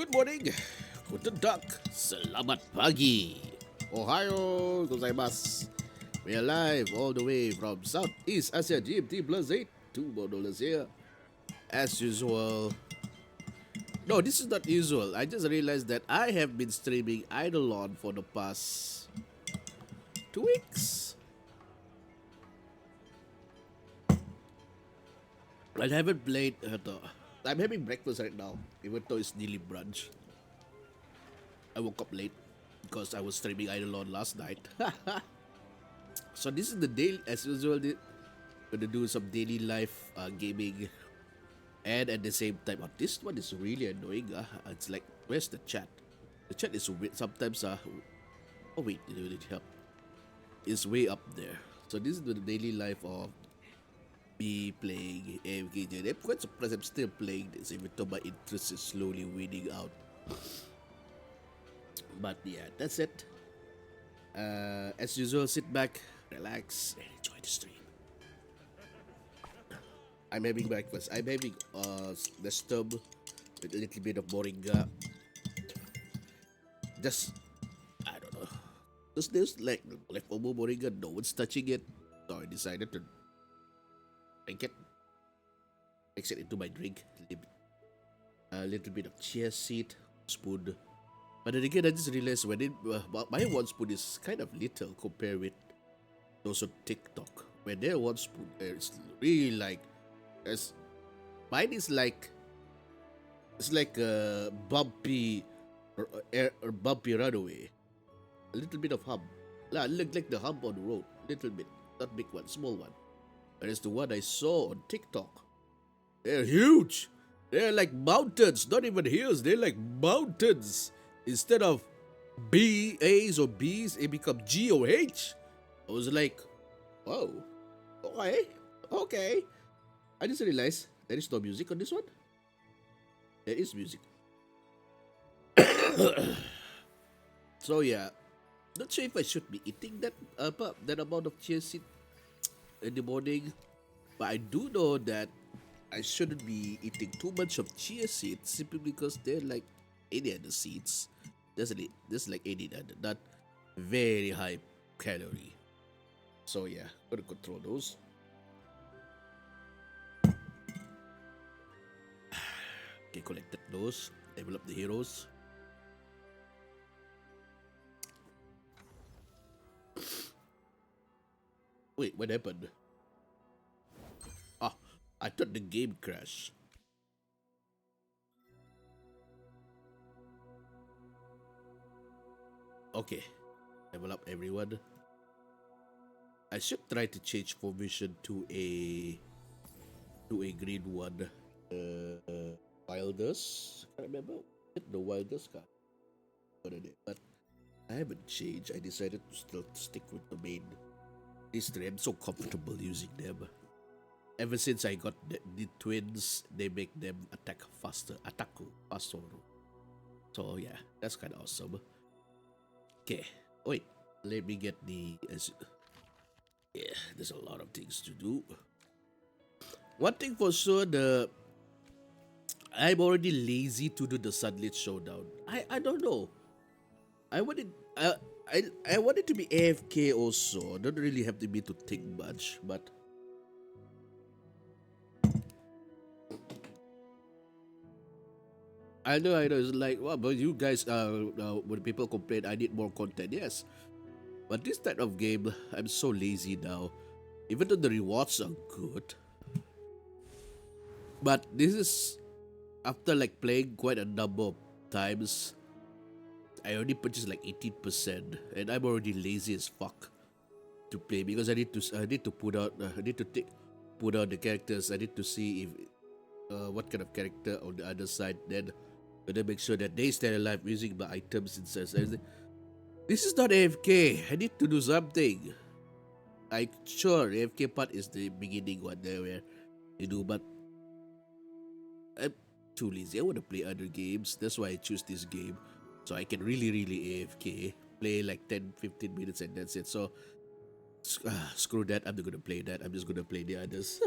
Good morning, guten Tag, selamat pagi, Ohio gozaimasu. We are live all the way from Southeast Asia GMT plus 8, $2 here. As usual. No, this is not usual. I just realized that I have been streaming Eidolon for the past 2 weeks. I haven't played. I'm having breakfast right now, even though it's nearly brunch. I woke up late because I was streaming Eidolon last night. So this is the daily, as usual. Gonna do some daily life gaming, and at the same time, this one is really annoying. It's like, where's the chat? The chat is weird sometimes. Oh wait, it will help. It's way up there. So this is the daily life of me playing AFKJourney. I'm quite surprised I'm still playing this, even though my interest is slowly weaning out. But yeah, that's it. As usual, sit back, relax, and enjoy the stream. I'm having breakfast. I'm having the stub with a little bit of moringa. Just, I don't know. There's like leftover moringa, no one's touching it. So I decided to drink it. Mix it into my drink. A little bit of chia seed, spoon. But then again, I just realized my one spoon is kind of little compared with those on TikTok. When their one spoon, it's really like, mine is like, it's like a bumpy or bumpy runaway. A little bit of hump. Look like the hump on the road. Little bit. Not big one, small one. Whereas the one I saw on TikTok, they're huge. They're like mountains, not even hills. They're like mountains. Instead of A's or B's, it become G or H. I was like, oh, okay. I just realized there is no music on this one. There is music. So yeah, not sure if I should be eating that amount of chia seed in the morning, but I do know that I shouldn't be eating too much of chia seeds simply because they're like any other seeds. There's like any other, not very high calorie. So yeah, gotta control those. Okay, collected those. Develop the heroes. Wait, what happened? Ah, I thought the game crashed. Okay, level up everyone. I should try to change formation to a green one. Wilders. I can't remember. The Wilders card. But I haven't changed. I decided to still stick with the main. These three, I'm so comfortable using them. Ever since I got the twins, they make them attack faster. So yeah, that's kind of awesome. Okay, wait. Let me get the. Yeah, there's a lot of things to do. One thing for sure, I'm already lazy to do the Sunlit Showdown. I don't know. I wanted I wanted to be AFK also. Don't really have to be to think much, but I know. It's like, well, but you guys, when people complain, I need more content. Yes, but this type of game, I'm so lazy now. Even though the rewards are good, but this is after like playing quite a number of times. I already purchased like 18%, and I'm already lazy as fuck to play because I need to put out put out the characters. I need to see if what kind of character on the other side. Then gonna make sure that they stay alive using my items and such. This is not AFK. I need to do something. I'm sure AFK part is the beginning one there where you do, but I'm too lazy. I want to play other games. That's why I choose this game. So I can really AFK, play like 10-15 minutes and that's it. So screw that, I'm not gonna play that. I'm just gonna play the others.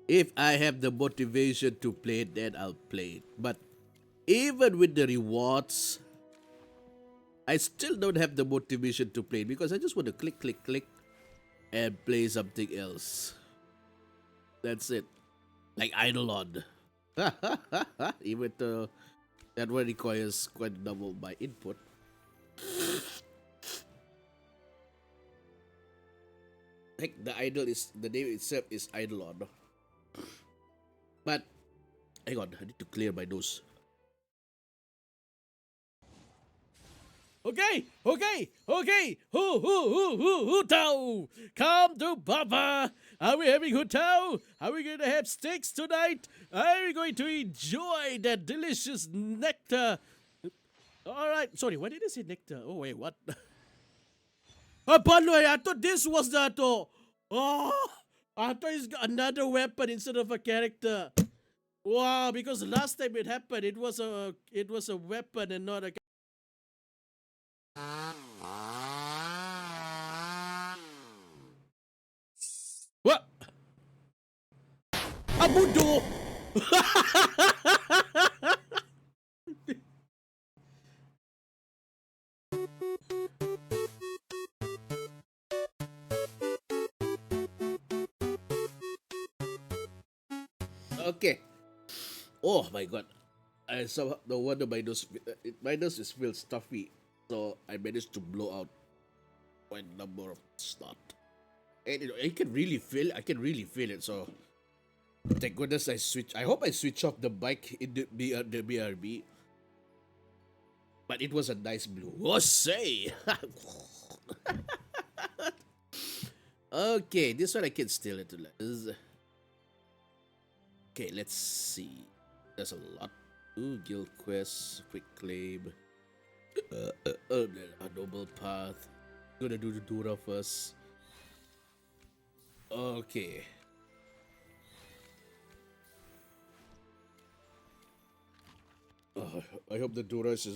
If I have the motivation to play it, then I'll play it. But even with the rewards, I still don't have the motivation to play because I just want to click, click, click and play something else. That's it. Like Eidolon. Even though that one requires quite double my input. Like the idol is the name itself is Eidolon. But hang on, I need to clear my nose. Okay, okay, okay. Who tao? Come to Papa. Are we having hutao? Are we going to have steaks tonight? Are we going to enjoy that delicious nectar? All right. Sorry, why did I say nectar? Oh wait, what? Paloy, I thought this was the to. Oh, I thought it's got another weapon instead of a character. Wow, because last time it happened, it was a weapon and not a. What? Abudo! Okay. Oh my god. I somehow no wonder my nose is feel stuffy. So I managed to blow out quite a number of snot. And you know, I can really feel it. So thank goodness I hope I switch off the bike in the BRB. But it was a nice blue. Oh say. Okay, this one I can steal it. Okay, let's see. There's a lot. Ooh, guild quest, quick claim, a noble path. Gonna do the Dura first. Okay. I hope the Dura is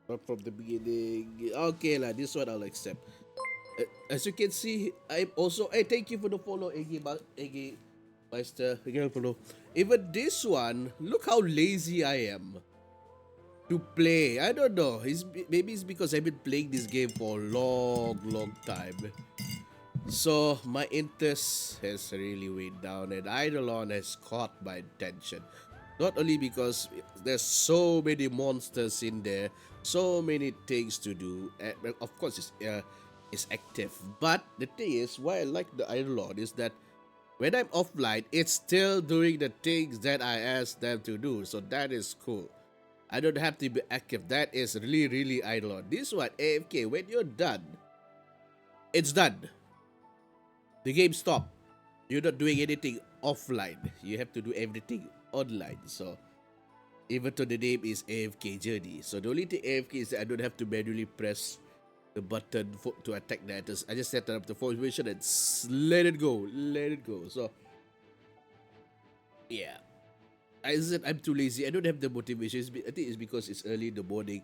not from the beginning. Okay, lah. This one I'll accept. As you can see, I'm also. Hey, thank you for the follow, Iggy Meister. Follow. Even this one, look how lazy I am to play. I don't know. Maybe it's because I've been playing this game for a long time. So my interest has really weighed down, and Eidolon has caught my attention. Not only because there's so many monsters in there, so many things to do. And of course, it's active. But the thing is, why I like the Eidolon is that when I'm offline, it's still doing the things that I asked them to do. So that is cool. I don't have to be active. That is really Eidolon. This one, AFK, when you're done, it's done. The game stopped. You're not doing anything offline. You have to do everything online. So even though the name is AFKJourney. So the only thing AFK is that I don't have to manually press the button to attack that. I just set up the formation and let it go. Let it go. So yeah. I said I'm too lazy. I don't have the motivation. I think it's because it's early in the morning.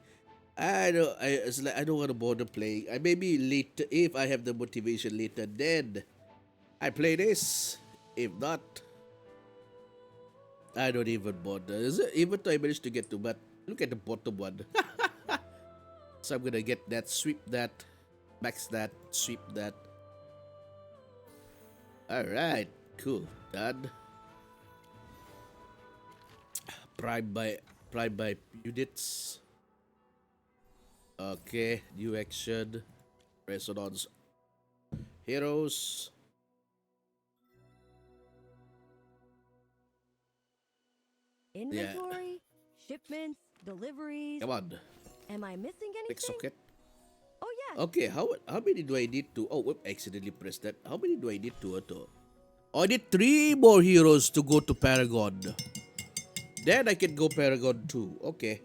It's like I don't want to bother playing. I maybe later if I have the motivation later, then I play this. If not, I don't even bother. Even though I managed to get to, but look at the bottom one. So I'm gonna get that, sweep that, max that, sweep that. Alright, cool. Done. Prime by units. Okay, new action. Resonance. Heroes. Inventory, shipments, deliveries. Come on. Am I missing anything? Click socket. Oh yeah. Okay, how many do I need to? Oh, whoop, accidentally pressed that. How many do I need to? Oh, I need 3 more heroes to go to Paragon. Then I can go Paragon 2. Okay.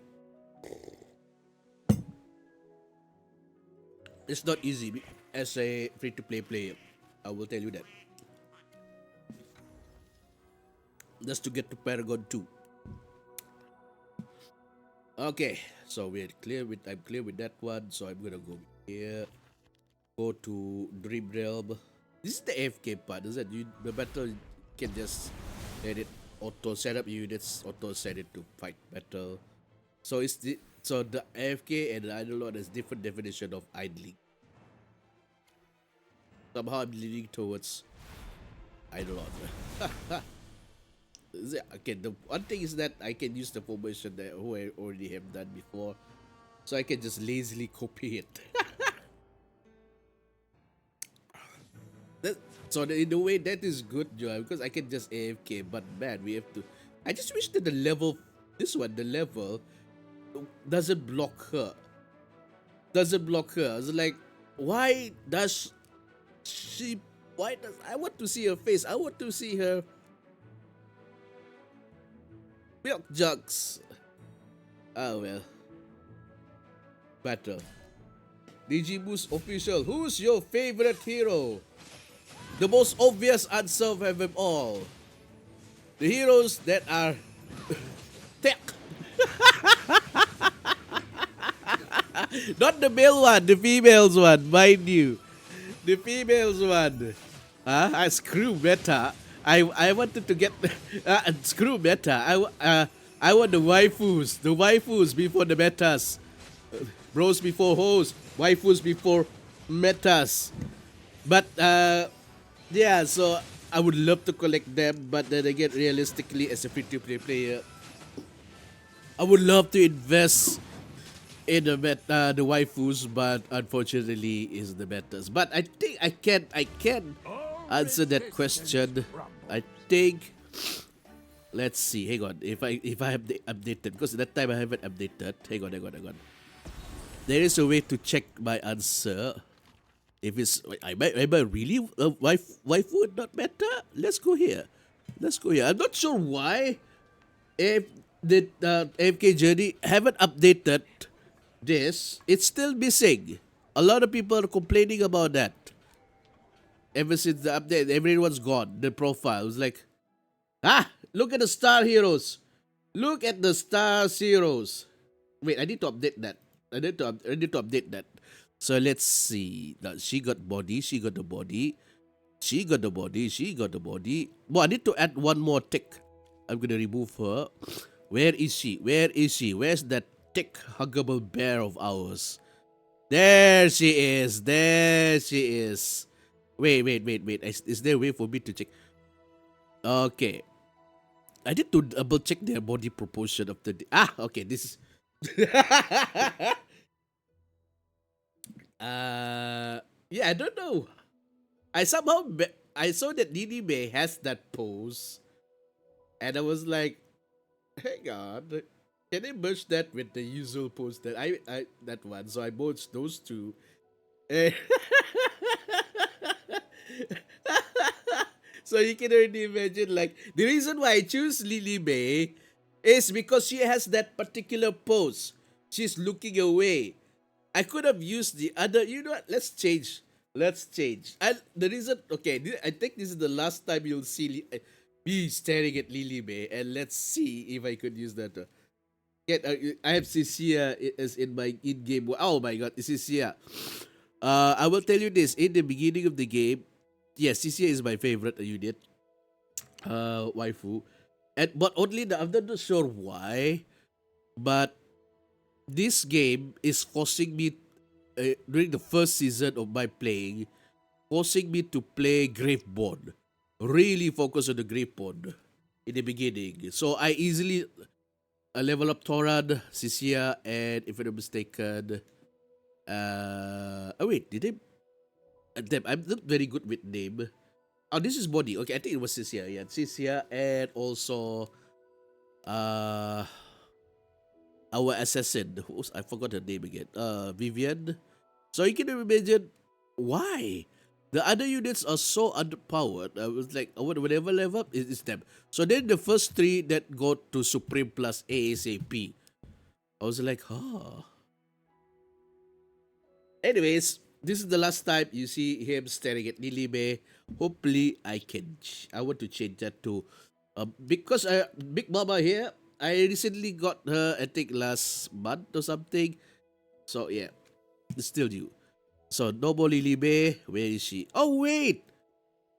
It's not easy as a free-to-play player. I will tell you that. Just to get to Paragon 2. Okay, so I'm clear with that one. So I'm gonna go here. Go to Dream Realm. This is the AFK part, is it? The battle can just let it auto set up units, auto set it to fight battle. So the AFK and the Idle Lord has different definition of idling. Somehow I'm leaning towards Idle Lord. Okay, the one thing is that I can use the formation that who I already have done before, so I can just lazily copy it. In a way that is good, Joel, because I can just AFK. But man, we have to. I just wish that the level doesn't block her. Doesn't block her. It's like, why does she? Why does I want to see her face? I want to see her milk jugs. Oh well. Battle. Digiboost official. Who's your favorite hero? The most obvious answer of them all. The heroes that are tech. Not the male one, the females one, mind you. The females one. Screw meta. I wanted to get screw meta. I want the waifus. The waifus before the metas. Bros before hoes. Waifus before metas. But yeah, so I would love to collect them, but then again, realistically, as a free-to-play player, I would love to invest in the waifus, but unfortunately, is the metas. But I think I can answer that question. I think. Let's see. Hang on. If I have updated, because that time I haven't updated. Hang on. There is a way to check my answer. If it's am I really waifu not better? Let's go here. I'm not sure why. If the AFKJourney haven't updated this, it's still missing. A lot of people are complaining about that. Ever since the update, everyone's gone. The profile was like, look at the star heroes. Look at the star heroes. Wait, I need to update that. I need to update that. So let's see. Now, she got the body. Well, I need to add one more tick. I'm gonna remove her. Where is she? Where's that thick, huggable bear of ours? There she is. Wait. Is there a way for me to check? Okay. I need to double check their body proportion of the. Okay. This is. Yeah, I don't know. I saw that Nini May has that pose, and I was like, hang on, can I merge that with the usual pose that I that one? So I merged those two. So you can already imagine, like, the reason why I choose Lily May is because she has that particular pose. She's looking away. I could have used the other. You know what? Let's change. And the reason, okay, I think this is the last time you'll see me staring at Lily May, and let's see if I could use that. I have Cecilia as in my in-game. Oh my god, Cecilia. I will tell you this. In the beginning of the game, yes, Cecilia is my favorite unit. Waifu. But only I'm not sure why, but this game is forcing me during the first season of my playing, forcing me to play Graveborn. Really focus on the Graveborn in the beginning. So I easily level up Torad, Cecilia, and if I'm not mistaken, wait, did they? Damn, I'm not very good with name. Oh, this is body. Okay, I think it was Cecilia. Yeah, Cecilia, and also our assassin. I forgot her name again. Vivian. So you can imagine why the other units are so underpowered. I was like, whatever level up is them. So then the first three that go to Supreme plus ASAP. I was like, Anyways, this is the last time you see him staring at Nilime. Hopefully, I want to change that to because Big Mama here. I recently got her, I think last month or something. So yeah, it's still new. So Nobo Lilibe, where is she? Oh wait!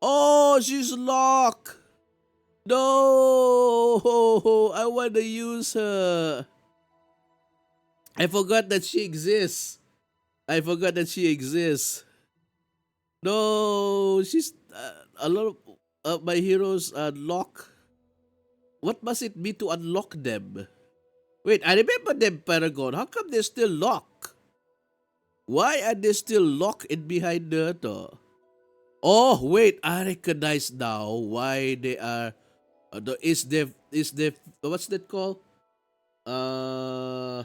Oh, she's locked! No! I want to use her. I forgot that she exists. I forgot that she exists. No, she's a lot of my heroes unlock. What must it be to unlock them? Wait, I remember them, Paragon. How come they're still locked? Why are they still locked in behind the door? Oh, wait, I recognize now why they are. Is the what's that called? Uh,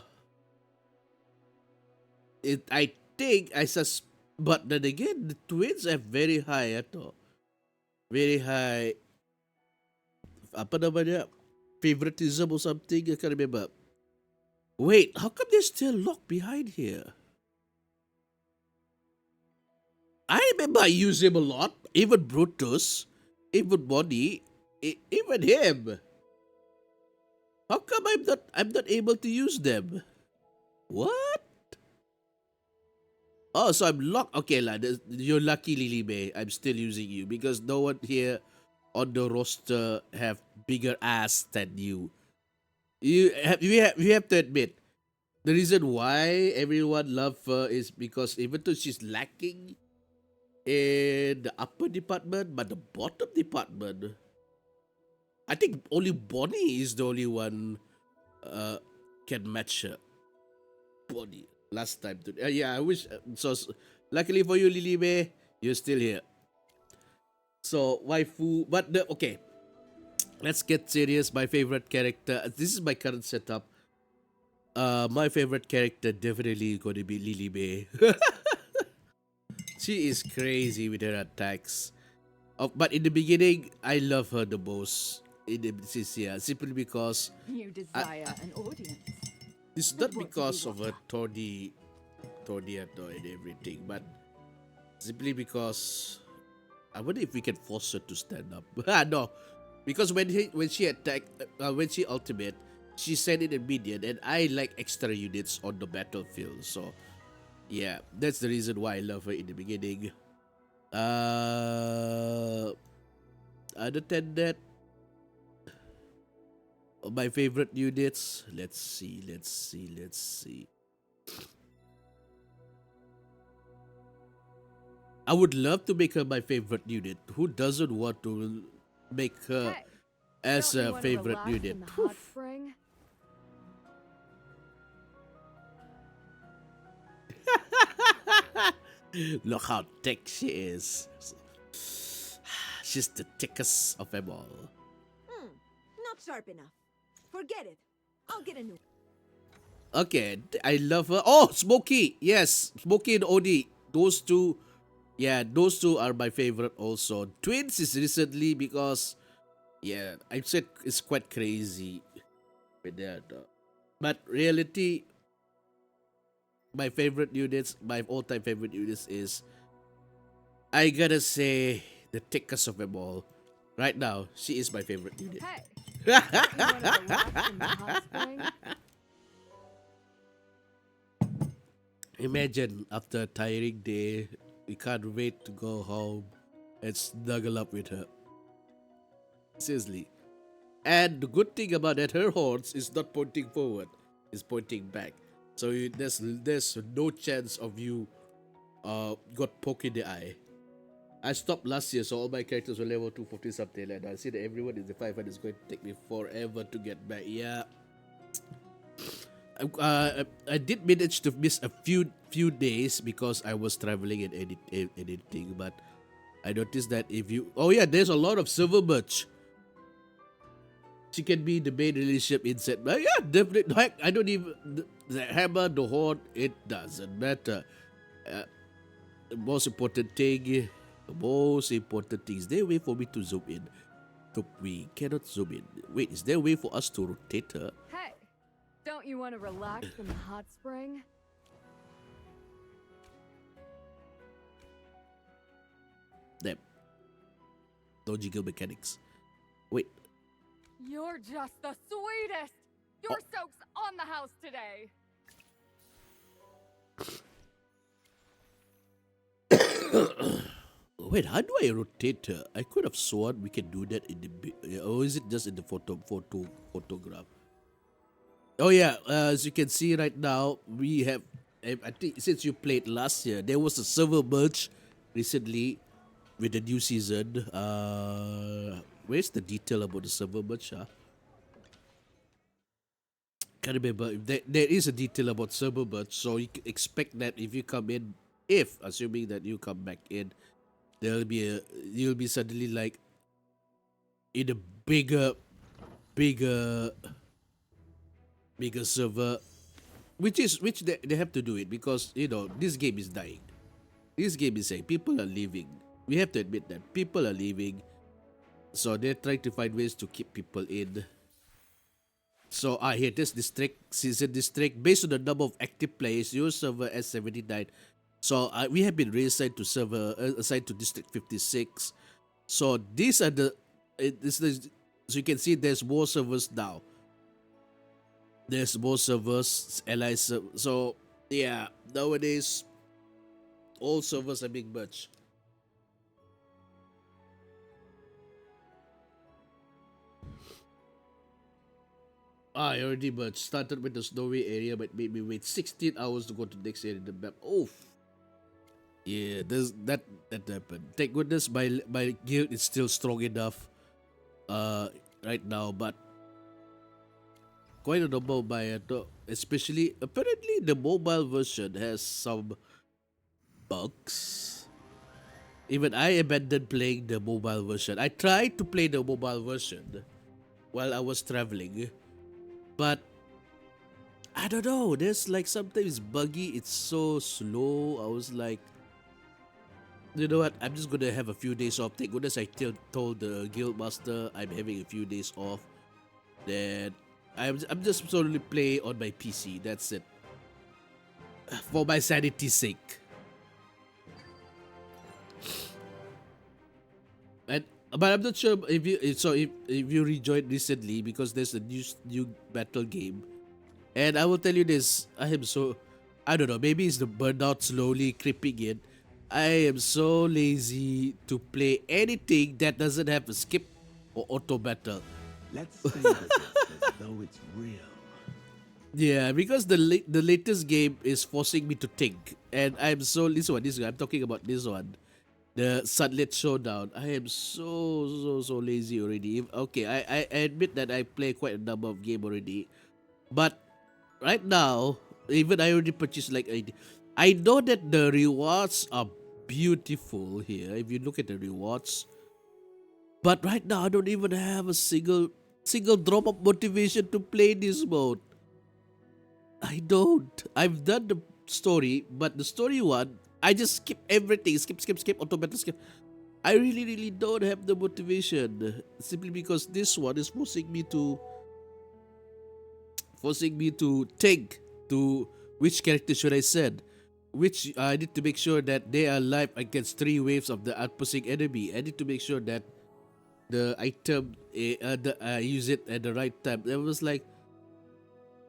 I think I sus. But then again, the twins are very high very high. Apa namanya? Favoritism or something? I can't remember. Wait, how come they're still locked behind here? I remember I used him a lot. Even Brutus, even Bonnie, even him. How come I'm not able to use them? What? Oh, so I'm locked. Okay, lah. You're lucky, Lily May. I'm still using you because no one here on the roster have bigger ass than you. You have to admit the reason why everyone love her is because even though she's lacking in the upper department, but the bottom department, I think only Bonnie is the only one can match her. Bonnie last time. Yeah, I wish. Luckily for you, Lily May, you're still here. So waifu, but okay. Let's get serious. My favorite character. This is my current setup. My favorite character definitely going to be Lily May. She is crazy with her attacks. But in the beginning, I love her the most. Simply because You desire an audience. it's not because of her Tony and everything, but simply because I wonder if we can force her to stand up. No, because when she attacked, when she ultimate, she sent in a minion, and I like extra units on the battlefield. So yeah, that's the reason why I love her in the beginning. Other than that, my favorite units. Let's see. I would love to make her my favorite unit. Who doesn't want to make her Hey, as don't you a wanna favorite relax unit? in the hot spring? Look how thick she is. She's the thickest of them all. Not sharp enough. Forget it. I'll get a new. Okay, I love her. Oh, Smokey. Yes, Smokey and Odie. Those two. Yeah, those two are my favorite also. Twins is recently because, yeah, I said it's quite crazy with that. But reality, my favorite units, my all-time favorite units is, I gotta say, the thickest of them all. Right now, she is my favorite unit. Hey, don't you wanna relax in the hot spring? Imagine after a tiring day, we can't wait to go home and snuggle up with her. Seriously. And the good thing about that, her horns is not pointing forward, it's pointing back. So there's no chance of you got poked in the eye. I stopped last year, so all my characters were level 250 something, and I see that everyone is the 500 is going to take me forever to get back. Yeah. I did manage to miss a few days because I was traveling and editing, but I noticed that if you there's a lot of silver merch. She can be the main relationship inside, but yeah, definitely. Heck, I don't even the hammer, the horn. It doesn't matter. The most important thing is there a way for me to zoom in? So we cannot zoom in. Wait, is there a way for us to rotate her? Hey, don't you wanna relax in the hot spring? Damn. Logical mechanics. Wait. You're just the sweetest! Your soak's on the house today! Wait, how do I rotate her? I could have sworn we can do that in the or is it just in the photograph? Oh yeah, as you can see right now, we have. I think since you played last year, there was a server merge recently with the new season. Where's the detail about the server merge? Can't remember. If there is a detail about server merge, so you can expect that if you come in, if assuming that you come back in, there'll be a you'll be suddenly like in a bigger, bigger server, which they have to do it because this game is dying. This game is saying people are leaving. We have to admit that people are leaving, so they're trying to find ways to keep people in. So here this district season district based on the number of active players. Your server S79. So we have been reassigned to server assigned to district 56. So these are the so you can see there's more servers now. There's more servers, allies. So yeah, nowadays all servers are being merged. I already merged. Started with the snowy area, but made me wait 16 hours to go to the next area in the map. Oh, yeah, that happened. Thank goodness my guild is still strong enough right now, but quite a number of my especially apparently the mobile version has some bugs. Even I abandoned playing the mobile version. I tried to play the mobile version while I was traveling, but I don't know. There's like sometimes buggy. It's so slow. I was like, you know what? I'm just gonna have a few days off. Thank goodness I told the guild master I'm having a few days off. Then I'm just solely play on my PC. That's it. For my sanity's sake. And but I'm not sure if you rejoined recently because there's a new battle game. And I will tell you this, I don't know, maybe it's the burnout slowly creeping in. I am so lazy to play anything that doesn't have a skip or auto battle. Let's say this as though it's real. Yeah, because the latest game is forcing me to think. And I'm so this one, I'm talking about this one. The Sunlit Showdown. I am so lazy already. Okay, I admit that I play quite a number of game already. But right now, even I already purchased like I know that the rewards are beautiful here. If you look at the rewards, but right now I don't even have a single drop of motivation to play this mode. I don't. I've done the story, but the story one, I just skip everything. Skip, automatic skip. I really don't have the motivation. Simply because this one is forcing me to think to which character should I send. Which I need to make sure that they are alive against 3 waves of the outposting enemy. I need to make sure that the item use it at the right time. It was like,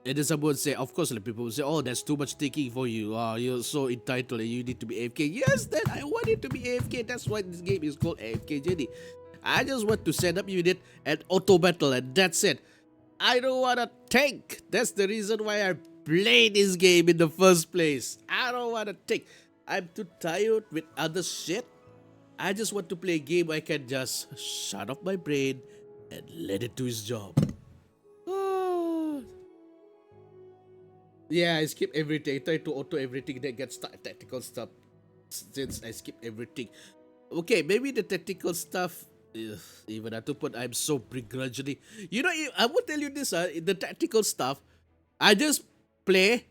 and then someone say, of course, like people will say, "Oh, that's too much thinking for you. You're so entitled, and you need to be AFK." Yes, then I want it to be AFK. That's why this game is called AFKJourney. I just want to set up unit and auto battle, and that's it. I don't wanna think. That's the reason why I played this game in the first place. I don't wanna think. I'm too tired with other shit. I just want to play a game where I can just shut off my brain and let it do its job. Yeah, I skip everything. I try to auto everything that gets tactical stuff. Since I skip everything. Okay, maybe the tactical stuff. Even at 2 point, I'm so begrudgingly. You know, I will tell you this. The tactical stuff, I just play,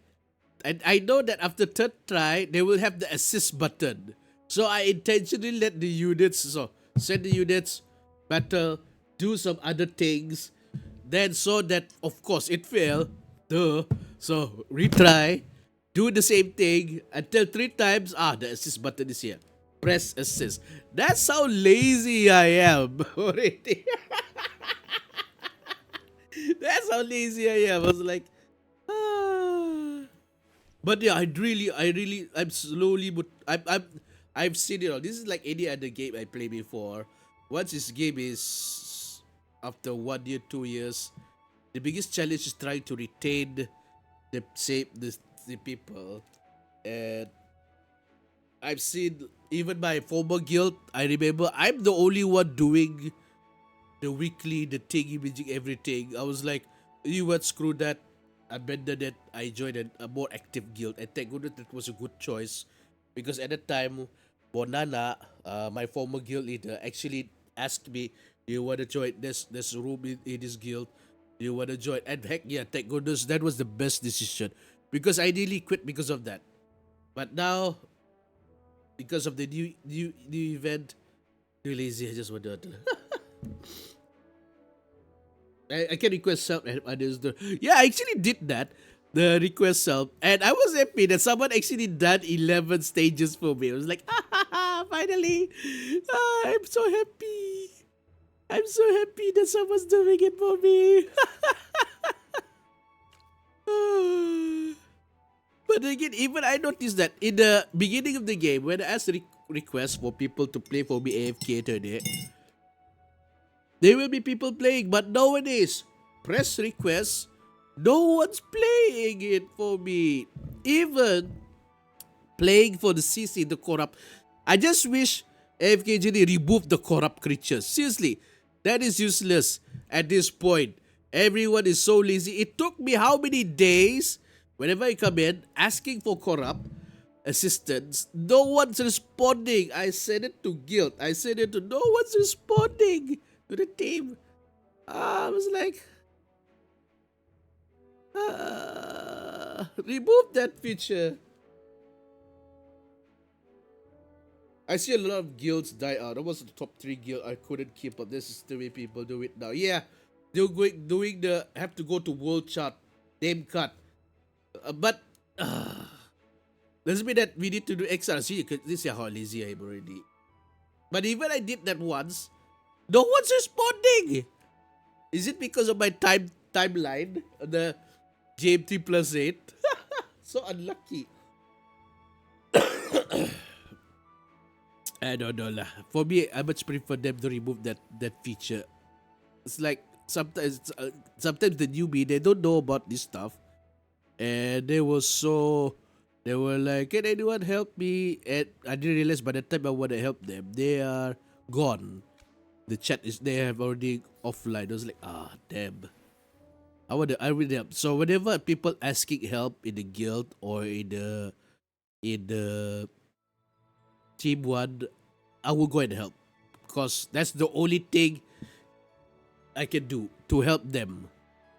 and I know that after third try, they will have the assist button. So I intentionally let the units, send the units, battle, do some other things. Then so that, of course, it failed. Duh. So retry, do the same thing until 3 times. The assist button is here. Press assist. That's how lazy I am already. That's how lazy I am. I was like, But yeah, I'm slowly, but I've seen it all. This is like any other game I played before. Once this game is after 1 year, 2 years, The biggest challenge is trying to retain the people. And I've seen even my former guild. I remember I'm the only one doing the weekly, the thing, imaging everything. I was like, you what, screw that. Abandoned it. I joined a more active guild. And thank goodness that was a good choice. Because at that time, Bonana, my former guild leader, actually asked me, do you want to join this room in this guild? Do you want to join? And heck yeah, thank goodness that was the best decision. Because I nearly quit because of that. But now, because of the new event, too lazy. I just want to. I can request help and others do. Yeah, I actually did that. The request help. And I was happy that someone actually done 11 stages for me. I was like, finally. I'm so happy. I'm so happy that someone's doing it for me. But again, even I noticed that in the beginning of the game, when I asked requests for people to play for me AFK today, there will be people playing, but nowadays, press requests, no one's playing it for me. Even playing for the CC, the corrupt. I just wish AFKJourney removed the corrupt creatures. Seriously, that is useless at this point. Everyone is so lazy. It took me how many days, whenever I come in, asking for corrupt assistance, no one's responding. I sent it to guild. I sent it to no one's responding to the team. I was like, remove that feature. I see a lot of guilds die out. That was the top 3 guild I couldn't keep up. This is the way people do it now. Yeah, they're doing the have to go to world chart name cut. But doesn't mean that we need to do XRC. This is how lazy I am already. But even I did that once, no one's responding. Is it because of my timeline? The JMT plus 8? So unlucky. I don't know lah. For me, I much prefer them to remove that feature. It's like sometimes the newbie, they don't know about this stuff, and they were like, can anyone help me? And I didn't realize by the time I want to help them, they are gone. The chat they have already offline. I was like, damn. I really help. So whenever people asking help in the guild or in the team 1, I will go and help, because that's the only thing I can do to help them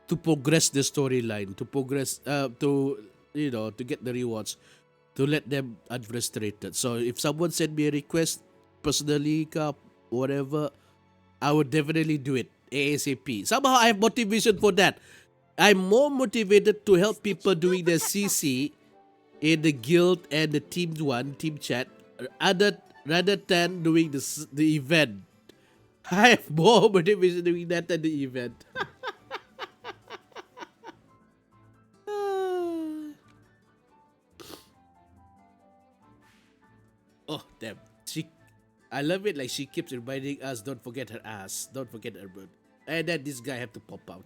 to progress the storyline, to progress to get the rewards, to let them unfrustrated. So if someone send me a request personally, whatever, I would definitely do it ASAP. Somehow I have motivation for that. I'm more motivated to help people doing their CC in the guild and the team 1, team chat, rather than doing the event. I have more motivation doing that than the event. Oh, damn. I love it, like she keeps reminding us, don't forget her ass, don't forget her bird. And then this guy have to pop out.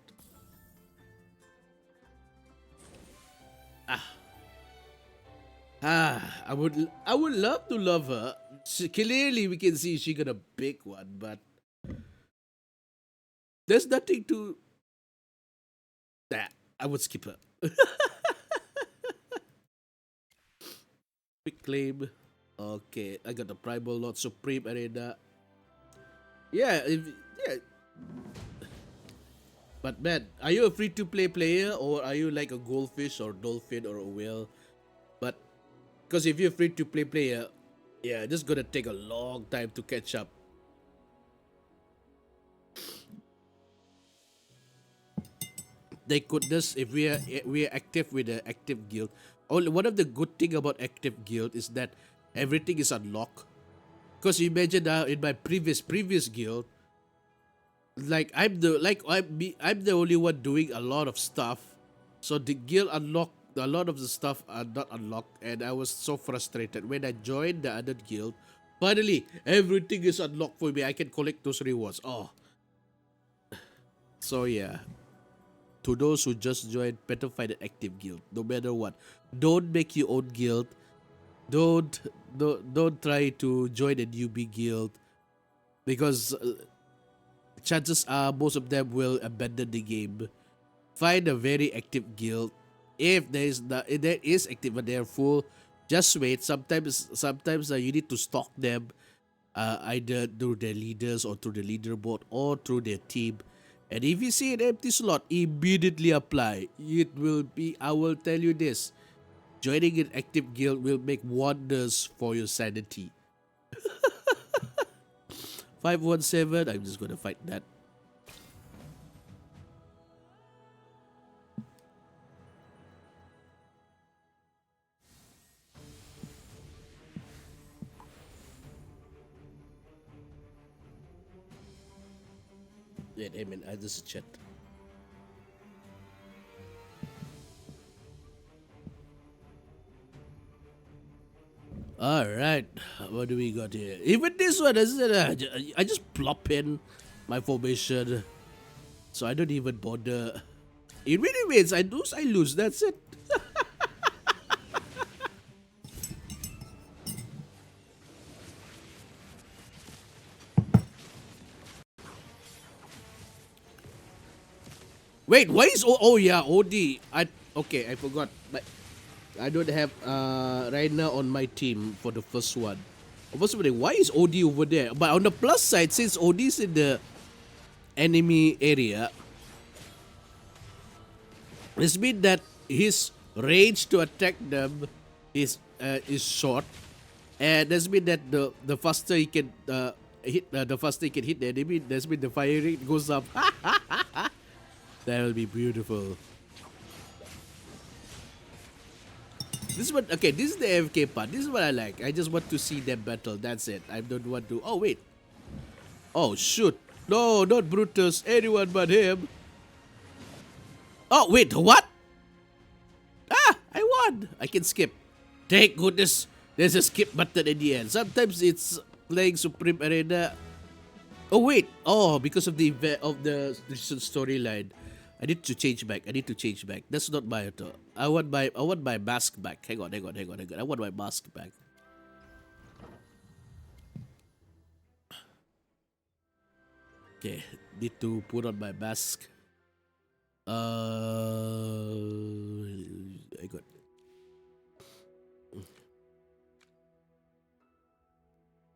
I would love to love her. Clearly we can see she got a big one, but there's nothing to that. I would skip her. Quick claim. Okay, I got the Primal Lord Supreme Arena. Yeah. But man, are you a free-to-play player, or are you like a goldfish or dolphin or a whale? But because if you're a free-to-play player, yeah, this is gonna take a long time to catch up. Thank goodness if we are active with the active guild. One of the good thing about active guild is that everything is unlocked. Because you imagine now in my previous guild, like I'm the only one doing a lot of stuff, so the guild unlocked a lot of the stuff are not unlocked, and I was so frustrated when I joined the other guild. Finally, everything is unlocked for me. I can collect those rewards. Oh, so yeah. to those who just joined, better find an active guild, no matter what. Don't make your own guild. Don't try to join a newbie guild, because chances are most of them will abandon the game. Find a very active guild. If there is active but they're full, just wait. Sometimes you need to stalk them, either through their leaders or through the leaderboard or through their team. And if you see an empty slot, immediately apply. It will be, I will tell you this, joining an active guild will make wonders for your sanity. 517, I'm just gonna fight that. Yeah, amen. I just chat. All right, what do we got here? Even this one, I just plop in my formation, so I don't even bother. It really means I lose. That's it. Wait, why is oh yeah, OD? Okay, I forgot. But I don't have right now on my team for the first one. I was wondering, why is OD over there? But on the plus side, since OD is in the enemy area, this means that his range to attack them is short, and that's mean that the faster he can hit the faster he can hit the enemy, that's mean the fire rate goes up. That will be beautiful. This one, okay, this is the AFK part. This is what I like. I just want to see them battle. That's it. I don't want to. Oh, wait. Oh, shoot. No, not Brutus. Anyone but him. Oh, wait. What? Ah, I won. I can skip. Thank goodness. There's a skip button at the end. Sometimes it's playing Supreme Arena. Oh, wait. Oh, because of the storyline. I need to change back. That's not my auto. I want my mask back. Hang on. I want my mask back. Okay, need to put on my mask. I got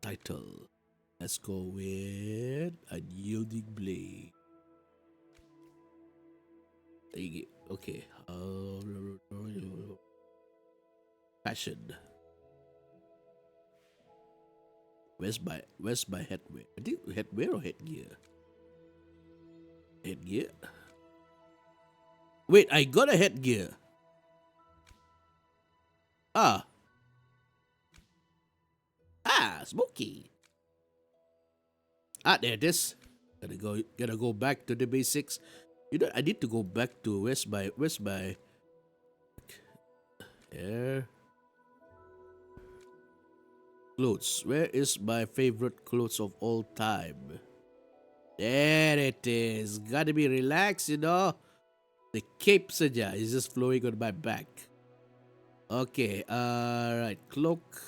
title. Let's go with Unyielding Blade. Okay. Passion. Where's my headwear? I think headwear or headgear? Headgear? Wait, I got a headgear. Smoky. There it is. Gotta go back to the basics. You know, I need to go back to where's my here. Clothes. Where is my favorite clothes of all time? There it is. Gotta be relaxed, you know. The cape saja is just flowing on my back. Okay, right, cloak.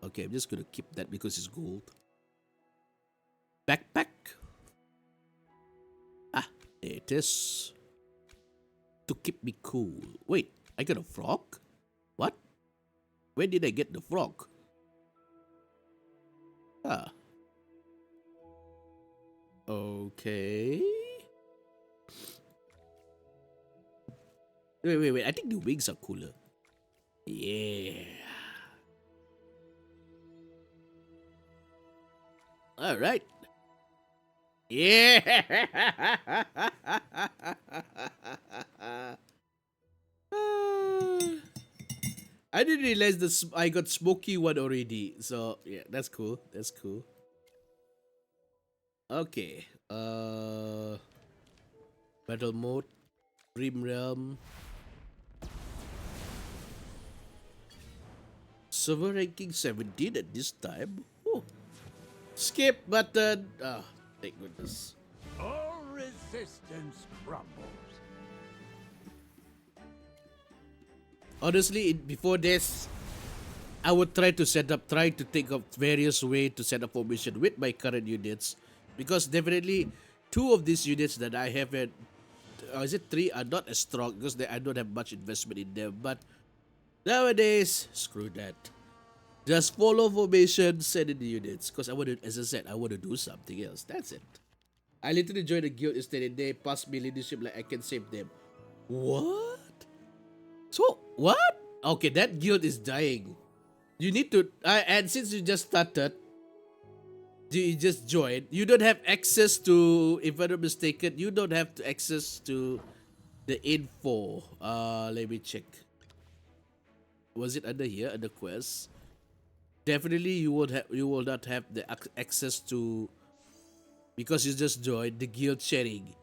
Okay, I'm just gonna keep that because it's gold. Backpack. There it is. To keep me cool. Wait, I got a frog? What? Where did I get the frog? Okay. Wait. I think the wings are cooler. Yeah. All right. Yeah. I didn't realize I got smoky one already. So yeah, that's cool. Okay. Battle mode, Dream Realm. Server ranking 17 at this time. Oh. Skip button. Thank goodness. All resistance crumbles. honestly, before this, I would try to think of various ways to set up formation with my current units, because definitely two of these units that I have, is it three, are not as strong because I don't have much investment in them. But nowadays, screw that. Just follow formation, send in the units. Because I want to, as I said, I want to do something else. That's it. I literally joined a guild yesterday. They passed me leadership like I can save them. What? So, what? Okay, that guild is dying. You need to, and since you just started, you just joined, you don't have access to, if I'm not mistaken, you don't have to access to the info. Let me check. Was it under here, under quests? Definitely you will not have the access to, because you just joined the guild sharing.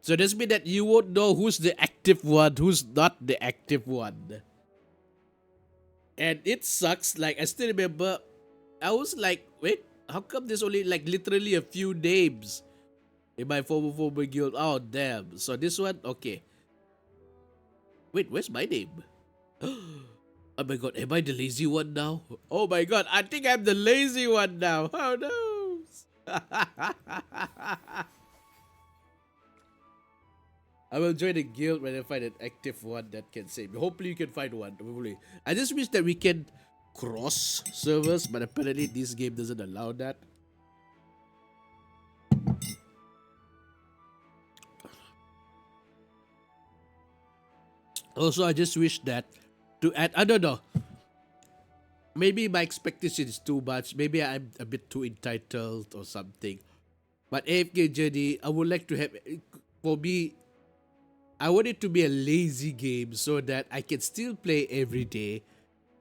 So this means that you won't know who's the active one, who's not the active one. And it sucks. Like, I still remember, I was like, wait, how come there's only like literally a few names in my former guild? Oh, damn. So this one, okay. Wait, where's my name? Oh my god, am I the lazy one now? Oh my god, I think I'm the lazy one now. Oh no. I will join a guild when I find an active one that can save me. Hopefully you can find one. Hopefully. I just wish that we can cross servers, but apparently this game doesn't allow that. Also, I just wish that to add, I don't know. Maybe my expectation is too much. Maybe I'm a bit too entitled or something. But AFKJourney, I would like to have, for me, I want it to be a lazy game so that I can still play every day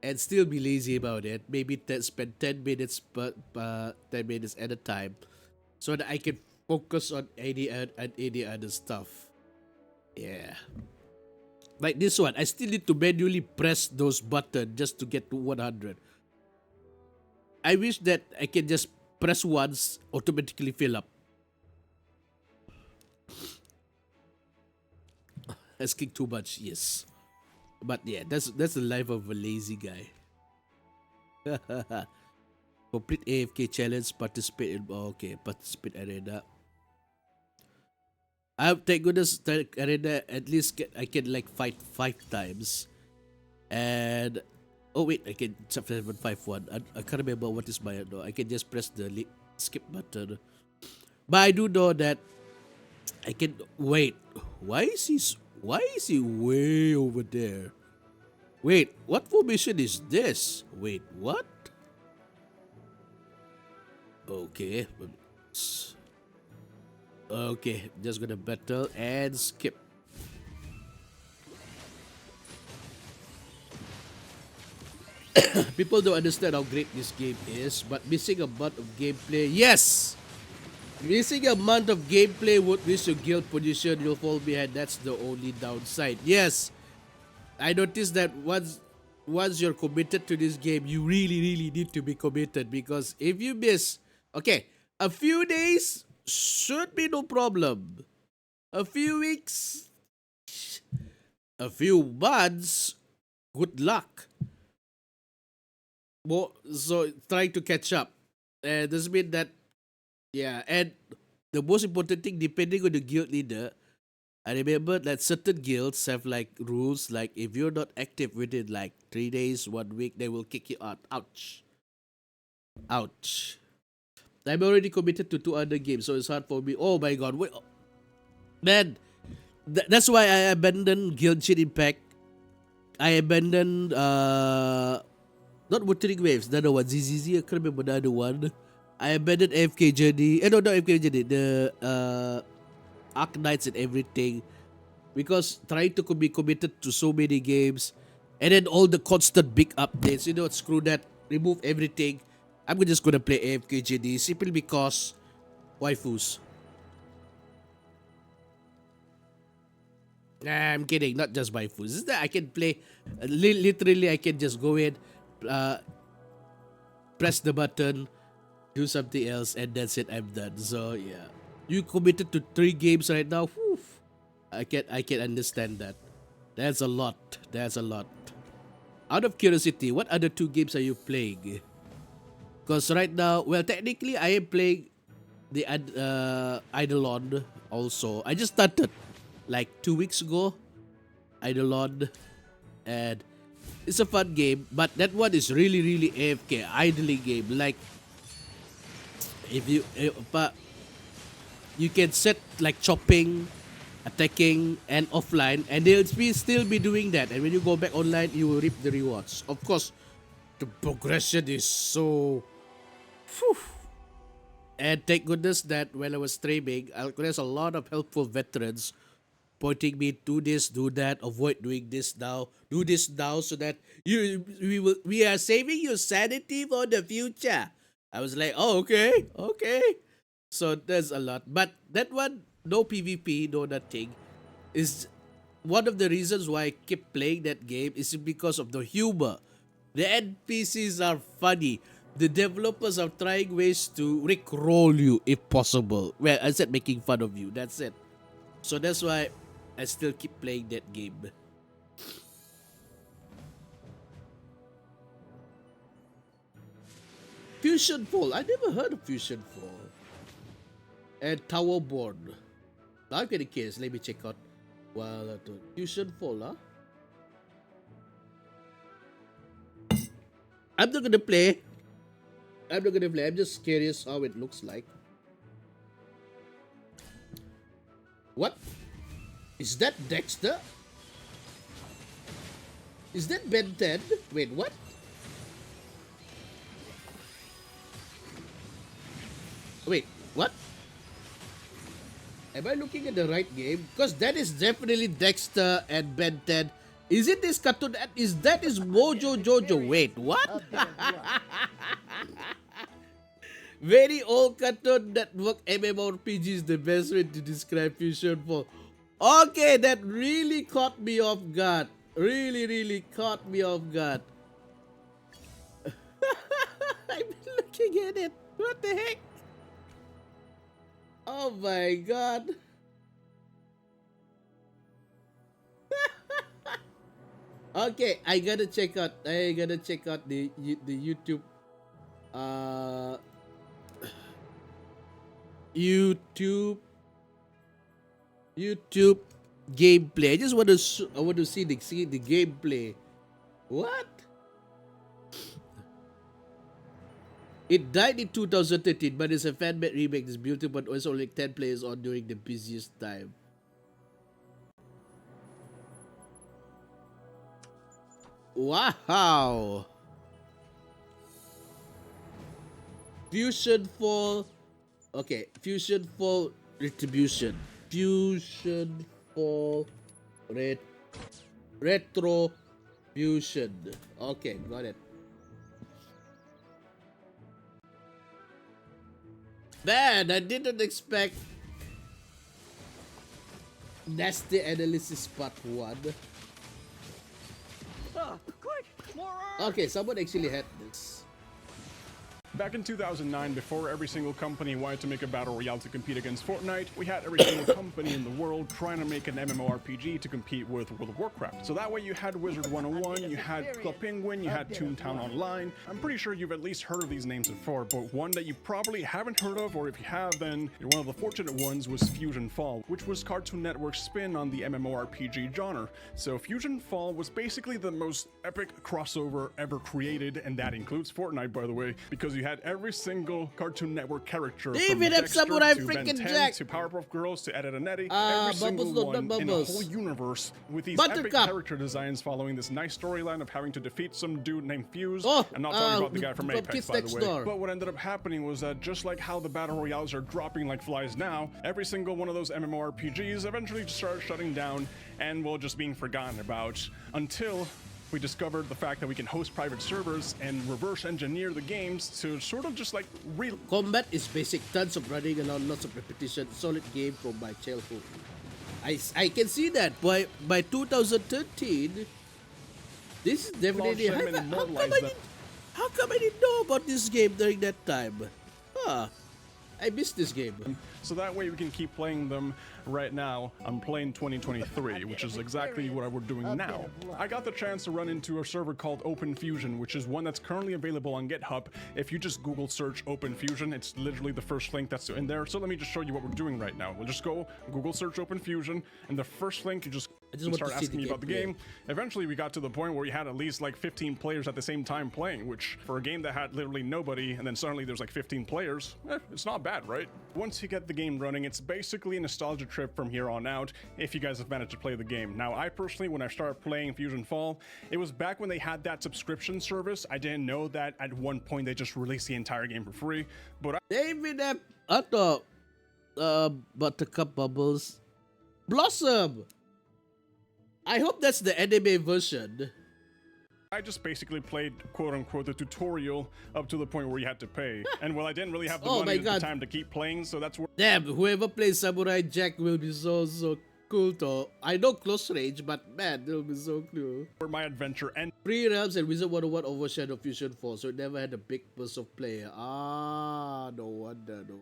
and still be lazy about it. Maybe spend 10 minutes 10 minutes at a time so that I can focus on any other stuff. Yeah. Like this one, I still need to manually press those buttons just to get to 100. I wish that I can just press once, automatically fill up. Asking too much, yes. But yeah, that's the life of a lazy guy. Complete AFK challenge, participate in, participate arena. Thank goodness, arena, at least I can like fight 5 times. And oh wait, I can 751. I can't remember what is my no. I can just press the skip button. But I do know that I can wait. Why is he way over there? Wait, what formation is this? Wait, what? Okay. Okay, just gonna battle and skip. People don't understand how great this game is, but missing a month of gameplay, yes! Missing a month of gameplay would miss your guild position, you'll fall behind. That's the only downside. Yes, I noticed that once you're committed to this game, you really need to be committed, because if you miss, okay, a few days should be no problem. A few weeks, a few months, good luck. So trying to catch up. Doesn't mean that, yeah, and the most important thing, depending on the guild leader, I remember that certain guilds have like rules, like if you're not active within like 3 days, 1 week, they will kick you out. Ouch. Ouch. I'm already committed to 2 other games, so it's hard for me. Oh my god, wait. Man, that's why I abandoned Genshin Impact. I abandoned, not Wuthering Waves, the other one, ZZZ, I can't remember the other one. I abandoned AFKJourney, no, not AFKJourney, the Arc Knights and everything, because trying to be committed to so many games, and then all the constant big updates, you know, screw that, remove everything. I'm just gonna play AFKJourney simply because waifus. Nah, I'm kidding, not just waifus. It's that I can play, literally I can just go in, press the button, do something else, and that's it, I'm done. So yeah, you committed to 3 games right now. Whew. I can understand that. That's a lot. out of curiosity, what other two games are you playing? Because right now, well, technically, I am playing the Eidolon also. I just started like 2 weeks ago. Eidolon, and it's a fun game, but that one is really, really AFK, idling game. Like, if you, but you can set like chopping, attacking, and offline, and they'll still be doing that. And when you go back online, you will reap the rewards. Of course, the progression is so. Whew. And thank goodness that when I was streaming, there's a lot of helpful veterans pointing me, do this, do that, avoid doing this now, do this now, so that we are saving your sanity for the future. I was like, oh, okay, okay. So there's a lot, but that one, no PvP, no nothing, is one of the reasons why I keep playing that game is because of the humor. The NPCs are funny. The developers are trying ways to rickroll you if possible. Well, I said making fun of you. That's it. So that's why I still keep playing that game. Fusion Fall. I never heard of Fusion Fall. And Towerborn. Now I'm getting curious. Let me check out. Well, Fusion Fall, huh? I'm not gonna play. I'm not gonna play. I'm just curious how it looks like. What? Is that Dexter? Is that Ben 10? Wait, what? Wait, what? Am I looking at the right game? Because that is definitely Dexter and Ben 10. Is it this cartoon? Is Mojo Jojo? Wait, what? Very old Cartoon Network MMORPG is the best way to describe Fusion Fall. Okay, that really caught me off guard. Really caught me off guard. I'm looking at it. What the heck? Oh my god. Okay, I gotta check out the YouTube YouTube gameplay. I just want to see the gameplay. What? It died in 2013, but it's a fan-made remake. It's beautiful, but also only 10 players on during the busiest time. Wow! Fusion Fall. Okay, Fusion Fall Retribution. Fusion Fall Retro Fusion. Okay, got it. Man, I didn't expect Nasty Analysis Part 1. Okay, someone actually had this. Back in 2009, before every single company wanted to make a battle royale to compete against Fortnite, we had every single company in the world trying to make an MMORPG to compete with World of Warcraft. So that way you had Wizard 101, you had Club Penguin, you had Toontown Online. I'm pretty sure you've at least heard of these names before, but one that you probably haven't heard of, or if you have, then you're one of the fortunate ones, was Fusion Fall, which was Cartoon Network's spin on the MMORPG genre. So Fusion Fall was basically the most epic crossover ever created, and that includes Fortnite, by the way, because you had every single Cartoon Network character, from Dexter Samurai to freaking Ben 10 Jack to Powerpuff Girls to Ed, Edd and Eddy, Bubbles, every single not one in the Bubbles. whole universe, with these Buttercup. epic character designs following this nice storyline of having to defeat some dude named Fuse. Oh, I'm not talking about the guy from Apex, Kids by the Next way. Door. But what ended up happening was that just like how the battle royales are dropping like flies now, every single one of those MMORPGs eventually just started shutting down and, well, just being forgotten about until we discovered the fact that we can host private servers and reverse engineer the games to sort of just like real. Combat is basic, tons of running around, lots of repetition, solid game from my childhood. I can see that by 2013, this is definitely. How come I didn't know about this game during that time? Huh. I missed this game. so that way we can keep playing them. Right now, I'm playing 2023, which is exactly what we're doing now. I got the chance to run into a server called Open Fusion, which is one that's currently available on GitHub. If you just Google search Open Fusion, it's literally the first link that's in there. So let me just show you what we're doing right now. We'll just go Google search Open Fusion, and the first link you just start asking me about the game. Eventually, we got to the point where we had at least like 15 players at the same time playing, which for a game that had literally nobody, and then suddenly there's like 15 players, it's not bad, right? Once you get the game running, it's basically a nostalgia trip from here on out, if you guys have managed to play the game. Now, I personally, when I started playing Fusion Fall, it was back when they had that subscription service. I didn't know that at one point they just released the entire game for free, but David Buttercup Bubbles Blossom. I hope that's the anime version. I just basically played quote-unquote the tutorial up to the point where you had to pay. And well, I didn't really have the money at the time to keep playing, so that's where— Damn, whoever plays Samurai Jack will be so cool though. I know close range, but man, it'll be so cool. where my adventure ended. Free Realms and Wizard 101 overshadowed Fusion 4, so it never had a big burst of player. Ah, no wonder, no.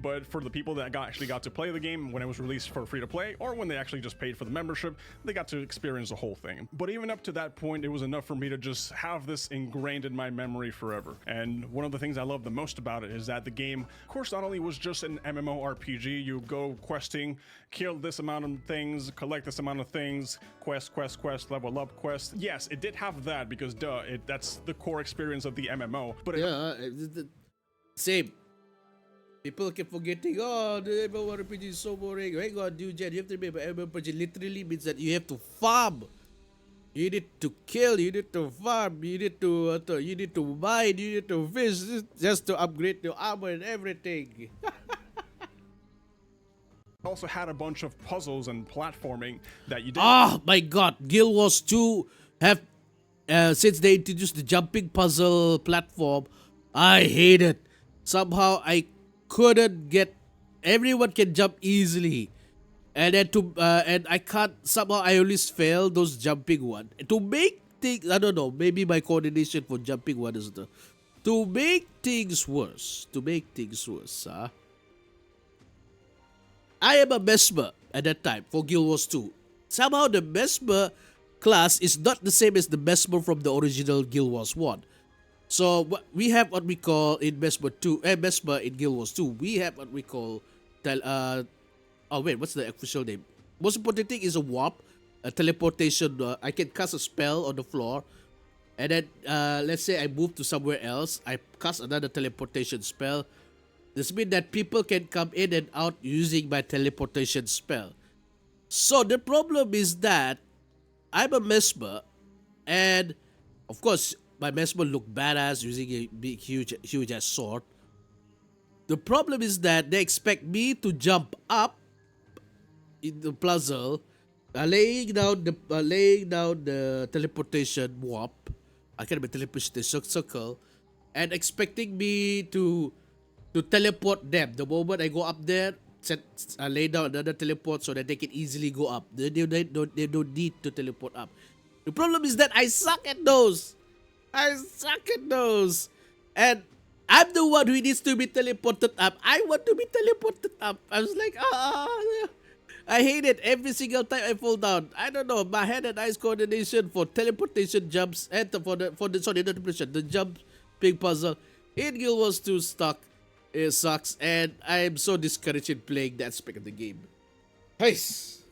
But for the people that actually got to play the game when it was released for free to play, or when they actually just paid for the membership, they got to experience the whole thing. But even up to that point, it was enough for me to just have this ingrained in my memory forever. And one of the things I love the most about it is that the game, of course, not only was just an MMORPG, you go questing, kill this amount of things, collect this amount of things, quest, level up quest. Yes, it did have that because that's the core experience of the MMO. But Same. People keep forgetting, oh, the MMORPG is so boring. Hang on, dude, Jen, you have to remember, MMORPG literally means that you have to farm. You need to kill, you need to farm, you need to mine, you need to fish, just to upgrade your armor and everything. also had a bunch of puzzles and platforming that you did. Oh my god, Guild Wars 2 have, since they introduced the jumping puzzle platform, I hate it. Somehow I couldn't get, everyone can jump easily, and then and I can't, somehow I always fail those jumping one. To make things, I don't know, maybe my coordination for jumping one is the, to make things worse, I am a Mesmer at that time for Guild Wars 2. Somehow the Mesmer class is not the same as the Mesmer from the original Guild Wars 1. So we have what we call in Mesmer 2, Mesmer in Guild Wars 2, we have what we call, oh wait, what's the official name? Most important thing is a warp, a teleportation. I can cast a spell on the floor, and then let's say I move to somewhere else, I cast another teleportation spell. This means that people can come in and out using my teleportation spell. So the problem is that I'm a Mesmer, and of course my Mesmer look badass using a big huge ass sword. The problem is that they expect me to jump up in the puzzle, laying down the teleportation warp. I can't remember, teleportation circle, and expecting me to teleport them. The moment I go up there, lay down another teleport so that they can easily go up. They don't need to teleport up. The problem is that I suck at those. And I'm the one who needs to be teleported up. I want to be teleported up. I was like, I hate it every single time I fall down. I don't know, my hand and eyes coordination for teleportation jumps and the jumping puzzle in Guild Wars 2 it sucks, and I am so discouraged in playing that aspect of the game. Nice.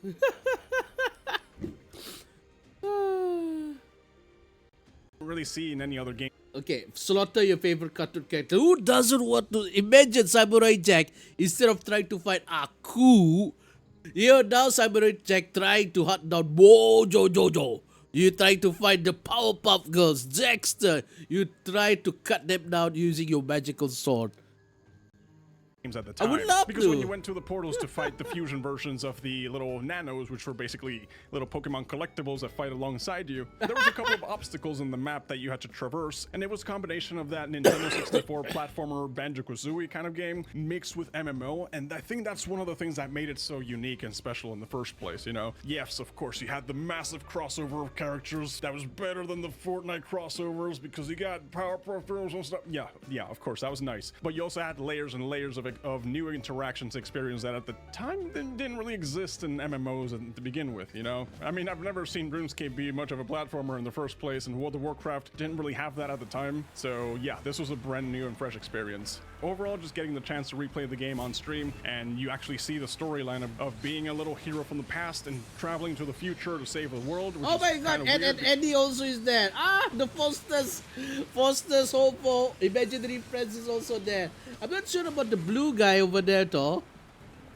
Really see in any other game. Okay, slaughter your favorite cartoon character. Who doesn't want to imagine Samurai Jack instead of trying to fight Aku? You're now Samurai Jack trying to hunt down Mojo Jojo. You try to find the Powerpuff Girls, Dexter. You try to cut them down using your magical sword. At the time, I would love because to. when you went to the portals to fight the fusion versions of the little nanos, which were basically little Pokemon collectibles that fight alongside you, there was a couple of obstacles in the map that you had to traverse, and it was a combination of that Nintendo 64 platformer Banjo-Kazooie kind of game mixed with MMO, and I think that's one of the things that made it so unique and special in the first place, you know? Yes, of course, you had the massive crossover of characters that was better than the Fortnite crossovers because you got Powerpuff Girls and stuff. Yeah, of course, that was nice. But you also had layers and layers of of new interactions experience that at the time didn't really exist in MMOs to begin with, you know? I mean, I've never seen RuneScape be much of a platformer in the first place, and World of Warcraft didn't really have that at the time. So yeah, this was a brand new and fresh experience. Overall, just getting the chance to replay the game on stream, and you actually see the storyline of being a little hero from the past and traveling to the future to save the world. Oh my god, and Eddie also is there. Ah, the Foster's Hope Imaginary Friends is also there. I'm not sure about the blue guy over there though.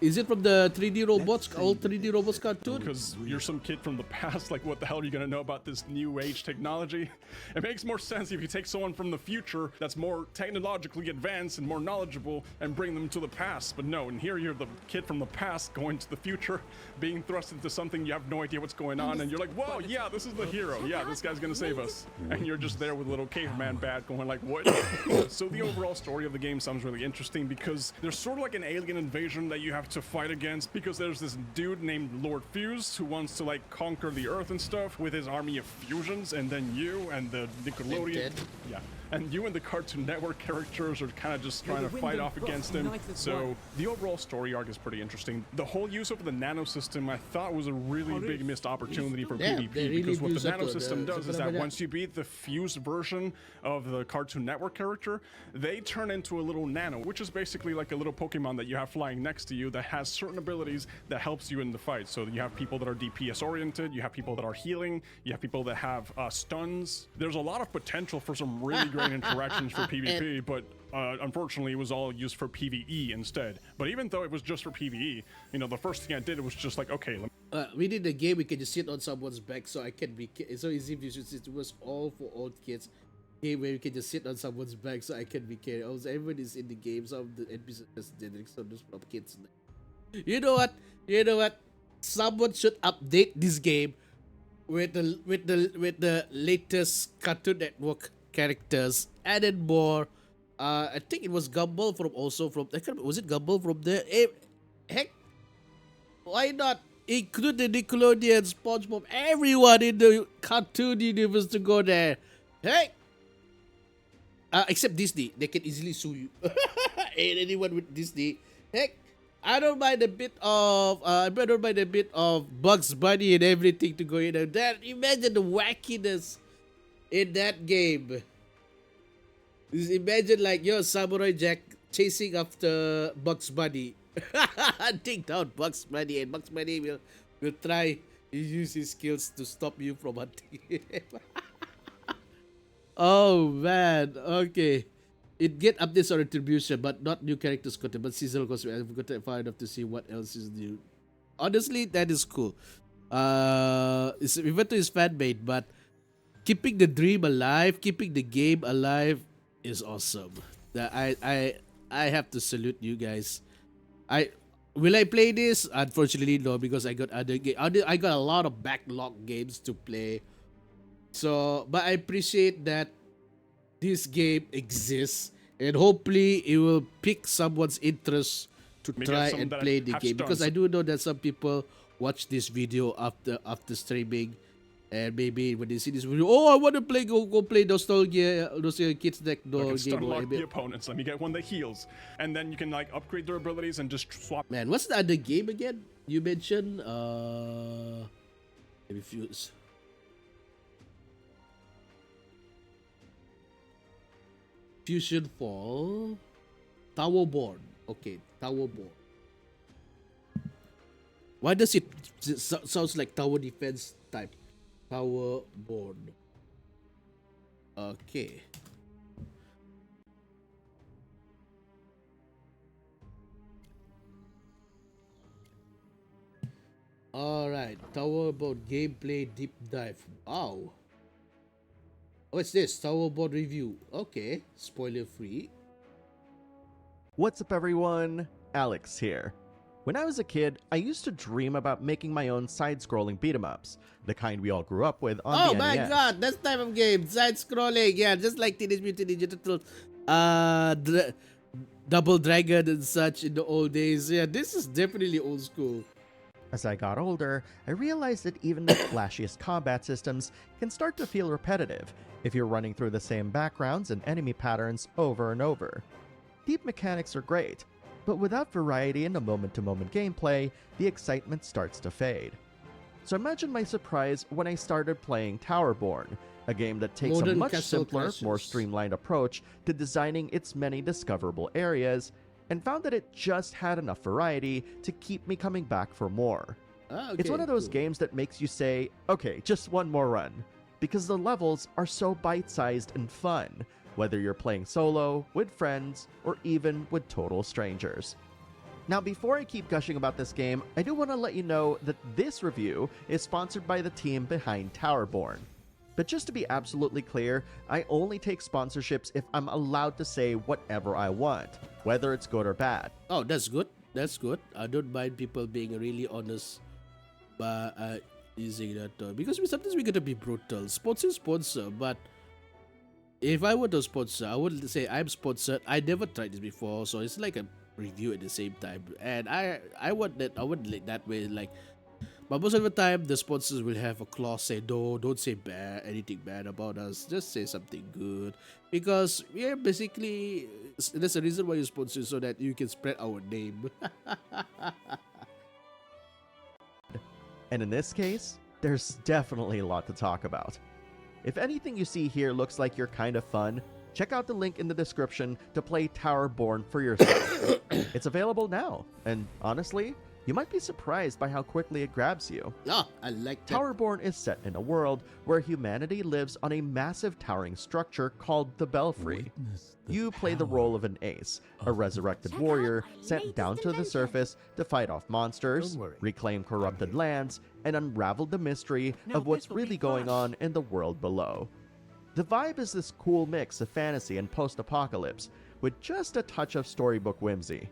Is it from the 3D robots, old 3D robots cartoon? Because you're some kid from the past, like what the hell are you gonna know about this new age technology? It makes more sense if you take someone from the future that's more technologically advanced and more knowledgeable and bring them to the past. But no, and here you're the kid from the past going to the future, being thrust into something you have no idea what's going on, and you're like, whoa, yeah, this is the hero. Yeah, this guy's gonna save us. And you're just there with a little caveman bat going like, what? So the overall story of the game sounds really interesting because there's sort of like an alien invasion that you have to fight against, because there's this dude named Lord Fuse who wants to like conquer the earth and stuff with his army of fusions, and then you and the Nickelodeon, yeah, and you and the Cartoon Network characters are kind of just trying to fight off against him. So the overall story arc is pretty interesting. The whole use of the nano system I thought was a really big missed opportunity for PvP, because what the nano system does is that once you beat the fused version of the Cartoon Network character, they turn into a little nano, which is basically like a little Pokemon that you have flying next to you that has certain abilities that helps you in the fight. So you have people that are DPS oriented, you have people that are healing, you have people that have stuns. There's a lot of potential for some really great interactions for PvP, but unfortunately it was all used for PvE instead. But even though it was just for PvE, you know, the first thing I did was just like, okay, within the game we can just sit on someone's back, so I can be, it's so easy if it was all for old kids game where you can just sit on someone's back so I can be carried. Also, everyone is in the game, some of the NPCs just generic, some just from kids. You know what? Someone should update this game with the latest Cartoon Network characters, added more. I think it was Gumball was it Gumball from there? Heck, why not include the Nickelodeon, SpongeBob, everyone in the cartoon universe to go there? Hey, except Disney, they can easily sue you. Ain't anyone with Disney. Heck, I don't mind a bit of Bugs Bunny and everything to go in there. That, imagine the wackiness in that game. Just imagine like your Samurai Jack chasing after Bugs Bunny, hunting down Bugs Bunny, and Bugs Bunny will try to use his skills to stop you from hunting him. Oh man, okay. It get updates or retribution, but not new characters content, but seasonal cosmetic. I've got to find enough to see what else is new. Honestly, that is cool. It's even though it's fan made, but keeping the dream alive, keeping the game alive is awesome. I have to salute you guys. Will I play this? Unfortunately, no, because I got other games. I got a lot of backlog games to play. So, but I appreciate that this game exists, and hopefully it will pick someone's interest to try and play the game, because I do know that some people watch this video after streaming, and maybe when they see this video, oh, I want to play, go play Nostalgia Kids Next Door game. Stun lock the opponents. Let me get one that heals, and then you can like upgrade their abilities and just swap. Man, what's the other game again? You mentioned let me fuse. Fusion Fall, Towerborn. Okay, Towerborn. Why does it sounds like tower defense type? Towerborn. Okay. All right, Towerborn gameplay deep dive. Wow. What's this? Towerborn review. Okay, spoiler free. What's up everyone? Alex here. When I was a kid, I used to dream about making my own side-scrolling beat-em-ups, the kind we all grew up with on the NES. Oh my god, that's type of game, side-scrolling, yeah, just like Teenage Mutant Ninja Turtles, Double Dragon and such in the old days. Yeah, this is definitely old school. As I got older, I realized that even the flashiest combat systems can start to feel repetitive if you're running through the same backgrounds and enemy patterns over and over. Deep mechanics are great, But without variety in the moment-to-moment gameplay, the excitement starts to fade. So imagine my surprise when I started playing Towerborn, a game that takes a Modern much Castle simpler, more Crashers. streamlined approach to designing its many discoverable areas, and found that it just had enough variety to keep me coming back for more. It's one of those games that makes you say, okay, just one more run, because the levels are so bite-sized and fun, whether you're playing solo, with friends, or even with total strangers. Now, before I keep gushing about this game, I do want to let you know that this review is sponsored by the team behind Towerborn. But just to be absolutely clear, I only take sponsorships if I'm allowed to say whatever I want, whether it's good or bad. Oh, that's good. That's good. I don't mind people being really honest, but using that because sometimes we gotta be brutal. Sponsor, but if I were to sponsor, I would say I'm sponsored. I never tried this before, so it's like a review at the same time. And I want that. I want like that way, like. But most of the time, the sponsors will have a clause say no, don't say anything bad about us. Just say something good, because we're basically there's a reason why you sponsor, so that you can spread our name. And in this case, there's definitely a lot to talk about. If anything you see here looks like you're kind of fun, check out the link in the description to play Towerborn for yourself. It's available now, and honestly, you might be surprised by how quickly it grabs you. Oh, I like that. Towerborn is set in a world where humanity lives on a massive towering structure called the Belfry. Witness the You play the power role of an ace, a resurrected Check out warrior my sent latest down to the invention. surface to fight off monsters, Don't worry. reclaim corrupted lands, and unravel the mystery No, of what's this will be really going fun. on in the world below. The vibe is this cool mix of fantasy and post-apocalypse, with just a touch of storybook whimsy.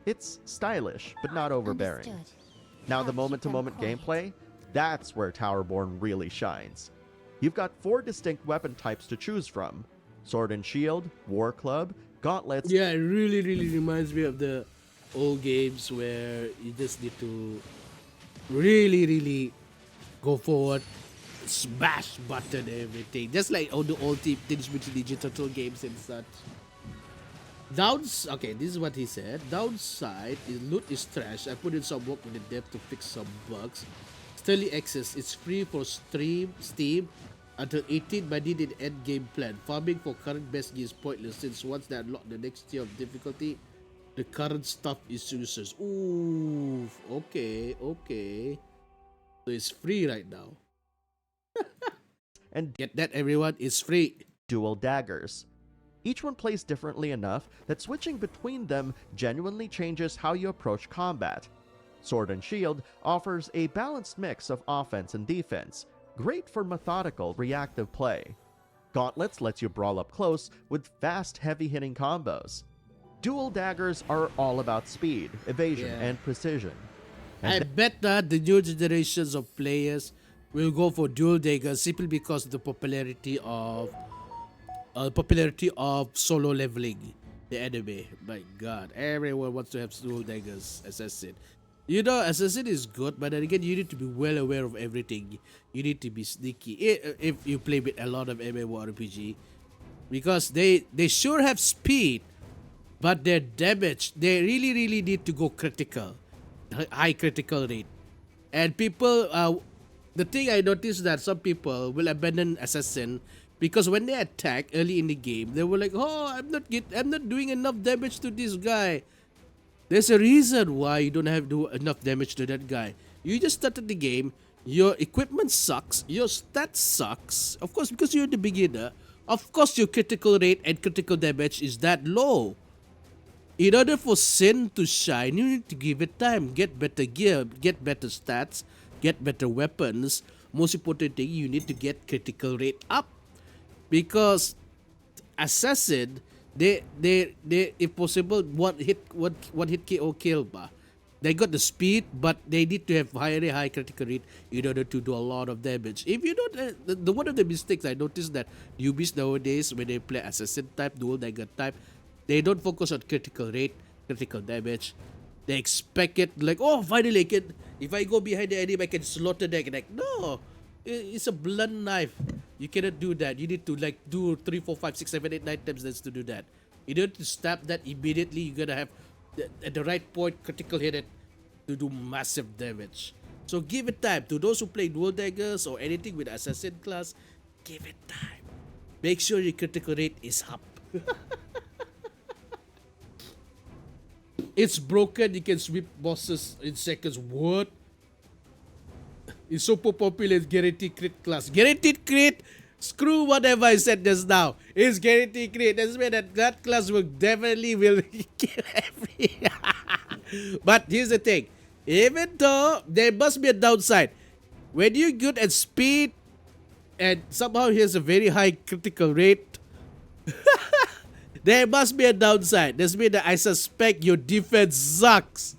It's stylish, but not overbearing. Understood. Now, I'll the keep moment-to-moment them gameplay, that's where Towerborn really shines. You've got 4 distinct weapon types to choose from: Sword and Shield, War Club, Gauntlets, Yeah, it really reminds me of the old games where you just need to really go forward, smash button everything, just like all the old Teenage Mutant Ninja Turtle games and such. Okay, this is what he said. Downside is loot is trash. I put in some work in the depth to fix some bugs. Early access, it's free for Steam until 18, but need an end game plan. Farming for current best gear is pointless, since once they unlock the next tier of difficulty, the current stuff is useless. Ooh, okay. So it's free right now. and Get that, everyone? It's free. dual daggers. Each one plays differently enough that switching between them genuinely changes how you approach combat. Sword and Shield offers a balanced mix of offense and defense, great for methodical, reactive play. Gauntlets lets you brawl up close with fast, heavy-hitting combos. Dual daggers are all about speed, evasion, Yeah. and precision. I bet that the new generations of players will go for dual daggers simply because of the popularity of solo leveling, the anime. My God, everyone wants to have dual daggers. Assassin, you know, assassin is good, but then again, you need to be well aware of everything. You need to be sneaky if you play with a lot of MMORPG, because they sure have speed, but their damage, they really need to go critical, high critical rate. And people, the thing I noticed that some people will abandon assassin because when they attack early in the game, they were like, "Oh, I'm not doing enough damage to this guy." There's a reason why you don't have do enough damage to that guy. You just started the game. Your equipment sucks. Your stats sucks. Of course, because you're the beginner. Of course, your critical rate and critical damage is that low. In order for Sin to shine, you need to give it time. Get better gear, get better stats, get better weapons. Most important thing, you need to get critical rate up. Because assassin, they if possible one hit KO kill ba. They got the speed, but they need to have high critical rate in order to do a lot of damage. If you don't, the one of the mistakes I noticed that newbies nowadays when they play assassin type, dual dagger type, they don't focus on critical rate, critical damage. They expect it like, oh, finally I can. If I go behind the enemy, I can slaughter them. Like, no, it's a blunt knife. You cannot do that. You need to like do 3, 4, 5, 6, 7, 8, 9 times to do that. In order to stab that immediately, you're gonna have at the right point, critical hit it to do massive damage. So give it time. To those who play dual daggers or anything with assassin class, give it time. Make sure your critical rate is up. It's broken. You can sweep bosses in seconds. What? It's super popular. It's guaranteed crit class. Guaranteed crit. Screw whatever I said just now. It's guaranteed crit. That's mean that class will definitely kill every. But here's the thing. Even though there must be a downside. When you're good at speed and somehow he has a very high critical rate, there must be a downside. This means that I suspect your defense sucks.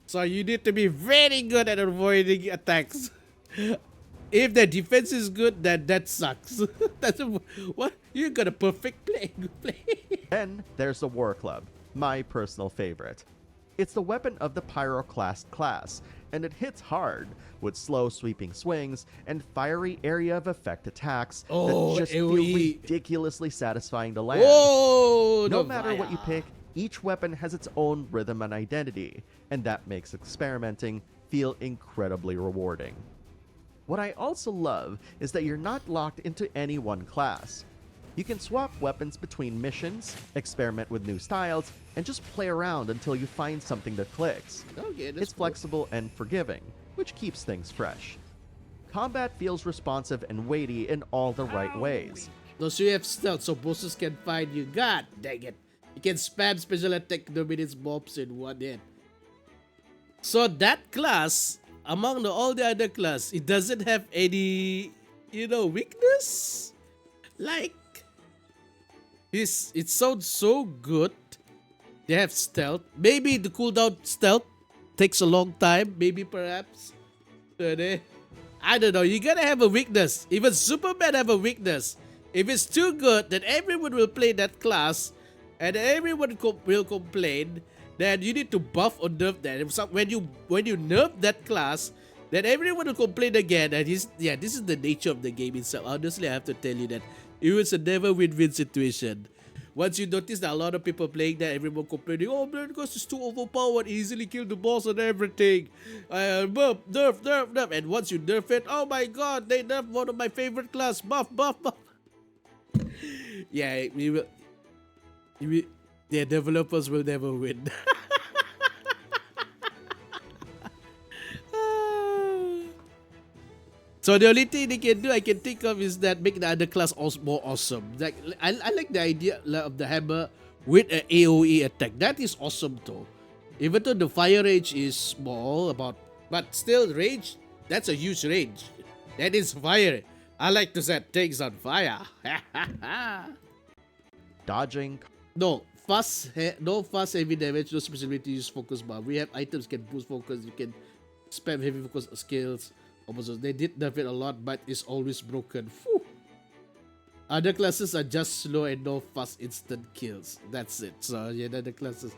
So you need to be very good at avoiding attacks. If the defense is good, then that sucks. What? You got a perfect play. Then there's the War Club, my personal favorite. It's the weapon of the Pyroclast class, and it hits hard with slow sweeping swings and fiery area of effect attacks that just feel ridiculously satisfying to land. No matter what you pick, each weapon has its own rhythm and identity, and that makes experimenting feel incredibly rewarding. What I also love is that you're not locked into any one class. You can swap weapons between missions, experiment with new styles, and just play around until you find something that clicks. Okay, it's flexible and forgiving, which keeps things fresh. Combat feels responsive and weighty in all the right ways. Those you have stealth, so bosses can find you. God dang it. You can spam special attack dominates mobs in one hit. So that class, among all the other class, it doesn't have any, weakness? Like, it sounds so good. They have stealth. Maybe the cooldown stealth takes a long time. Maybe perhaps. I don't know. You gotta have a weakness. Even Superman have a weakness. If it's too good, then everyone will play that class, and everyone will complain. Then you need to buff or nerf that. When you nerf that class, then everyone will complain again. And this is the nature of the game itself. Honestly, I have to tell you that it was a never win-win situation. Once you notice that a lot of people playing that, everyone complaining, oh man, because it's too overpowered, easily kill the boss and everything. Nerf. And once you nerf it, oh my god, they nerf one of my favorite class. Buff. Yeah, the developers will never win. So the only thing they can do, I can think of, is that make the other class more awesome. Like I like the idea of the hammer with an AOE attack. That is awesome too. Even though the fire range is small, but still range, that's a huge range. That is fire. I like to set things on fire. Dodging. No fast heavy damage. No specifically use focus bar. We have items can boost focus. You can spam heavy focus skills. Also, they did nerf it a lot, but it's always broken. Whew. Other classes are just slow and no fast instant kills. That's it. So yeah, the other classes,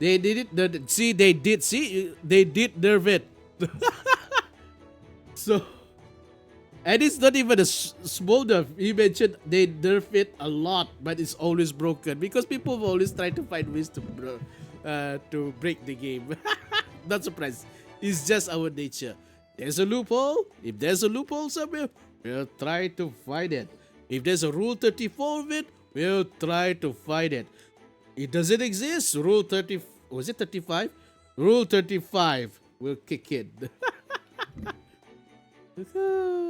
they did it. They did nerf it. So, and it's not even a small nerf. You mentioned they nerf it a lot, but it's always broken because people always try to find ways to break the game. Not surprised. It's just our nature. There's a loophole. If there's a loophole somewhere, we'll try to find it. If there's a rule 34 of it, we'll try to find it. It doesn't exist. Rule 30, was it 35? Rule 35 will kick in.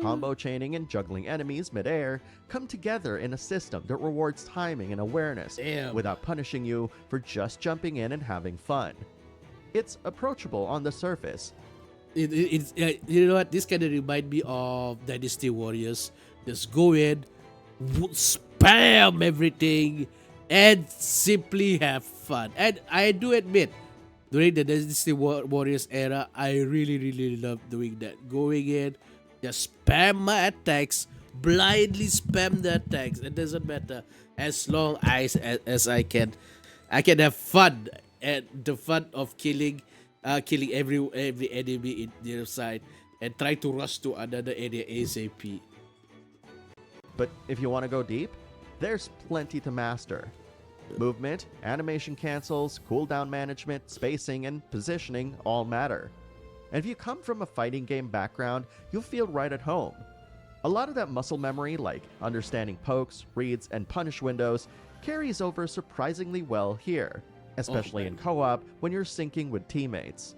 Combo chaining and juggling enemies midair come together in a system that rewards timing and awareness without punishing you for just jumping in and having fun. It's approachable on the surface. You know what? This kind of remind me of Dynasty Warriors. Just go in, spam everything, and simply have fun. And I do admit, during the Dynasty Warriors era, I really loved doing that. Going in, just spam my attacks, blindly spam the attacks. It doesn't matter, as long as I can have fun, and the fun of killing every enemy in their side and try to rush to another area ASAP. But if you want to go deep, there's plenty to master. Movement, animation cancels, cooldown management, spacing, and positioning all matter. And if you come from a fighting game background, you'll feel right at home. A lot of that muscle memory, like understanding pokes, reads, and punish windows, carries over surprisingly well here, especially in co-op when you're syncing with teammates.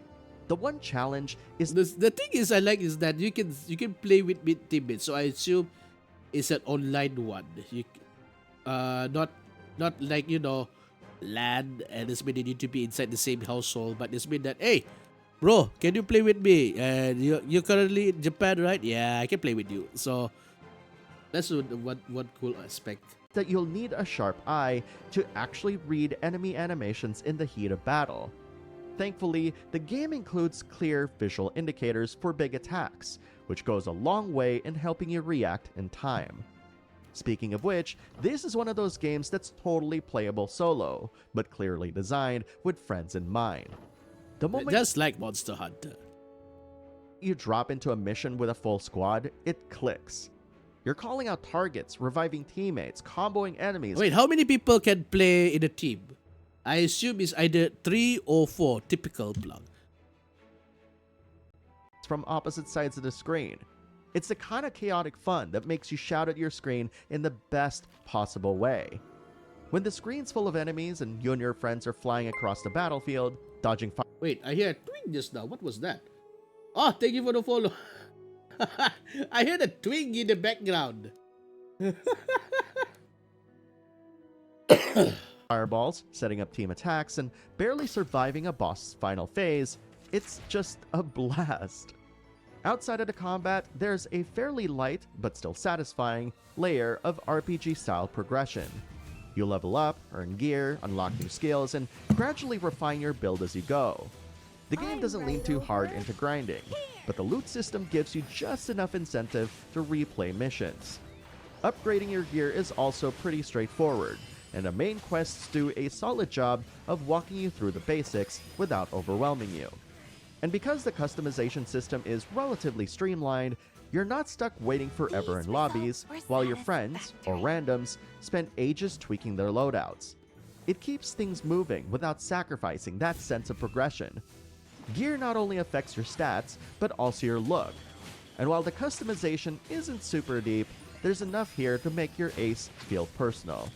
The one challenge is the thing is I like is that you can play with teammates. So I assume it's an online one. You not like LAN, and it's mean you need to be inside the same household, but it's mean that, hey bro, can you play with me? And you're currently in Japan, right? Yeah, I can play with you. So that's one cool aspect. that you'll need a sharp eye to actually read enemy animations in the heat of battle. Thankfully, the game includes clear visual indicators for big attacks, which goes a long way in helping you react in time. Speaking of which, this is one of those games that's totally playable solo, but clearly designed with friends in mind. The moment Just like Monster Hunter. you drop into a mission with a full squad, it clicks. You're calling out targets, reviving teammates, comboing enemies. Wait, how many people can play in a team? I assume it's either 3 or 4, typical plug. From opposite sides of the screen. It's the kind of chaotic fun that makes you shout at your screen in the best possible way. When the screen's full of enemies and you and your friends are flying across the battlefield, dodging fire. Wait, I hear a twing just now. What was that? Oh, thank you for the follow. I heard a twing in the background. Fireballs, setting up team attacks, and barely surviving a boss's final phase, it's just a blast. Outside of the combat, there's a fairly light, but still satisfying, layer of RPG-style progression. You level up, earn gear, unlock new skills, and gradually refine your build as you go. The game doesn't lean too hard into grinding, but the loot system gives you just enough incentive to replay missions. Upgrading your gear is also pretty straightforward, and the main quests do a solid job of walking you through the basics without overwhelming you. And because the customization system is relatively streamlined, you're not stuck waiting forever in lobbies while your friends, or randoms, spend ages tweaking their loadouts. It keeps things moving without sacrificing that sense of progression. Gear not only affects your stats, but also your look. And while the customization isn't super deep, there's enough here to make your ace feel personal.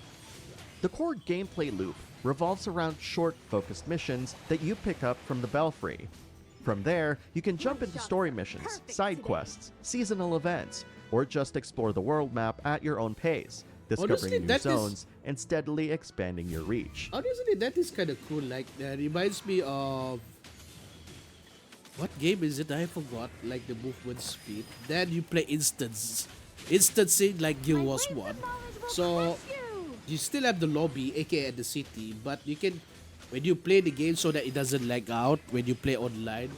The core gameplay loop revolves around short, focused missions that you pick up from the Belfry. From there, you can jump into story missions, side quests, seasonal events, or just explore the world map at your own pace, discovering Honestly, new that zones and steadily expanding your reach. Honestly, that is kind of cool. Like, that reminds me of... What game is it? I forgot. Like the movement speed. Then you play instance. Instancing like Guild Wars 1. So, you still have the lobby, aka the city, but you can... When you play the game so that it doesn't lag out when you play online,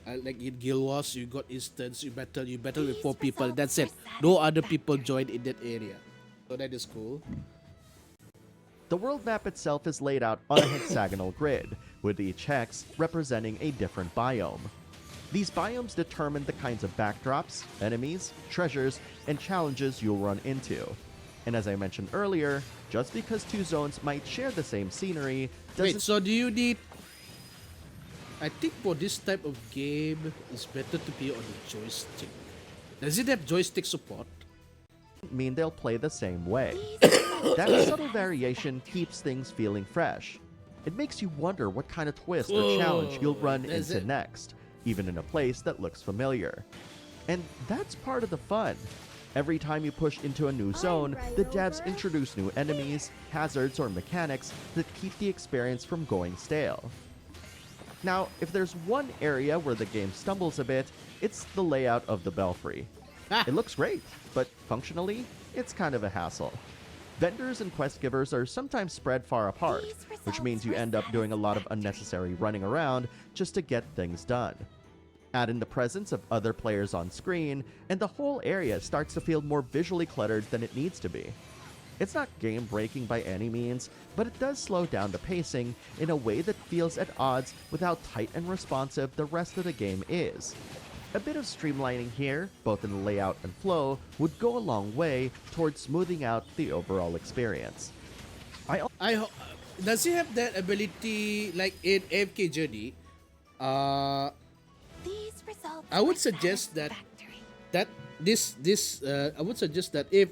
like in Guild Wars, you got instance, you battle with 4 people, that's it. No other people join in that area. So that is cool. The world map itself is laid out on a hexagonal grid, with each hex representing a different biome. These biomes determine the kinds of backdrops, enemies, treasures, and challenges you'll run into. And as I mentioned earlier, just because 2 zones might share the same scenery doesn't Wait, so do you need... I think for this type of game, it's better to be on a joystick. Does it have joystick support? mean they'll play the same way. That subtle variation keeps things feeling fresh. It makes you wonder what kind of twist or challenge you'll run Is into it? next, even in a place that looks familiar. And that's part of the fun. Every time you push into a new zone, the devs introduce new enemies, hazards, or mechanics that keep the experience from going stale. Now, if there's one area where the game stumbles a bit, it's the layout of the Belfry. It looks great, but functionally, it's kind of a hassle. Vendors and quest givers are sometimes spread far apart, which means you end up doing a lot of unnecessary running around just to get things done. Add in the presence of other players on screen, and the whole area starts to feel more visually cluttered than it needs to be. It's not game-breaking by any means, but it does slow down the pacing in a way that feels at odds with how tight and responsive the rest of the game is. A bit of streamlining here, both in layout and flow, would go a long way towards smoothing out the overall experience. I does he have that ability like in AFK Journey? These results I would were suggest that satisfactory. that this I would suggest that if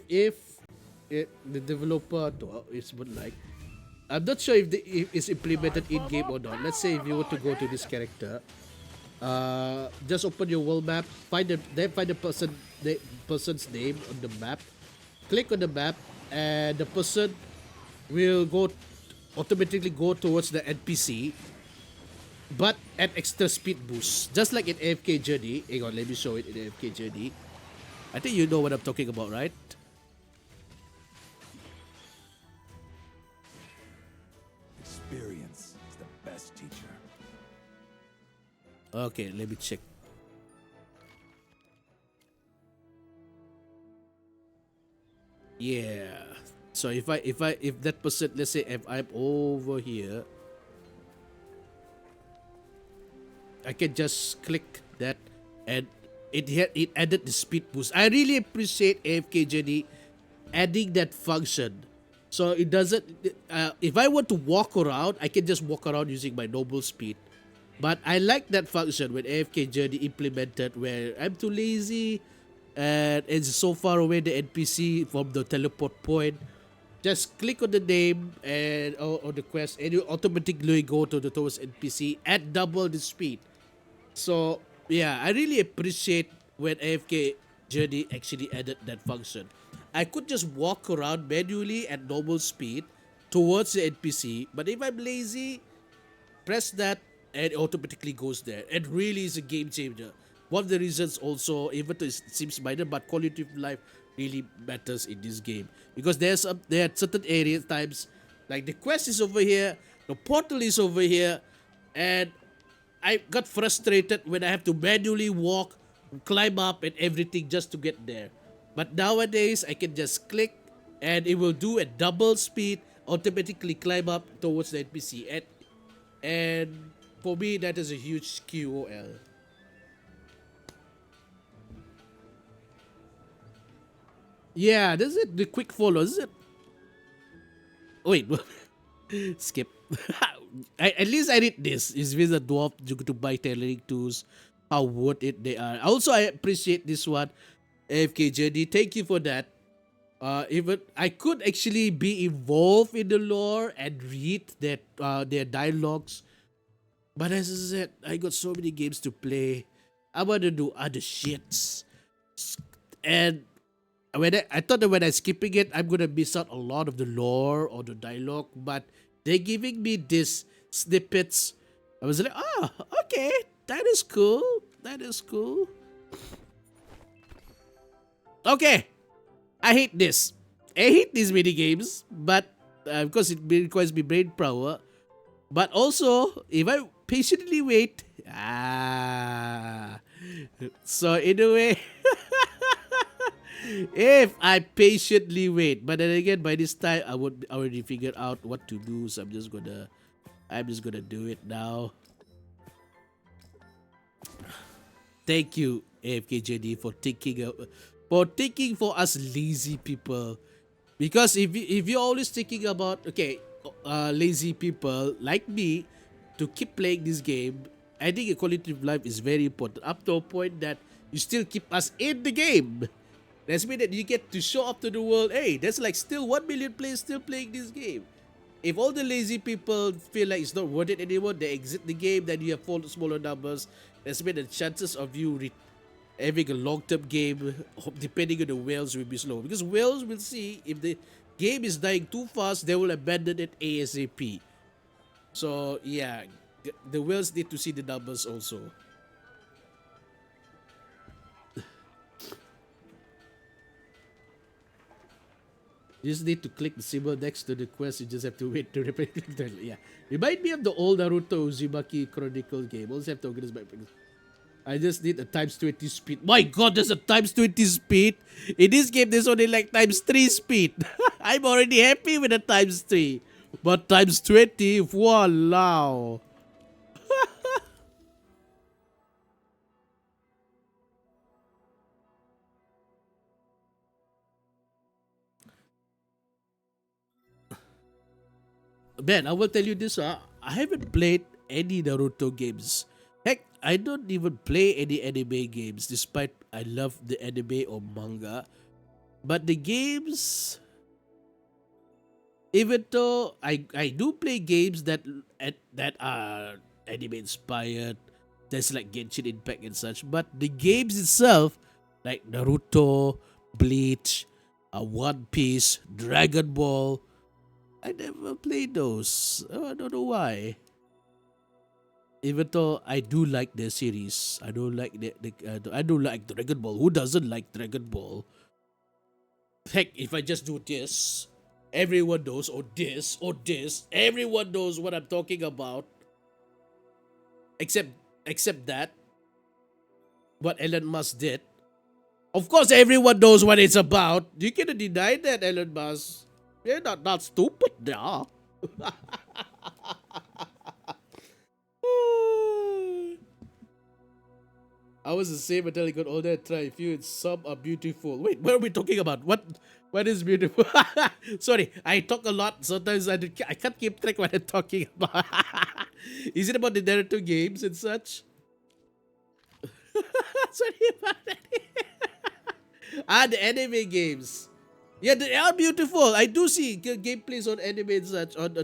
the developer is would like, I'm not sure if it's implemented in game or not. Let's say if you were to go to this character, just open your world map, then find the person's name on the map, click on the map, and the person will automatically go towards the NPC, but at extra speed boost, just like in AFK Journey. Hang on, let me show it in AFK Journey. I think you know what I'm talking about, right? Experience is the best teacher. Okay, let me check. Yeah. So if that person, let's say if I'm over here, I can just click that, and it added the speed boost. I really appreciate AFK Journey adding that function. So it doesn't. If I want to walk around, I can just walk around using my normal speed. But I like that function when AFK Journey implemented, where I'm too lazy and it's so far away the NPC from the teleport point. Just click on the name and or the quest, and you automatically go towards NPC at double the speed. So yeah, I really appreciate when AFK Journey actually added that function. I could just walk around manually at normal speed towards the NPC, but if I'm lazy, press that and it automatically goes there. It really is a game changer. One of the reasons also, even though it seems minor, but quality of life really matters in this game, because there are certain areas times like the quest is over here, the portal is over here, and I got frustrated when I have to manually walk, climb up and everything just to get there. But nowadays I can just click and it will do at double speed, automatically climb up towards the NPC. And for me that is a huge QOL. Yeah, this is it. The quick follow, is it? Wait, skip. At least I did this. Is with a dwarf due to buy tailoring tools. How worth it they are. Also, I appreciate this one, AFKJD. Thank you for that. Even I could actually be involved in the lore and read their dialogues. But as I said, I got so many games to play. I want to do other shits. And I thought that when I'm skipping it, I'm gonna miss out a lot of the lore or the dialogue, but they're giving me these snippets. I was like, oh, okay, that is cool. That is cool. Okay, I hate this. I hate these mini games, but because it requires me brain power. But also, if I patiently wait, so in a way. If I patiently wait, but then again, by this time I would already figured out what to do, so I'm just gonna do it now. Thank you, AFKJD, for thinking for us lazy people, because if you're always thinking about lazy people like me to keep playing this game, I think a quality of life is very important up to a point that you still keep us in the game. That's mean that you get to show up to the world, hey, there's like still 1 million players still playing this game. If all the lazy people feel like it's not worth it anymore, they exit the game, then you have smaller numbers. That's mean the chances of you having a long-term game, depending on the whales, will be slow. Because whales will see if the game is dying too fast, they will abandon it ASAP. So yeah, the whales need to see the numbers also. You just need to click the symbol next to the quest. You just have to wait to repeat it. Yeah. Remind me of the old Naruto Uzumaki Chronicle game. Also have to organize my practice. I just need a times 20 speed. My god, there's a times 20 speed. In this game, there's only like times 3 speed. I'm already happy with the times 3. But times 20, wow. man, I will tell you this. I haven't played any Naruto games. Heck, I don't even play any anime games, despite I love the anime or manga. But the games, even though I do play games that are anime inspired, there's like Genshin Impact and such. But the games itself, like Naruto, Bleach, One Piece, Dragon Ball, I never played those. I don't know why. Even though I do like the series, I don't like I do like Dragon Ball. Who doesn't like Dragon Ball? Heck, if I just do this, everyone knows, or this, everyone knows what I'm talking about. Except that, what Elon Musk did. Of course, everyone knows what it's about. You cannot deny that, Elon Musk. You're not stupid, nah. I was the same until I got older and tried a few, and some are beautiful. Wait, what are we talking about? What is beautiful? Sorry, I talk a lot. Sometimes I can't keep track what I'm talking about. Is it about the Naruto games and such? Sorry about that. The anime games. Yeah, they are beautiful. I do see gameplays on anime and such on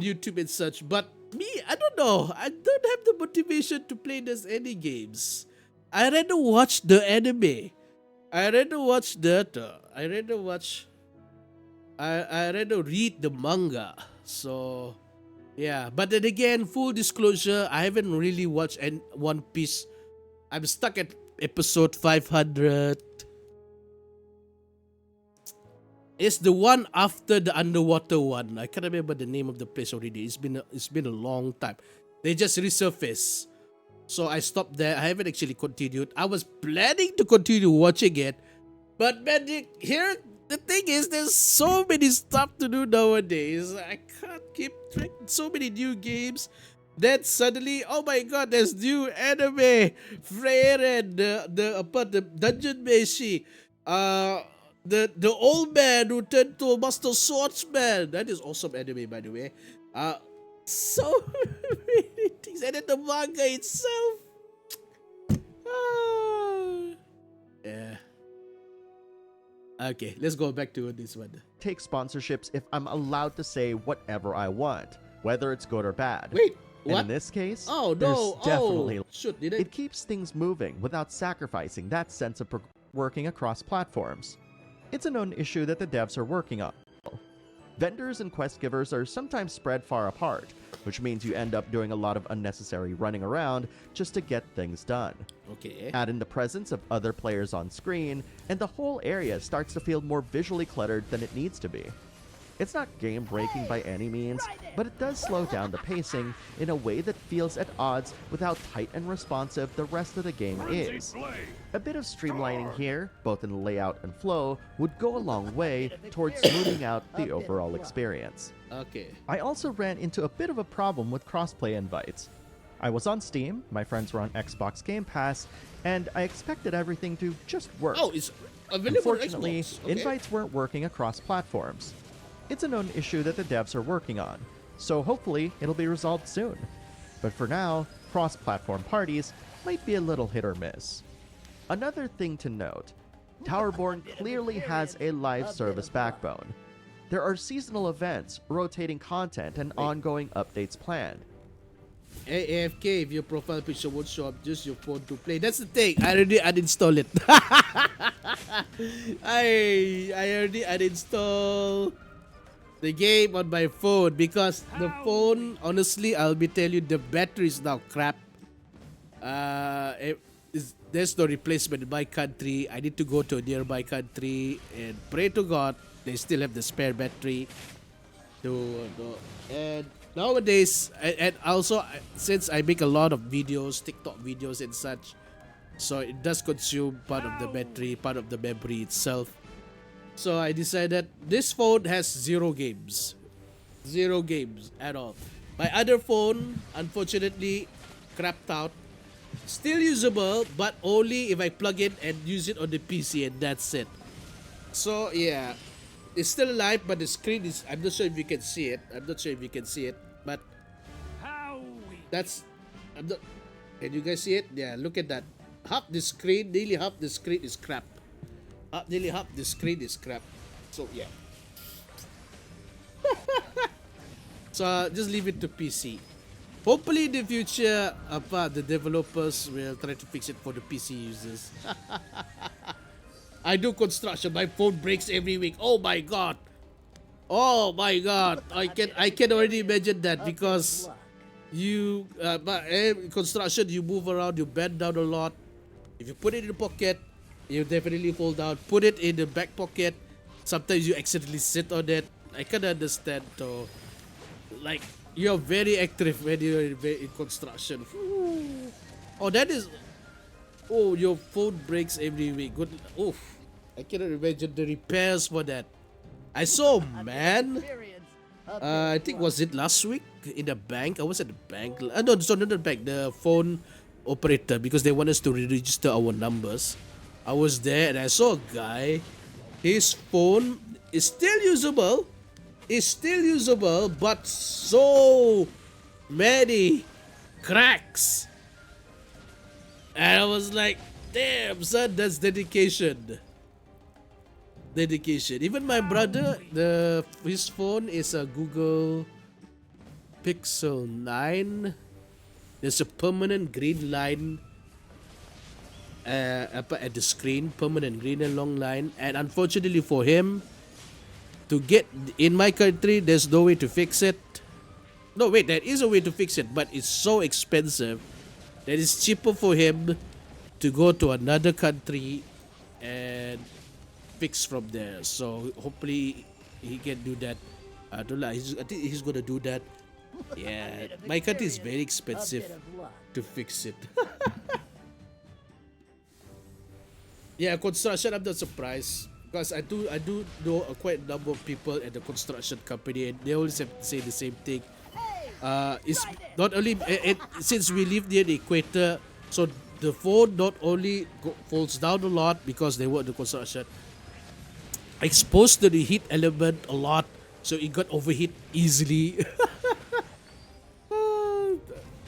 YouTube and such. But me, I don't know. I don't have the motivation to play those any games. I rather watch the anime. I rather read the manga. So yeah, but then again, full disclosure, I haven't really watched One Piece. I'm stuck at episode 500. It's the one after the underwater one. I can't remember the name of the place already. It's been a long time. They just resurfaced. So I stopped there. I haven't actually continued. I was planning to continue watching it. But man, here the thing is, there's so many stuff to do nowadays. I can't keep track. So many new games. Then suddenly, oh my god, there's new anime. Freyren, the Dungeon Meshi. The old man who turned to a master swordsman. That is awesome anime, by the way. So many things. And then the manga itself. Yeah. Okay, let's go back to this one. Take sponsorships if I'm allowed to say whatever I want, whether it's good or bad. Wait, and what? in this case, Oh, there's no. definitely... Oh, shoot, did I? It keeps things moving without sacrificing that sense of working across platforms. It's a known issue that the devs are working on. Vendors and quest givers are sometimes spread far apart, which means you end up doing a lot of unnecessary running around just to get things done. Okay. Add in the presence of other players on screen, and the whole area starts to feel more visually cluttered than it needs to be. It's not game-breaking by any means, but it does slow down the pacing in a way that feels at odds with how tight and responsive the rest of the game is. A bit of streamlining here, both in layout and flow, would go a long way towards smoothing out the overall experience. Okay. I also ran into a bit of a problem with crossplay invites. I was on Steam, my friends were on Xbox Game Pass, and I expected everything to just work. Oh, it's available on Unfortunately, Xbox. Okay. invites weren't working across platforms. It's a known issue that the devs are working on, so hopefully it'll be resolved soon. But for now, cross-platform parties might be a little hit or miss. Another thing to note, Towerborn clearly has a live service backbone. There are seasonal events, rotating content, and ongoing updates planned. Hey, AFK, if your profile picture won't show up, just your phone to play. That's the thing. I already uninstalled it. I already uninstalled the game on my phone because the phone, honestly, I'll be telling you, the battery is now crap. There's no replacement in my country. I need to go to a nearby country and pray to God they still have the spare battery. And nowadays, and also since I make a lot of videos, TikTok videos and such, so it does consume part of the battery, part of the memory itself. So I decided this phone has zero games at all. My other phone, unfortunately, crapped out. Still usable, but only if I plug in and use it on the PC, and that's it. So yeah, It's still alive, but the screen is. I'm not sure if you can see it. But that's. I'm not. Can you guys see it? Yeah, look at that. Nearly half the screen is crap. Nearly half the screen is crap. So yeah. So just leave it to PC. Hopefully in the future, the developers will try to fix it for the PC users. I do construction. My phone breaks every week. Oh my god. Oh my god. I can already imagine that because construction, you move around, you bend down a lot. If you put it in the pocket, you definitely fall down. Put it in the back pocket. Sometimes you accidentally sit on it. I can understand though. Like you're very active when you're in construction. Oh, that is. Oh, your phone breaks every week. Good. Oh, I cannot imagine the repairs for that. I saw a man. I think was it last week in the bank. I was at the bank. No, it's not the bank. The phone operator because they want us to register our numbers. I was there and I saw a guy. His phone is still usable. But so many cracks. And I was like, damn, son, that's dedication. Even my brother, his phone is a Google Pixel 9. There's a permanent green line at the screen, permanent green and long line. And unfortunately for him, to get in my country, there's no way to fix it. No, wait, there is a way to fix it, but it's so expensive that it's cheaper for him to go to another country and fix from there. So hopefully he can do that. I don't know. I think he's gonna do that. Yeah, my country is very expensive to fix it. Yeah, construction. I'm not surprised because I do know quite a number of people at the construction company, and they always have to say the same thing. It's not only since we live near the equator, so the phone not only falls down a lot because they work the construction, exposed to the heat element a lot, so it got overheat easily.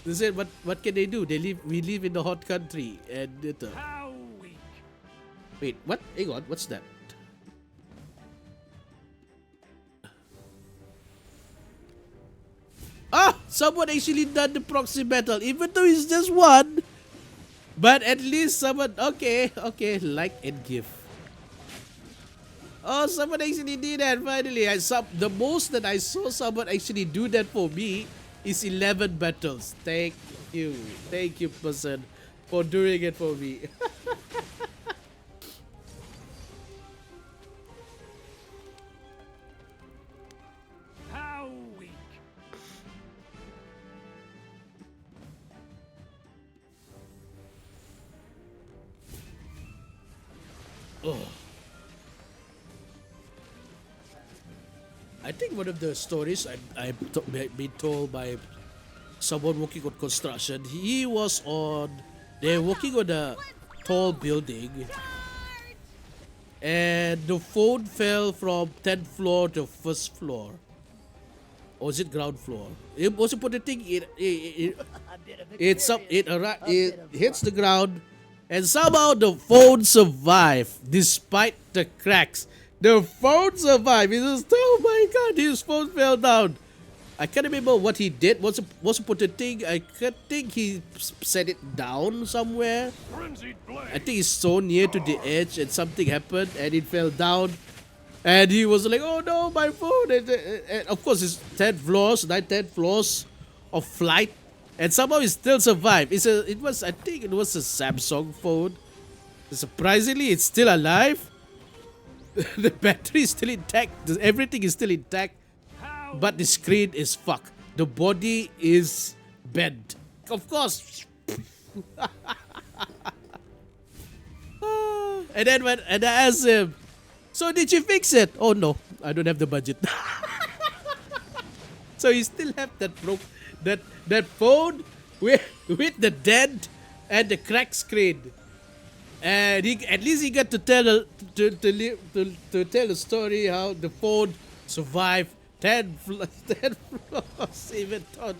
They said, what can they do? We live in a hot country, and wait, what? Hang on, what's that? Ah, someone actually done the proxy battle, even though it's just one. But at least someone, okay, like and give. Oh, someone actually did that finally. The most that I saw someone actually do that for me is 11 battles. Thank you, person, for doing it for me. Oh. I think one of the stories I've been told by someone working on construction, they were working on a tall building, and the phone fell from 10th floor to first floor. Or is it ground floor? It was put the thing. It hits the ground. And somehow the phone survived despite the cracks. The phone survived. He says, oh my god, his phone fell down. I can't remember what he did. What's put the thing? I think he set it down somewhere. I think he's so near to the edge and something happened and it fell down. And he was like, oh no, my phone. And of course, it's 10 floors of flight. And somehow it still survived. I think it was a Samsung phone. Surprisingly, it's still alive. The battery is still intact. Everything is still intact. But the screen is fucked. The body is bent. Of course. And then I asked him, so did you fix it? Oh no, I don't have the budget. So you still have that phone with the dent and the cracked screen. And at least he got to tell to tell a story how the phone survived 10 floors even thought.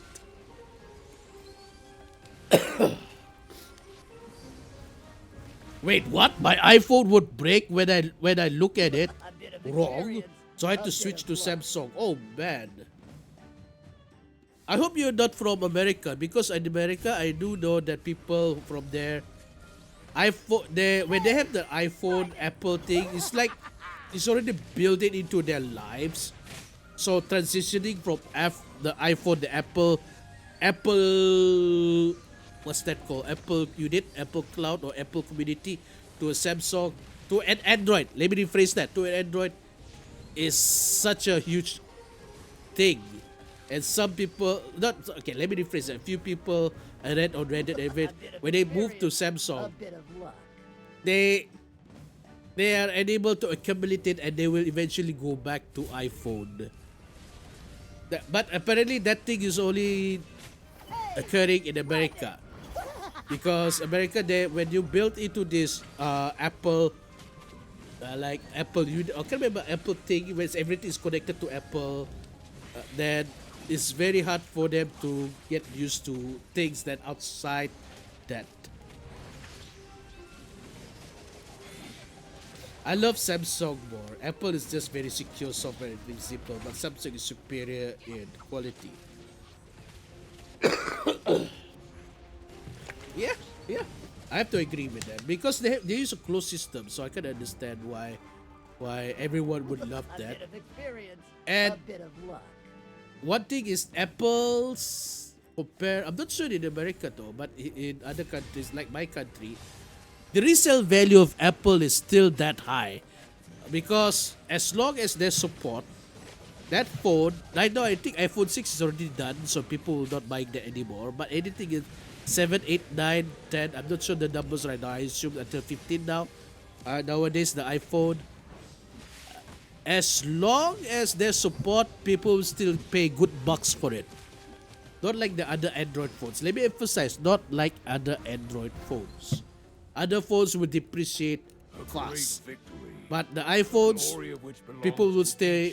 Wait, what? My iPhone would break when I look at it wrong, so I had to switch to Samsung. Oh man. I hope you're not from America, because in America I do know that people from there, when they have the iPhone Apple thing, it's like it's already built it into their lives. So transitioning from the iPhone, the Apple, what's that called? Apple Unit, Apple Cloud, or Apple Community to a Samsung, to an Android. Let me rephrase that. To an Android is such a huge thing. And some people, not okay. Let me rephrase that. A few people I read on Reddit, when they move to Samsung, they are unable to accumulate it, and they will eventually go back to iPhone. But apparently, that thing is only occurring in America, because America, when you build into this Apple, like Apple unit, I can't remember Apple thing, where everything is connected to Apple, then it's very hard for them to get used to things that outside that. I love Samsung more. Apple is just very secure software and things simple, but Samsung is superior in quality. Yeah, I have to agree with that, because they use a closed system, so I can understand why everyone would love that. And one thing is, Apple's compare, I'm not sure in America though, but in other countries like my country, the resale value of Apple is still that high, because as long as they support that phone, right now I think iPhone 6 is already done, so people will not buy that anymore. But anything in 7, 8, 9, 10, I'm not sure the numbers right now. I assume until 15 now. Nowadays, the iPhone, as long as they support, people will still pay good bucks for it. Not like the other Android phones. Let me emphasize, not like other Android phones. Other phones will depreciate fast. But the iPhones, people will still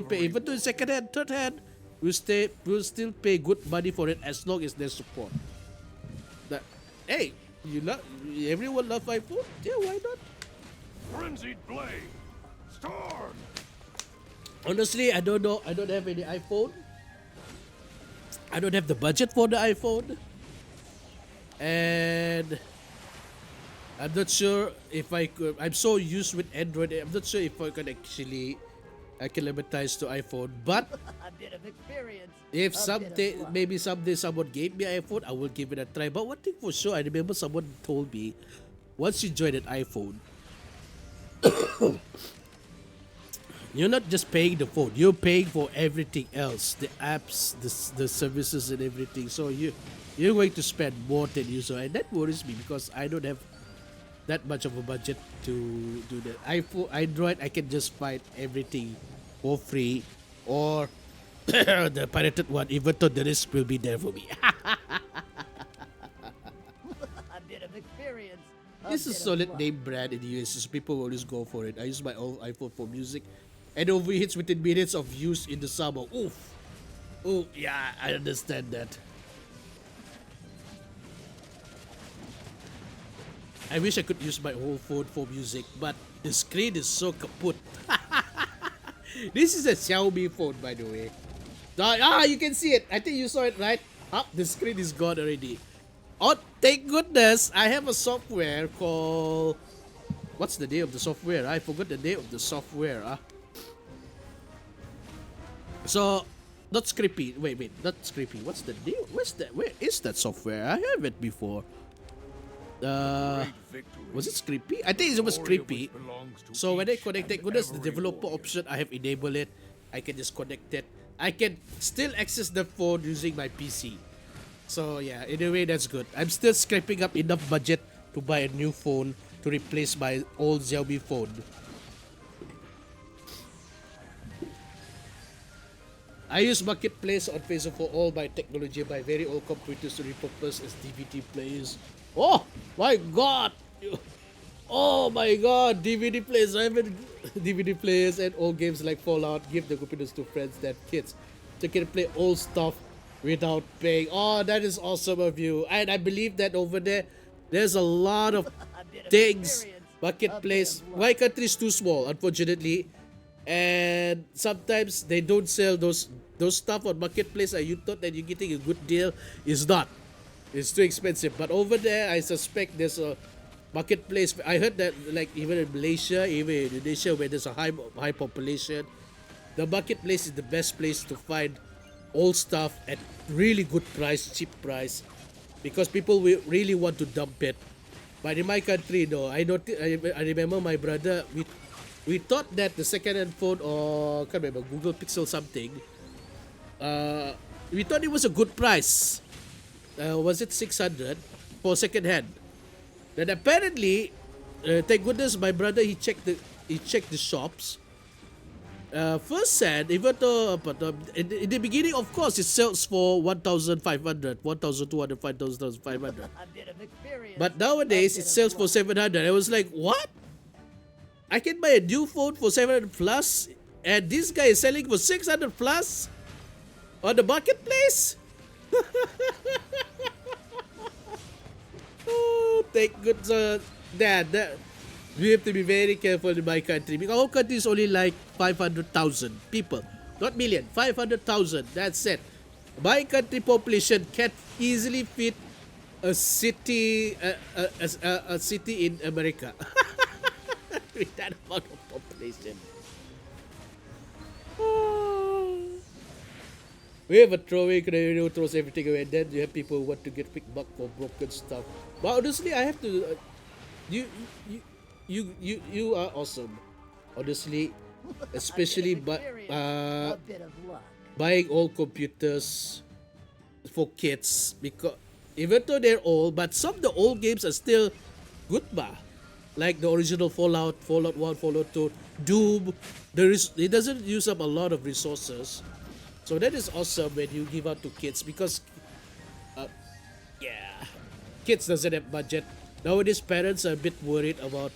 pay, even though second hand, third hand, will still pay good money for it as long as they support. Hey, everyone love iPhone? Yeah, why not? Frenzied blade. Storm. Honestly, I don't know. I don't have any iPhone. I don't have the budget for the iPhone. And I'm not sure if I could. I'm so used with Android. I'm not sure if I can actually acclimatize to iPhone. But A bit of experience. if maybe someday someone gave me an iPhone, I will give it a try. But one thing for sure, I remember someone told me, once you join an iPhone, you're not just paying the phone. You're paying for everything else, the apps, the services, and everything. So you're going to spend more than usual, and that worries me because I don't have that much of a budget to do that. Android, I can just find everything for free, or the pirated one, even though the risk will be there for me. A bit of experience. It's a solid name brand in the US, so people always go for it. I use my old iPhone for music, and overheats within minutes of use in the summer. Oof. Oh, yeah, I understand that. I wish I could use my whole phone for music, but the screen is so kaput. This is a Xiaomi phone, by the way. You can see it. I think you saw it, right? The screen is gone already. Oh, thank goodness. I have a software called... What's the name of the software? I forgot the name of the software. So, not Scrippy. Wait, not Scrippy. What's the name? Where is that software? I have it before. Was it Scrippy? I think it was Scrippy. So when I connect, thank goodness, the developer option, I have enabled it. I can just connect it. I can still access the phone using my PC. So yeah, in a way that's good. I'm still scraping up enough budget to buy a new phone to replace my old Xiaomi phone. I use Marketplace on Facebook for all my technology, my very old computers to repurpose as DVD players. Oh my god! Oh my god, DVD players. I haven't DVD players and old games like Fallout give the computers to friends that kids so can play old stuff without paying. Oh, that is awesome of you. And I believe that over there, there's a lot of A bit of things. experience. Marketplace. A bit of luck. My country is too small, unfortunately. And sometimes they don't sell those stuff on marketplace and you thought that you're getting a good deal. It's not. It's too expensive. But over there, I suspect there's a marketplace. I heard that like even in Malaysia, even in Indonesia, where there's a high population, the marketplace is the best place to find old stuff at really good price, cheap price, because people will really want to dump it. But in my country, no. I remember my brother. We thought that the second-hand phone or can't remember Google Pixel something. We thought it was a good price. Was it 600 for second-hand? Then apparently, thank goodness, my brother he checked the shops. First hand, even though in the beginning, of course, it sells for 1,500, 1,200, 5,500. A bit of experience. But nowadays, it sells for 700. I was like, what? I can buy a new phone for 700 plus, and this guy is selling for 600 plus on the marketplace. Oh, thank goodness, Dad. We have to be very careful in my country because our country is only like 500,000 people, not million, 500,000. That's it. My country population can easily fit a city, a city in America with that amount of population. We have a throwaway who throws everything away, and then you have people who want to get quick buck for broken stuff. But honestly, I have to. You are awesome. Honestly, especially A bit of luck. buying old computers for kids, because even though they're old, but some of the old games are still good, like the original Fallout 1, Fallout 2, Doom. It doesn't use up a lot of resources. So that is awesome when you give out to kids because, kids doesn't have budget. Nowadays, parents are a bit worried about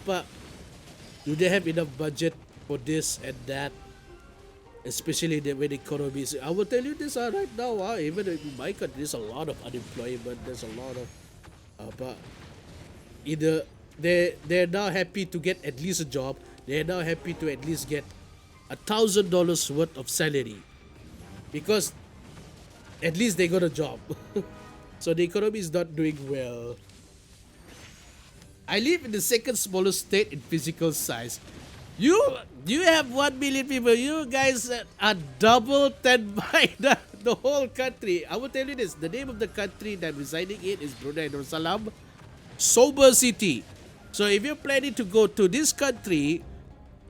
but do they have enough budget for this and that? Especially when the economy is. I will tell you this right now. Even in my country, there's a lot of unemployment. There's a lot of, but either they're now happy to get at least a job. They're now happy to at least get $1,000 worth of salary because at least they got a job. So the economy is not doing well. I live in the second smallest state in physical size. You have 1 million people. You guys are double 10 by the whole country. I will tell you this. The name of the country that I'm residing in is Brunei Darussalam. Sober City. So if you're planning to go to this country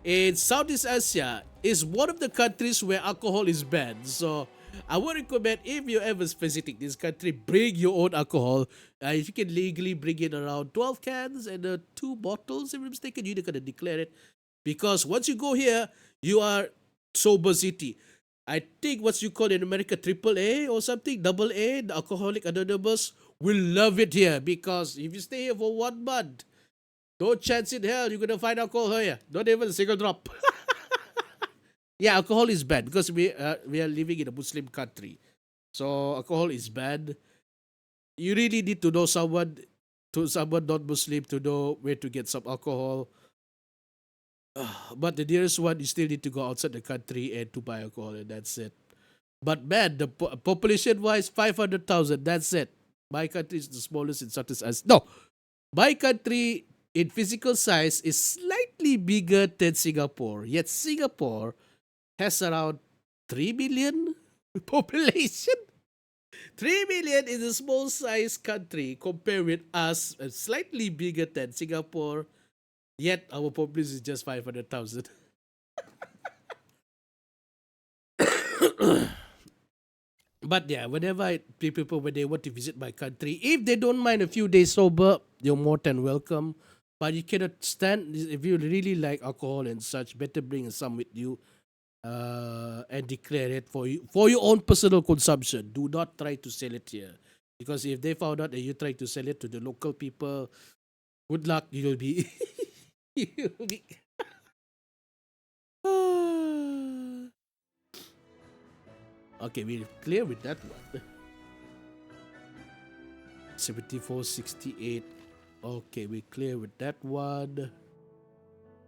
in Southeast Asia, is one of the countries where alcohol is banned. So I would recommend if you're ever visiting this country, bring your own alcohol. If you can legally bring in around 12 cans and 2 bottles, if I'm mistaken, you're gonna declare it. Because once you go here, you are sober city. I think what you call in America AAA or something, AA, the Alcoholic Anonymous, will love it here. Because if you stay here for 1 month, no chance in hell you're gonna find alcohol here. Not even a single drop. Yeah, alcohol is bad because we are living in a Muslim country. So alcohol is bad. You really need to know someone non-Muslim to know where to get some alcohol. But the nearest one, you still need to go outside the country and to buy alcohol, and that's it. But man, the population-wise, 500,000, that's it. My country is the smallest in Southeast Asia. No, my country in physical size is slightly bigger than Singapore. Yet Singapore has around 3 million population. 3 million is a small size country compared with us, slightly bigger than Singapore. Yet our population is just 500,000. But yeah, whenever people when they want to visit my country, if they don't mind a few days sober, you're more than welcome. But you cannot stand if you really like alcohol and such. Better bring some with you, and declare it for your own personal consumption. Do not try to sell it here Because if they found out that you try to sell it to the local people, good luck. You'll be. You'll be. Okay, we're clear with that one. 7468. Okay, we're clear with that one.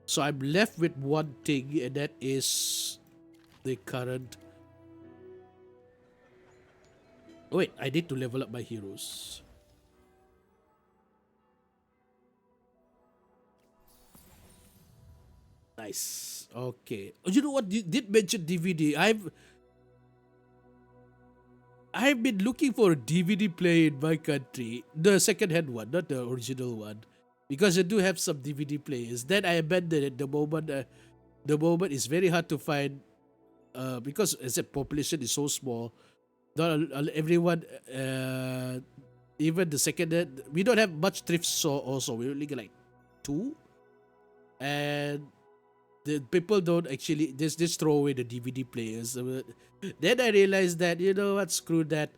So I'm left with one thing, and that is the current. Oh, wait, I need to level up my heroes. Nice. Okay. Oh, you know what? You did mention DVD. I've been looking for a DVD player in my country, the second-hand one, not the original one, because I do have some DVD players. Then I abandoned it the moment it's very hard to find, because as a population is so small, not everyone, even the second-hand, we don't have much thrift store. Also, we only get like 2, and the people don't actually just throw away the DVD players. Then I realized that, you know what, screw that.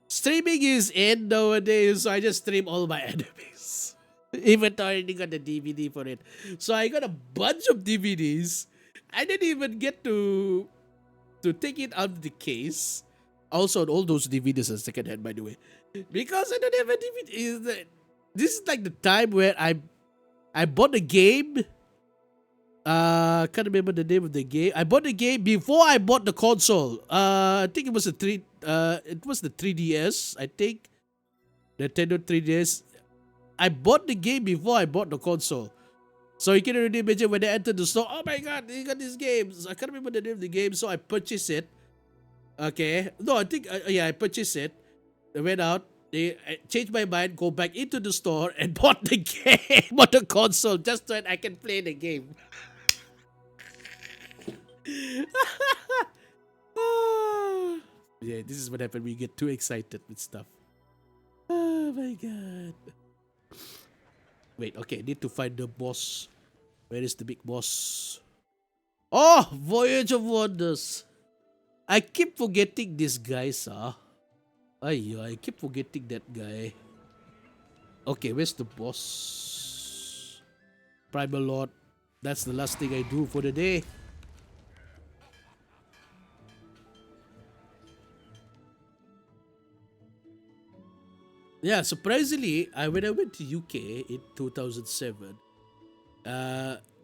Streaming is in nowadays, so I just stream all my enemies. Even though I already got the DVD for it. So I got a bunch of DVDs. I didn't even get to take it out of the case. Also, all those DVDs are secondhand, by the way. Because I don't have a DVD. This is like the time where I bought a game. Can't remember the name of the game. I bought the game before I bought the console. I think it was the 3DS. I think Nintendo 3DS. I bought the game before I bought the console. So you can already imagine when I entered the store. Oh my god, you got these games. I can't remember the name of the game, so I purchased it. Okay, no, I think I purchased it. I went out. I changed my mind, go back into the store and bought the game, bought the console, just so that I can play the game. Yeah, this is what happens when you get too excited with stuff. Oh my god. Wait, okay, need to find the boss. Where is the big boss? Oh, Voyage of Wonders. I keep forgetting this guy, sir. I keep forgetting that guy. Okay, where's the boss? Primal Lord. That's the last thing I do for the day. Yeah, surprisingly, when I went to UK in 2007,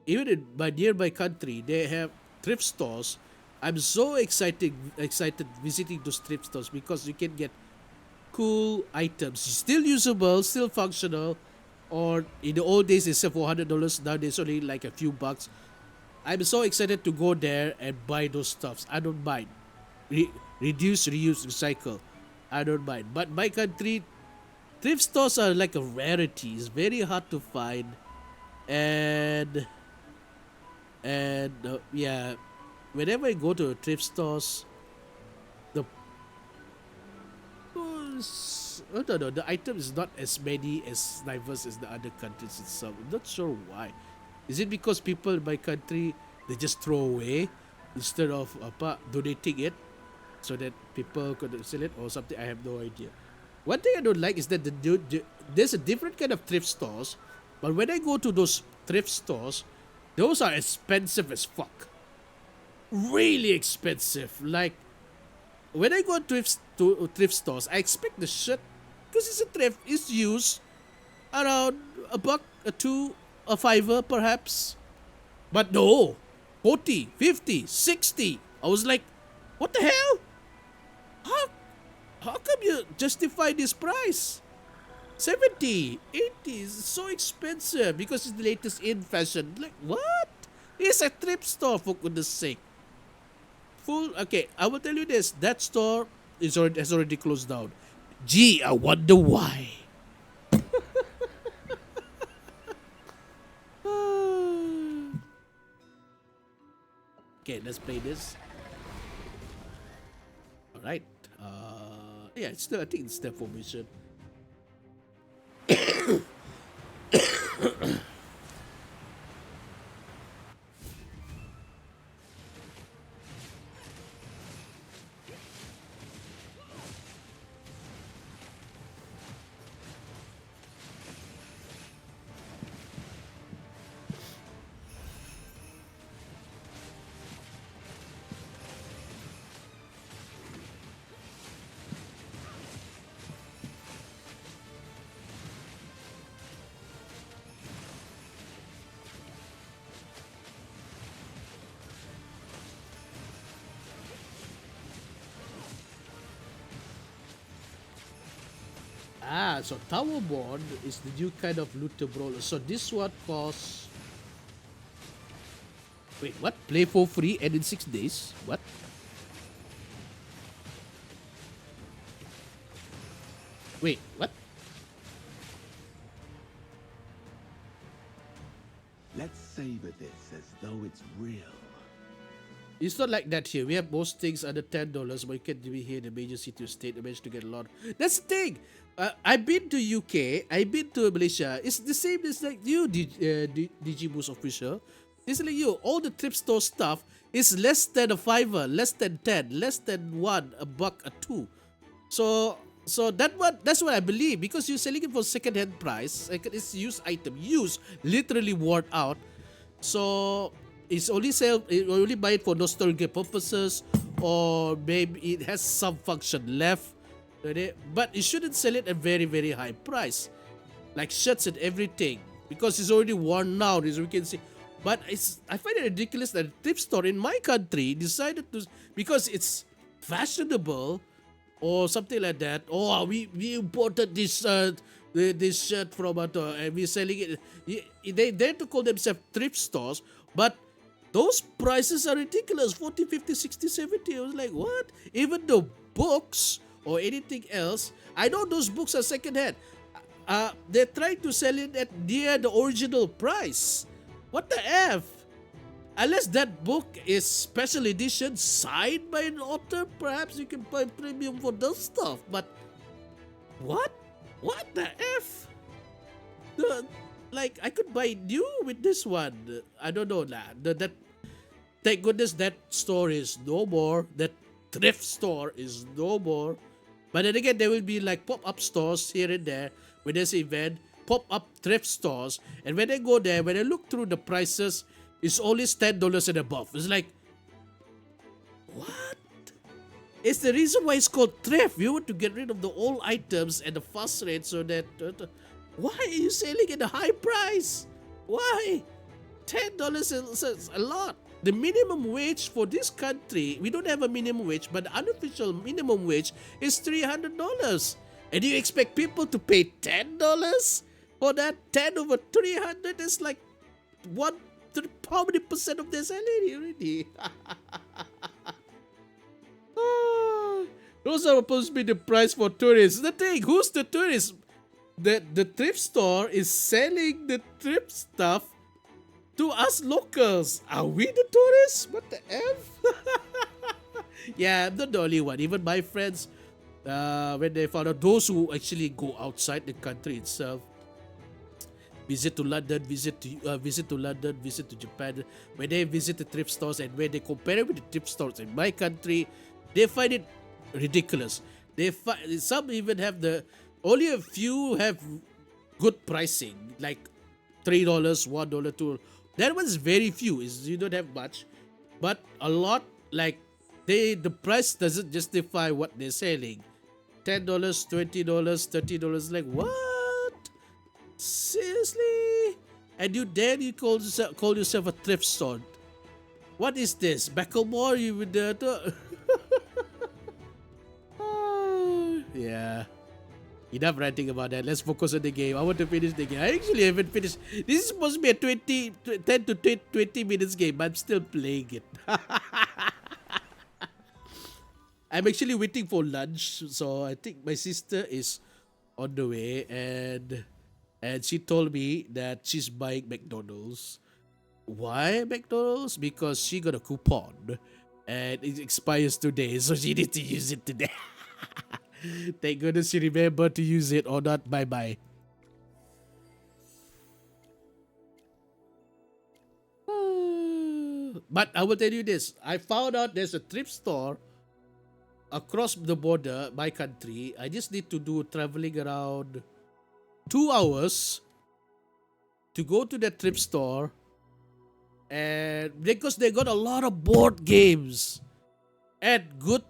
even in my nearby country, they have thrift stores. I'm so excited visiting those thrift stores because you can get cool items, still usable, still functional, or in the old days they sell for $100. Nowadays only like a few bucks. I'm so excited to go there and buy those stuffs. I don't mind. Reduce, reuse, recycle. I don't mind. But my country, thrift stores are like a rarity. It's very hard to find, and yeah, whenever I go to thrift stores, the the item is not as many, as diverse as the other countries itself. I'm not sure why. Is it because people in my country, they just throw away instead of donating it so that people could sell it or something? I have no idea. One thing I don't like is that there's a different kind of thrift stores, but when I go to those thrift stores, those are expensive as fuck. Really expensive. Like, when I go to thrift stores, I expect the shit, because it's a thrift, is used around $1, $2, a $5 perhaps. But no, 40, 50, 60. I was like, what the hell? How come you justify this price? 70, 80 is so expensive because it's the latest in fashion. Like, what? It's a thrift store, for goodness sake. Okay, I will tell you this. That store has already closed down. Gee, I wonder why. Okay, let's play this. Alright. Yeah, I think it's step formation. So Tower Bond is the new kind of looter brawler. So this one costs. Wait, what? Play for free and in 6 days? What? Wait, what? Let's savor this as though it's real. It's not like that here. We have most things under $10, but you can't be here in the major city or state. I managed to get a lot. That's the thing. I've been to UK. I've been to Malaysia. It's the same as like you, Digiboost official. It's like you. All the thrift store stuff is less than a $5, less than 10, less than $1, $1, $2. So that's what I believe, because you're selling it for second-hand price. Like it's used item, used, literally worn out. So it's only only buy it for nostalgia purposes, or maybe it has some function left. But you shouldn't sell it at very, very high price, like shirts and everything, because it's already worn out, as we can see. But I find it ridiculous that a thrift store in my country decided to, because it's fashionable or something like that. Oh, we imported this shirt from and we're selling it. They dare to call themselves thrift stores, but those prices are ridiculous. 40, 50, 60, 70. I was like, what? Even the books or anything else, I know those books are secondhand. They're trying to sell it at near the original price. What the F? Unless that book is special edition, signed by an author, perhaps you can buy premium for those stuff. But what? What the F? Like, I could buy new with this one. I don't know. Thank goodness that store is no more. That thrift store is no more. But then again, there will be like pop-up stores here and there when there's an event. Pop-up thrift stores. And when I go there, when I look through the prices, it's always $10 and above. It's like, what? It's the reason why it's called thrift. You want to get rid of the old items and the fast rate so that... why are you selling at a high price? Why? $10 is a lot. The minimum wage for this country, we don't have a minimum wage, but the unofficial minimum wage is $300. And you expect people to pay $10 for that? 10 over 300 is like how many percent of their salary already? Those are supposed to be the price for tourists. The thing, who's the tourist? The thrift store is selling the thrift stuff to us locals. Are we the tourists? What the F? Yeah, I'm not the only one. Even my friends, when they found out, those who actually go outside the country itself, visit to London, visit to Japan, when they visit the thrift stores and when they compare it with the thrift stores in my country, they find it ridiculous. Some even have only a few have good pricing, like $3, $1, $2. That one's very few. You don't have much, but a lot, like the price doesn't justify what they're selling. $10, $20, $30. Like what? Seriously? And you call yourself a thrift store? What is this? Backlemore? You with the yeah. Enough ranting about that. Let's focus on the game. I want to finish the game. I actually haven't finished. This is supposed to be a 10 to 20 minutes game, but I'm still playing it. I'm actually waiting for lunch, so I think my sister is on the way, and she told me that she's buying McDonald's. Why McDonald's? Because she got a coupon, and it expires today, so she needs to use it today. Thank goodness she remembered to use it, or not. Bye-bye. But I will tell you this. I found out there's a thrift store across the border, my country. I just need to do traveling around 2 hours to go to the thrift store, and because they got a lot of board games at good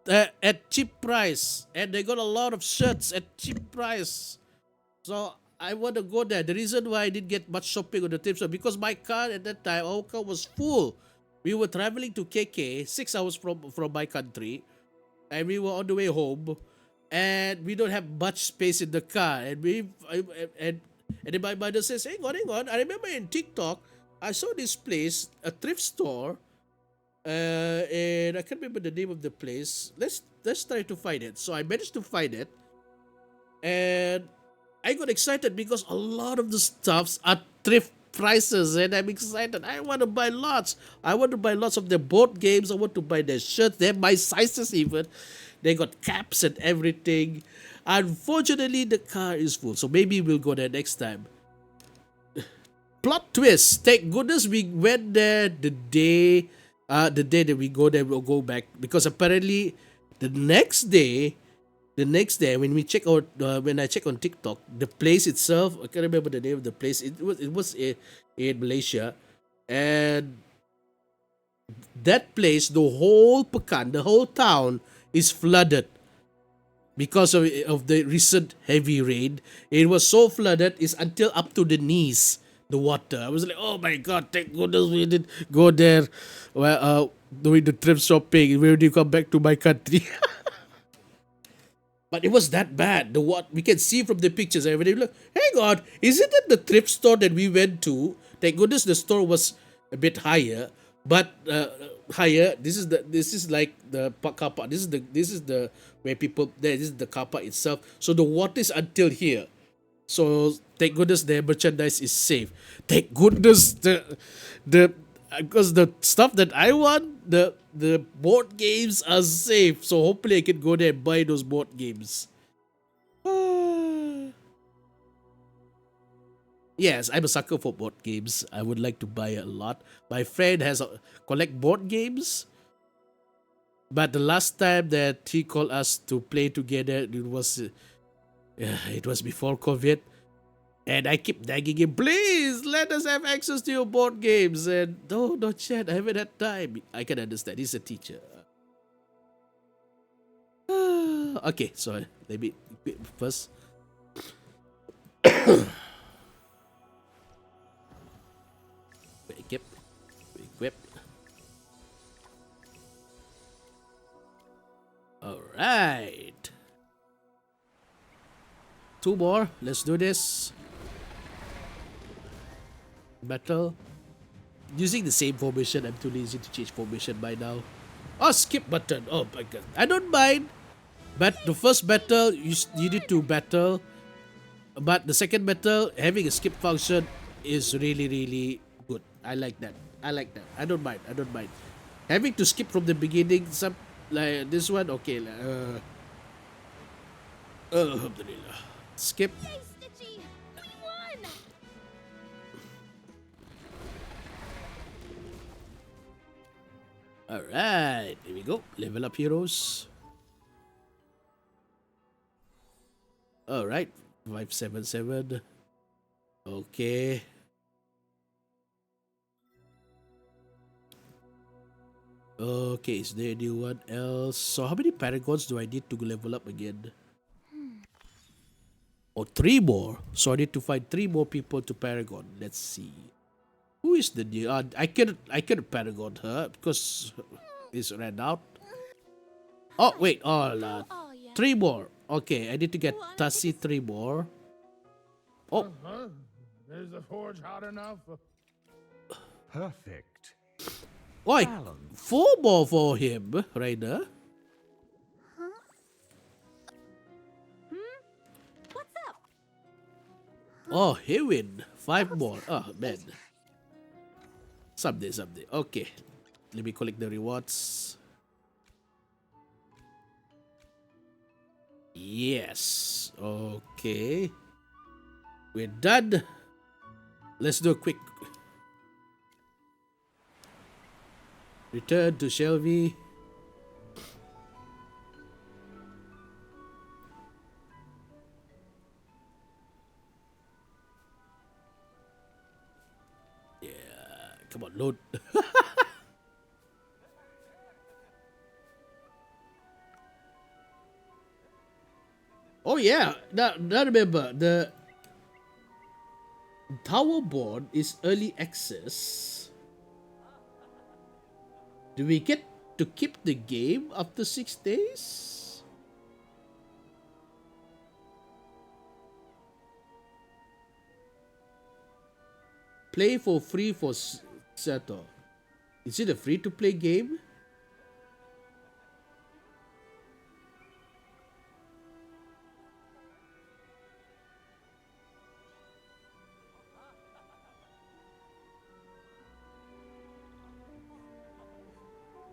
at cheap price, and they got a lot of shirts at cheap price. So I want to go there. The reason why I didn't get much shopping on the thrift store, because my car at that time, our car was full. We were traveling to KK, 6 hours from my country, and we were on the way home. and we don't have much space in the car. And and then my mother says, hang on. I remember in TikTok, I saw this place, a thrift store, and I can't remember the name of the place. Let's try to find it. So I managed to find it, and I got excited because a lot of the stuffs are thrift prices, and I'm excited. I want to buy lots. I want to buy lots of their board games. I want to buy their shirts. They have my sizes even. They got caps and everything. Unfortunately, the car is full, so maybe we'll go there next time. Plot twist. Thank goodness we went there the day that we go there, we'll go back, because apparently the next day when we check out when I check on TikTok, the place itself, I can't remember the name of the place. It was in Malaysia, and that place, the whole Pekan, the whole town is flooded because of the recent heavy rain. It was so flooded, it's until up to the knees, the water. I was like, oh my god, thank goodness we didn't go there doing the trip shopping. We already come back to my country. But it was that bad. The what we can see from the pictures. Everybody look, hang on, isn't it the thrift store that we went to? Thank goodness the store was a bit higher, but higher. This is like the car park. This is the where people there. This is the car park itself. So the water is until here. So thank goodness their merchandise is safe. Thank goodness the because the stuff that I want, the board games are safe. So hopefully I can go there and buy those board games. Yes, I'm a sucker for board games. I would like to buy a lot. My friend has collect board games, but the last time that he called us to play together, it was before COVID. And I keep nagging him, please let us have access to your board games. And no, not yet. I haven't had time. I can understand. He's a teacher. Okay, so let me first. Equip. All right. 2 more. Let's do this. Battle. Using the same formation. I'm too lazy to change formation by now. Oh, skip button. Oh my god. I don't mind. But the first battle, you need to battle. But the second battle, having a skip function is really, really good. I like that. I don't mind. Having to skip from the beginning, some like this one, okay. Alhamdulillah. Skip. Yay, Stitchy! We won! Alright, here we go. Level up heroes. Alright, 577. Okay. Okay, is there anyone else? So how many paragons do I need to level up again? Oh, 3 more. So I need to find 3 more people to paragon. Let's see. Who is the new? I cannot paragon her because it's ran out. Oh wait, 3 more. Okay, I need to get Tassie 3 more. Oh, Is the forge hot enough? Perfect. why? 4 more for him, Rainer. What's up? Oh, he win 5 more. Oh man. Someday. Okay, let me collect the rewards. Yes. Okay. We're done. Let's do a quick return to Shelby. Yeah. Come on, load. Oh yeah, now remember, the Tower Board is early access. Do we get to keep the game after 6 days? Play for free for Sato. Is it a free-to-play game?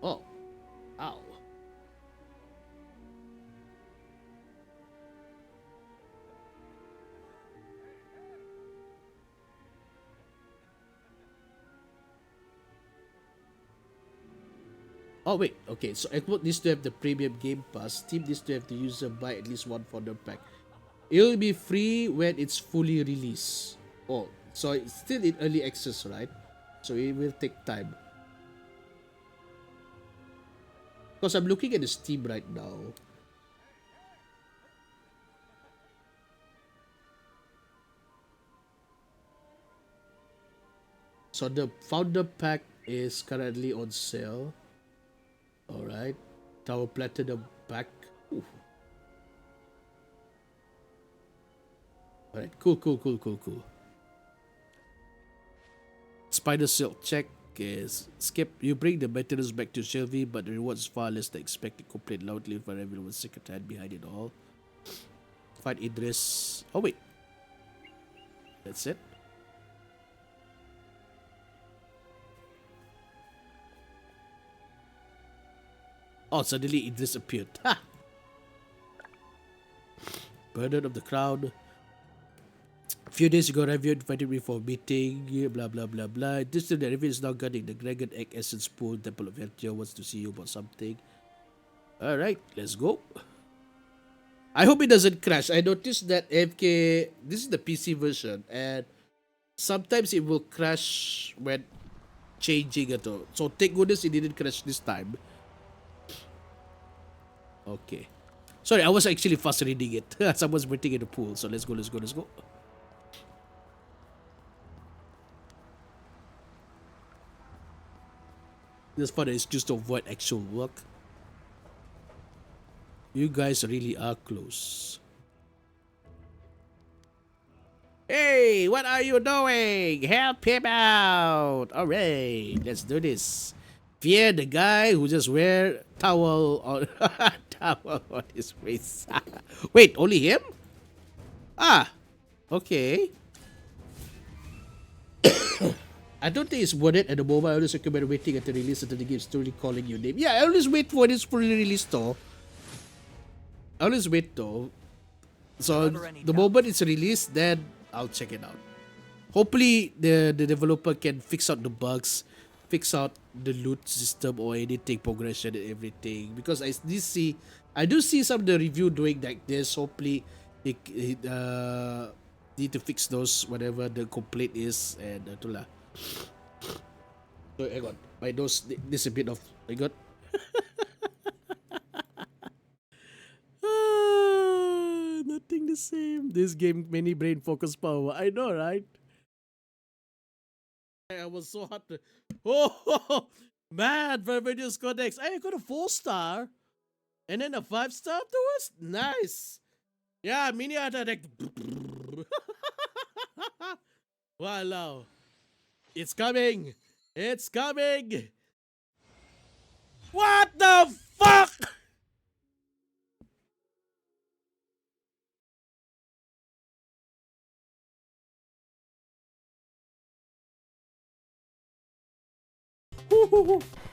Oh. Ow. Oh wait, okay, so Xbox needs to have the premium game pass. Steam needs to have the user buy at least one founder pack. It'll be free when it's fully released. Oh, so it's still in early access, right? So it will take time. Because I'm looking at the Steam right now. So the founder pack is currently on sale. Alright. Tower Platinum pack. Ooh. Alright, cool. Spider Silk check is skip. You bring the maintenance back to Sylvie, but the rewards far less than expected. Complain loudly for everyone's secret hand behind it all. Fight Idris. Oh wait. That's it. Oh, suddenly Idris appeared. Ha! Burden of the Crown. A few days ago, Review invited me for a meeting, blah blah blah blah. This time the Review is now guarding the Dragon Egg Essence Pool. Temple of Hertia wants to see you about something. Alright, let's go. I hope it doesn't crash. I noticed that AFK, this is the PC version, and sometimes it will crash when changing at all. So thank goodness it didn't crash this time. Okay. Sorry, I was actually fast reading it. Someone's waiting in the pool. So let's go. This part is just to avoid actual work. You guys really are close. Hey, what are you doing? Help him out. Alright, let's do this. Fear the guy who just wear towel on his face. Wait, only him? Ah, okay. I don't think it's worth it at the moment. I always recommend waiting until release until the game's slowly calling your name. Yeah, I always wait for this fully released though. I always wait though. So the moment it's released, then I'll check it out. Hopefully the developer can fix out the bugs, fix out the loot system or anything, progression and everything. Because I do see some of the review doing like this. Hopefully it need to fix those whatever the complaint is and itulah. So hang on, my nose this a bit of I got. Nothing the same. This game many brain focus power. I know, right? I was so hot. Oh man, Verminius Codex. I got a 4-star. And then a 5-star afterwards? Nice. Yeah, mini attack. Wow. It's coming. It's coming. What the fuck?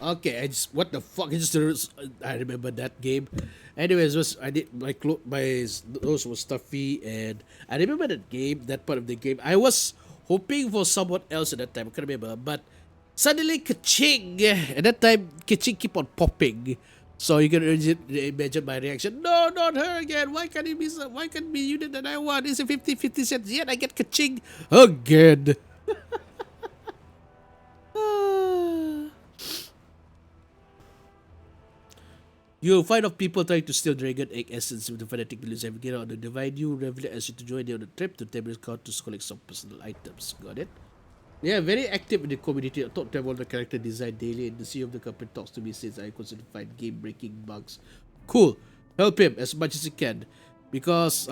Okay, what the fuck? I remember that game. Anyways, I did my nose was stuffy, and I remember that game, that part of the game. I was hoping for someone else at that time. I can't remember, but suddenly ka-ching! At that time, ka-ching keep on popping. So you can imagine my reaction. No, not her again. Why can't it be? Why can't be unit that I want? It's a 50-50 cents. Yet I get ka-ching again. You'll find of people trying to steal Dragon Egg Essence with the fanatic dealers every get on the divide you. Reveal as you to join you on the trip to Tables Count to collect some personal items. Got it? Yeah, very active in the community. I talk to them on the character design daily, and the CEO of the company talks to me since I constantly find game-breaking bugs. Cool. Help him as much as you can, because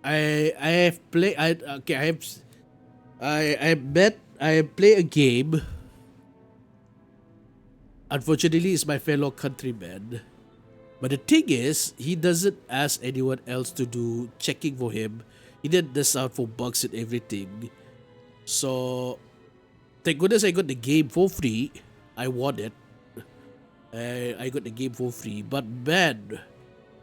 I have played. I play a game. Unfortunately, it's my fellow countryman. But the thing is, he doesn't ask anyone else to do checking for him. He didn't miss out for bugs and everything. So, thank goodness I got the game for free. I won it. I got the game for free. But man,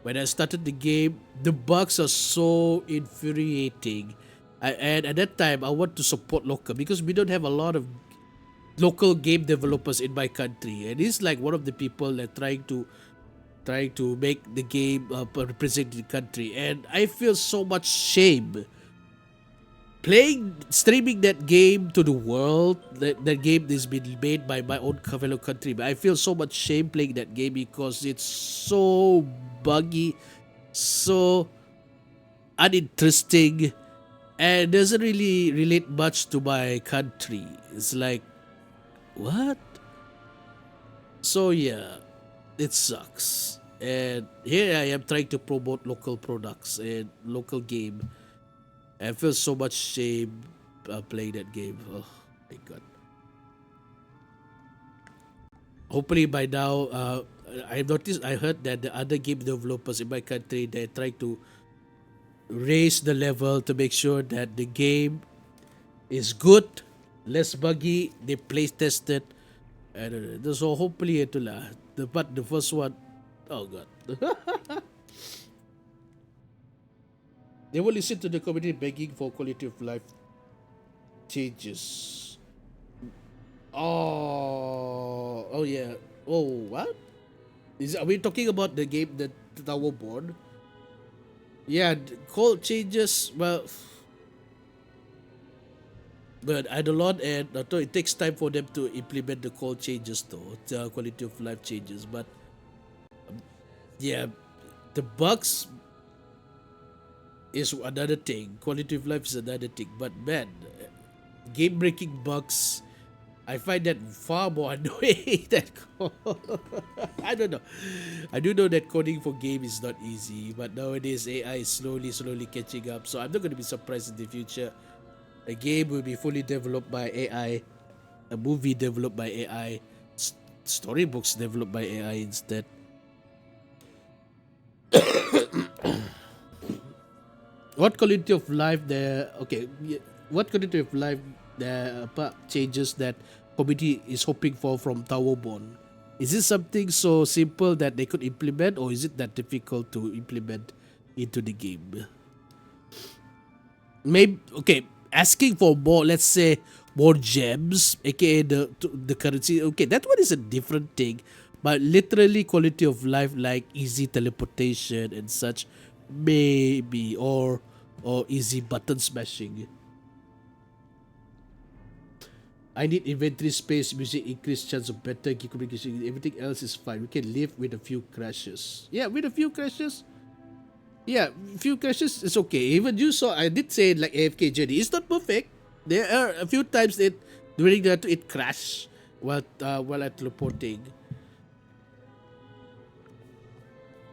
when I started the game, the bugs are so infuriating. And at that time, I want to support local because we don't have a lot of local game developers in my country. And he's like one of the people that trying to make the game represent the country. And I feel so much shame streaming that game to the world. That game has been made by my own fellow countrymen. I feel so much shame playing that game because it's so buggy, so uninteresting, and doesn't really relate much to my country. It's like, what? So yeah, it sucks. And here I am trying to promote local products and local game. I feel so much shame playing that game. Oh my god. Hopefully by now, I heard that the other game developers in my country, they're trying to raise the level to make sure that the game is good, less buggy, they play tested. And so hopefully itulah. But the first one, oh god. They will listen to the community begging for quality of life changes. Oh yeah. Oh, what? Are we talking about the game, the Tower Born? Yeah, code changes. Well, but Eidolon and it takes time for them to implement the code changes, though, the quality of life changes. But yeah, the bugs is another thing. Quality of life is another thing. But man, game breaking bugs, I find that far more annoying than I don't know. I do know that coding for game is not easy, but nowadays AI is slowly catching up. So I'm not going to be surprised in the future. A game will be fully developed by AI, a movie developed by AI, storybooks developed by AI instead. What quality of life there? Okay, what quality of life there changes that community is hoping for from Towerborn? Is it something so simple that they could implement, or is it that difficult to implement into the game? Maybe okay. Asking for more, let's say more gems, aka the currency. Okay, that one is a different thing, but literally quality of life like easy teleportation and such, maybe or easy button smashing. I need inventory space, music increase chance of better communication. Everything else is fine. We can live with a few crashes. Yeah, with a few crashes. Yeah, few crashes is okay. Even you saw, I did say like AFKJourney. It's not perfect. There are a few times that during that it crashed while at teleporting.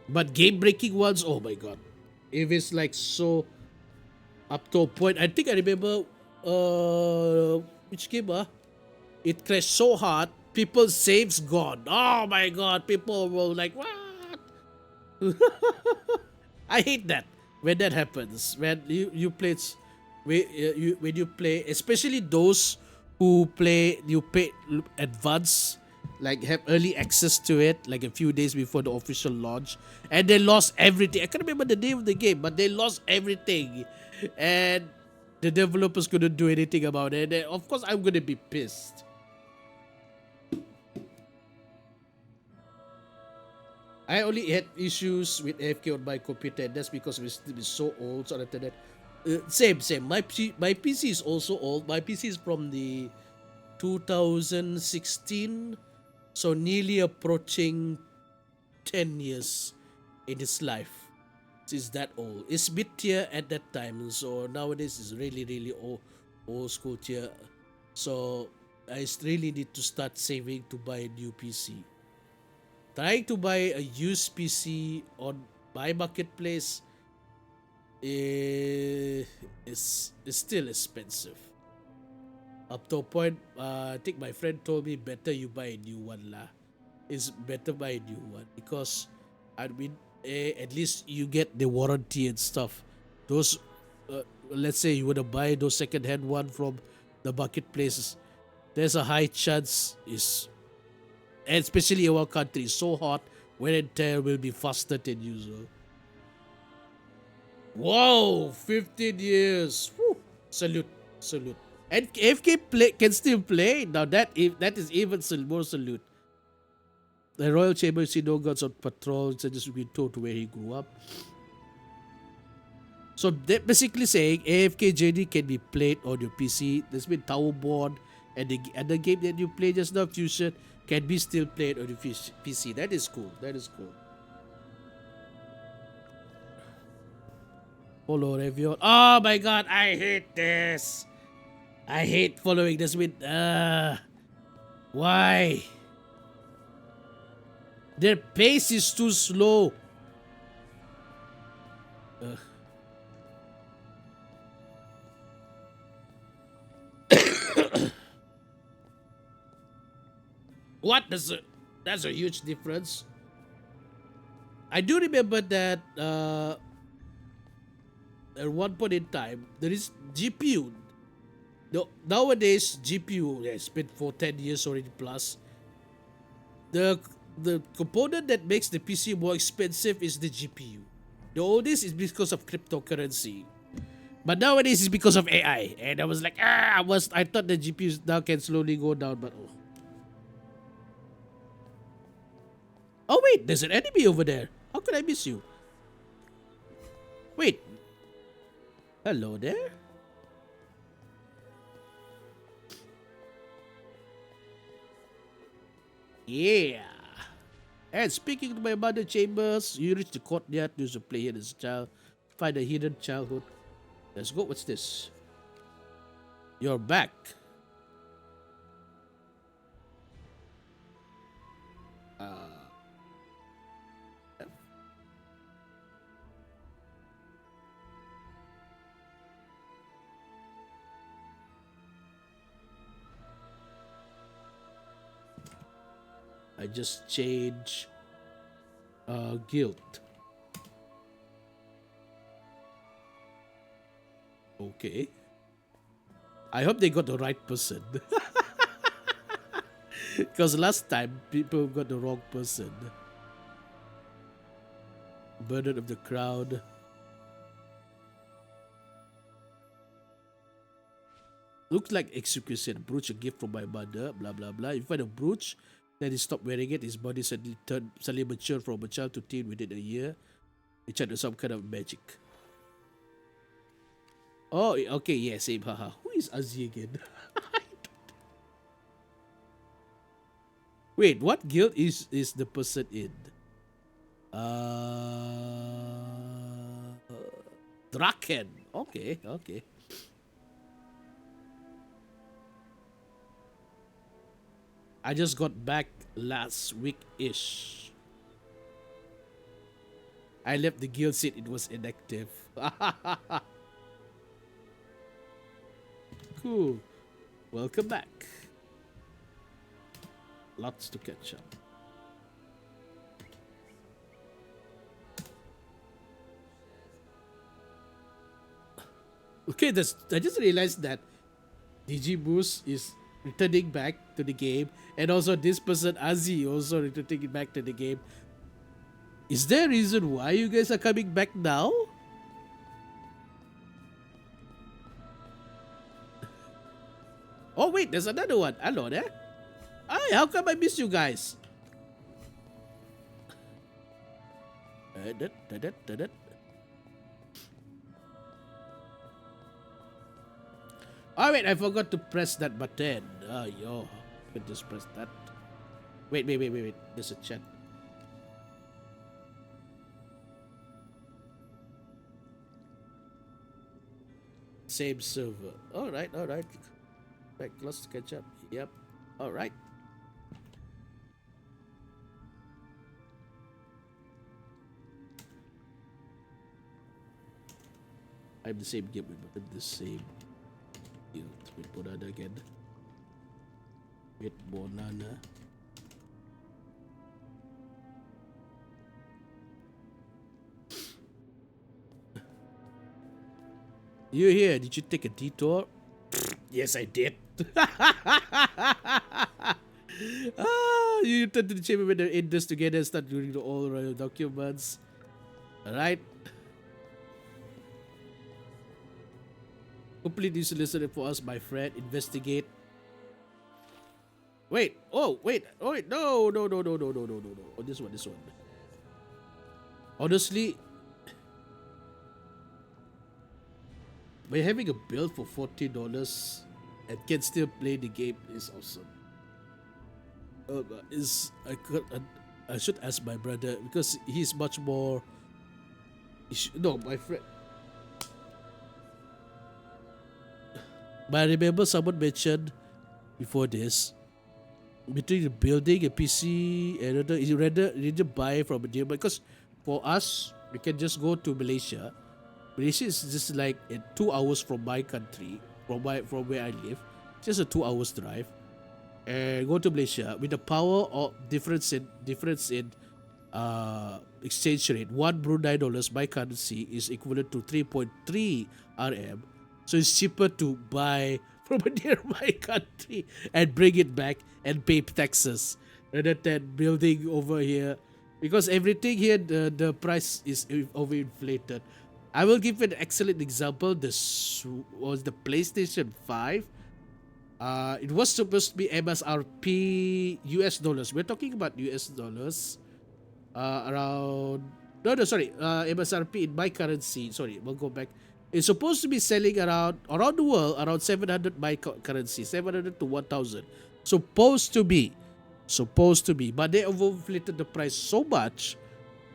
But game breaking ones, oh my god. If it's like so up to a point, I think I remember which game it crashed so hard, people's saves gone. Oh my god, people were like, what? I hate that when that happens. When you play, when you play, especially those who play, you pay advance, like have early access to it, like a few days before the official launch, and they lost everything. I can't remember the name of the game, but they lost everything, and the developers couldn't do anything about it. And of course, I'm gonna be pissed. I only had issues with AFK on my computer, and that's because it's so old. So that same. My PC is also old. My PC is from the 2016, so nearly approaching 10 years in its life. It's that old. It's mid tier at that time, so nowadays it's really old school tier. So I really need to start saving to buy a new PC. Trying to buy a used PC on my marketplace is still expensive. Up to a point, I think my friend told me better you buy a new one lah. It's better buy a new one because I mean, at least you get the warranty and stuff. Those, let's say you want to buy those second-hand one from the marketplaces, there's a high chance and especially in our country, it's so hot, wear and tear will be faster than usual. Whoa, 15 years. Whew. Salute, salute. And AFK can still play. Now that is even more salute. The Royal Chamber see no gods on patrol, so just been told to where he grew up. So they're basically saying AFKJourney can be played on your PC. There's been Towerborn and the game that you played just now, Fusion, can be still played on your PC. That is cool. That is cool. Follow review. Oh my god, I hate this. I hate following this with why? Their pace is too slow. What? That's a huge difference. I do remember that at one point in time there is GPU. Nowadays GPU has been for 10 years already plus. The component that makes the PC more expensive is the GPU. The oldest is because of cryptocurrency. But nowadays it's because of AI. And I was like, I thought the GPUs now can slowly go down, but oh. Oh wait, there's an enemy over there. How could I miss you? Wait. Hello there? Yeah. And speaking to my mother chambers, you reach the courtyard, use a play here as a child, find a hidden childhood. Let's go. What's this? You're back. I just change guild. Okay. I hope they got the right person. Because last time people got the wrong person. Burden of the crowd. Looks like execution. Brooch, a gift from my mother. Blah blah blah. If you find a brooch, then he stopped wearing it. His body suddenly matured from a child to teen within a year. He tried some kind of magic. Oh, okay, yeah, same. Haha. Who is Azzy again? Wait, what guild is the person in? Draken. Okay, okay. I just got back last week-ish. I left the guild seat, it was inactive. Cool. Welcome back. Lots to catch up. Okay, I just realized that DG Boost is returning back to the game, and also this person Azzy also returning back to the game. Is there a reason why you guys are coming back now? Oh wait, there's another one. Hello there. Hi, how come I miss you guys? Oh wait, I forgot to press that button. Oh yo, I can just press that. Wait. There's a chat. Same server. Alright. Back, let's catch up. Yep. Alright. I'm the same game, but I'm the same With banana again. With banana. You here? Did you take a detour? Yes, I did. You return to the chamber when the Indus together and start reading the all royal documents. Alright. Complete this solicitor for us, my friend. Investigate. Wait. Oh, wait. Oh, wait. No. Oh, this one. Honestly, by having a build for $40 and can still play the game is awesome. I should ask my brother because he's much more. No, my friend. But I remember someone mentioned before this, between the building a PC and another, you rather buy from a dealer because for us we can just go to Malaysia. Malaysia is just like 2 hours from my country, from where I live, just a 2 hours drive, and go to Malaysia with the power of difference in exchange rate. One Brunei dollars, my currency is equivalent to 3.3 RM. So it's cheaper to buy from a nearby country and bring it back and pay taxes rather than building over here. Because everything here, the price is overinflated. I will give an excellent example. This was the PlayStation 5. It was supposed to be MSRP US dollars. We're talking about US dollars. MSRP in my currency. Sorry, we'll go back. It's supposed to be selling around the world around 700 my currency, 700 to 1,000. Supposed to be, but they overinflated the price so much,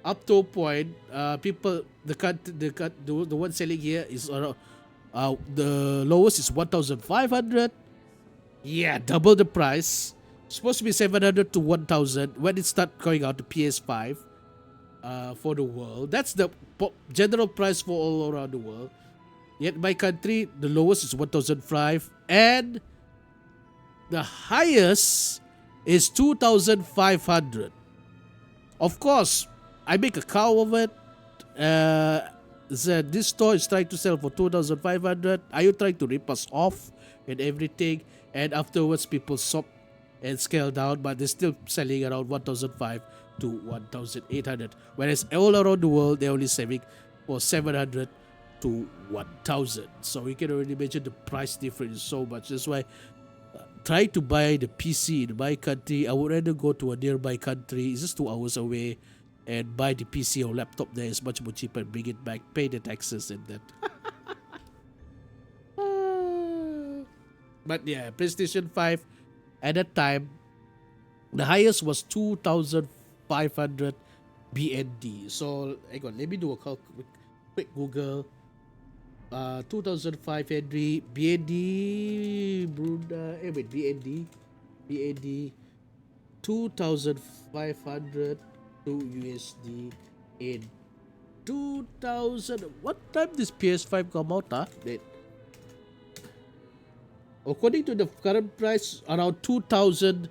up to a point. People, the one selling here is around, the lowest is 1,500. Yeah, double the price. Supposed to be 700 to 1,000 when it start going out to PS5. For the world, that's the general price for all around the world. Yet my country, the lowest is 1,005 and the highest is 2,500. Of course, I make a cow of it. This store is trying to sell for 2,500. Are you trying to rip us off and everything? And afterwards, people stop and scale down, but they're still selling around 1,500 to 1,800. Whereas all around the world, they're only selling for 700 to 1,000. So you can already imagine the price difference is so much. That's why try to buy the PC in my country. I would rather go to a nearby country. It's just 2 hours away and buy the PC or laptop there. It's much more cheaper and bring it back, pay the taxes and that. But yeah, PlayStation 5 at that time, the highest was 2,500 BND. So hang on, let me do a quick Google. 2,005 Henry BND Brunei. BND 2,500 to USD in 2000. What time this PS5 come out? According to the current price, around 2,000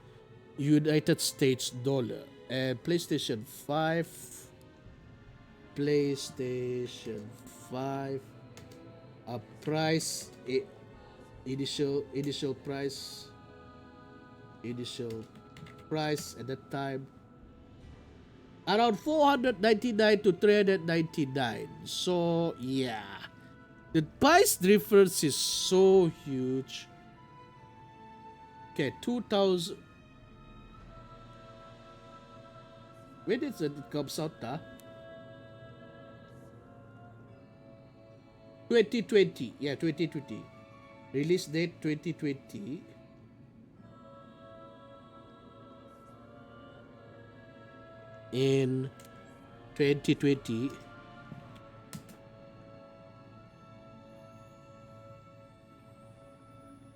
United States dollar. And PlayStation 5 price, initial price at that time around 499 to 399. So yeah, the price difference is so huge. Okay, 2,000. When is it comes out? 2020. Yeah, 2020. Release date 2020. In 2020.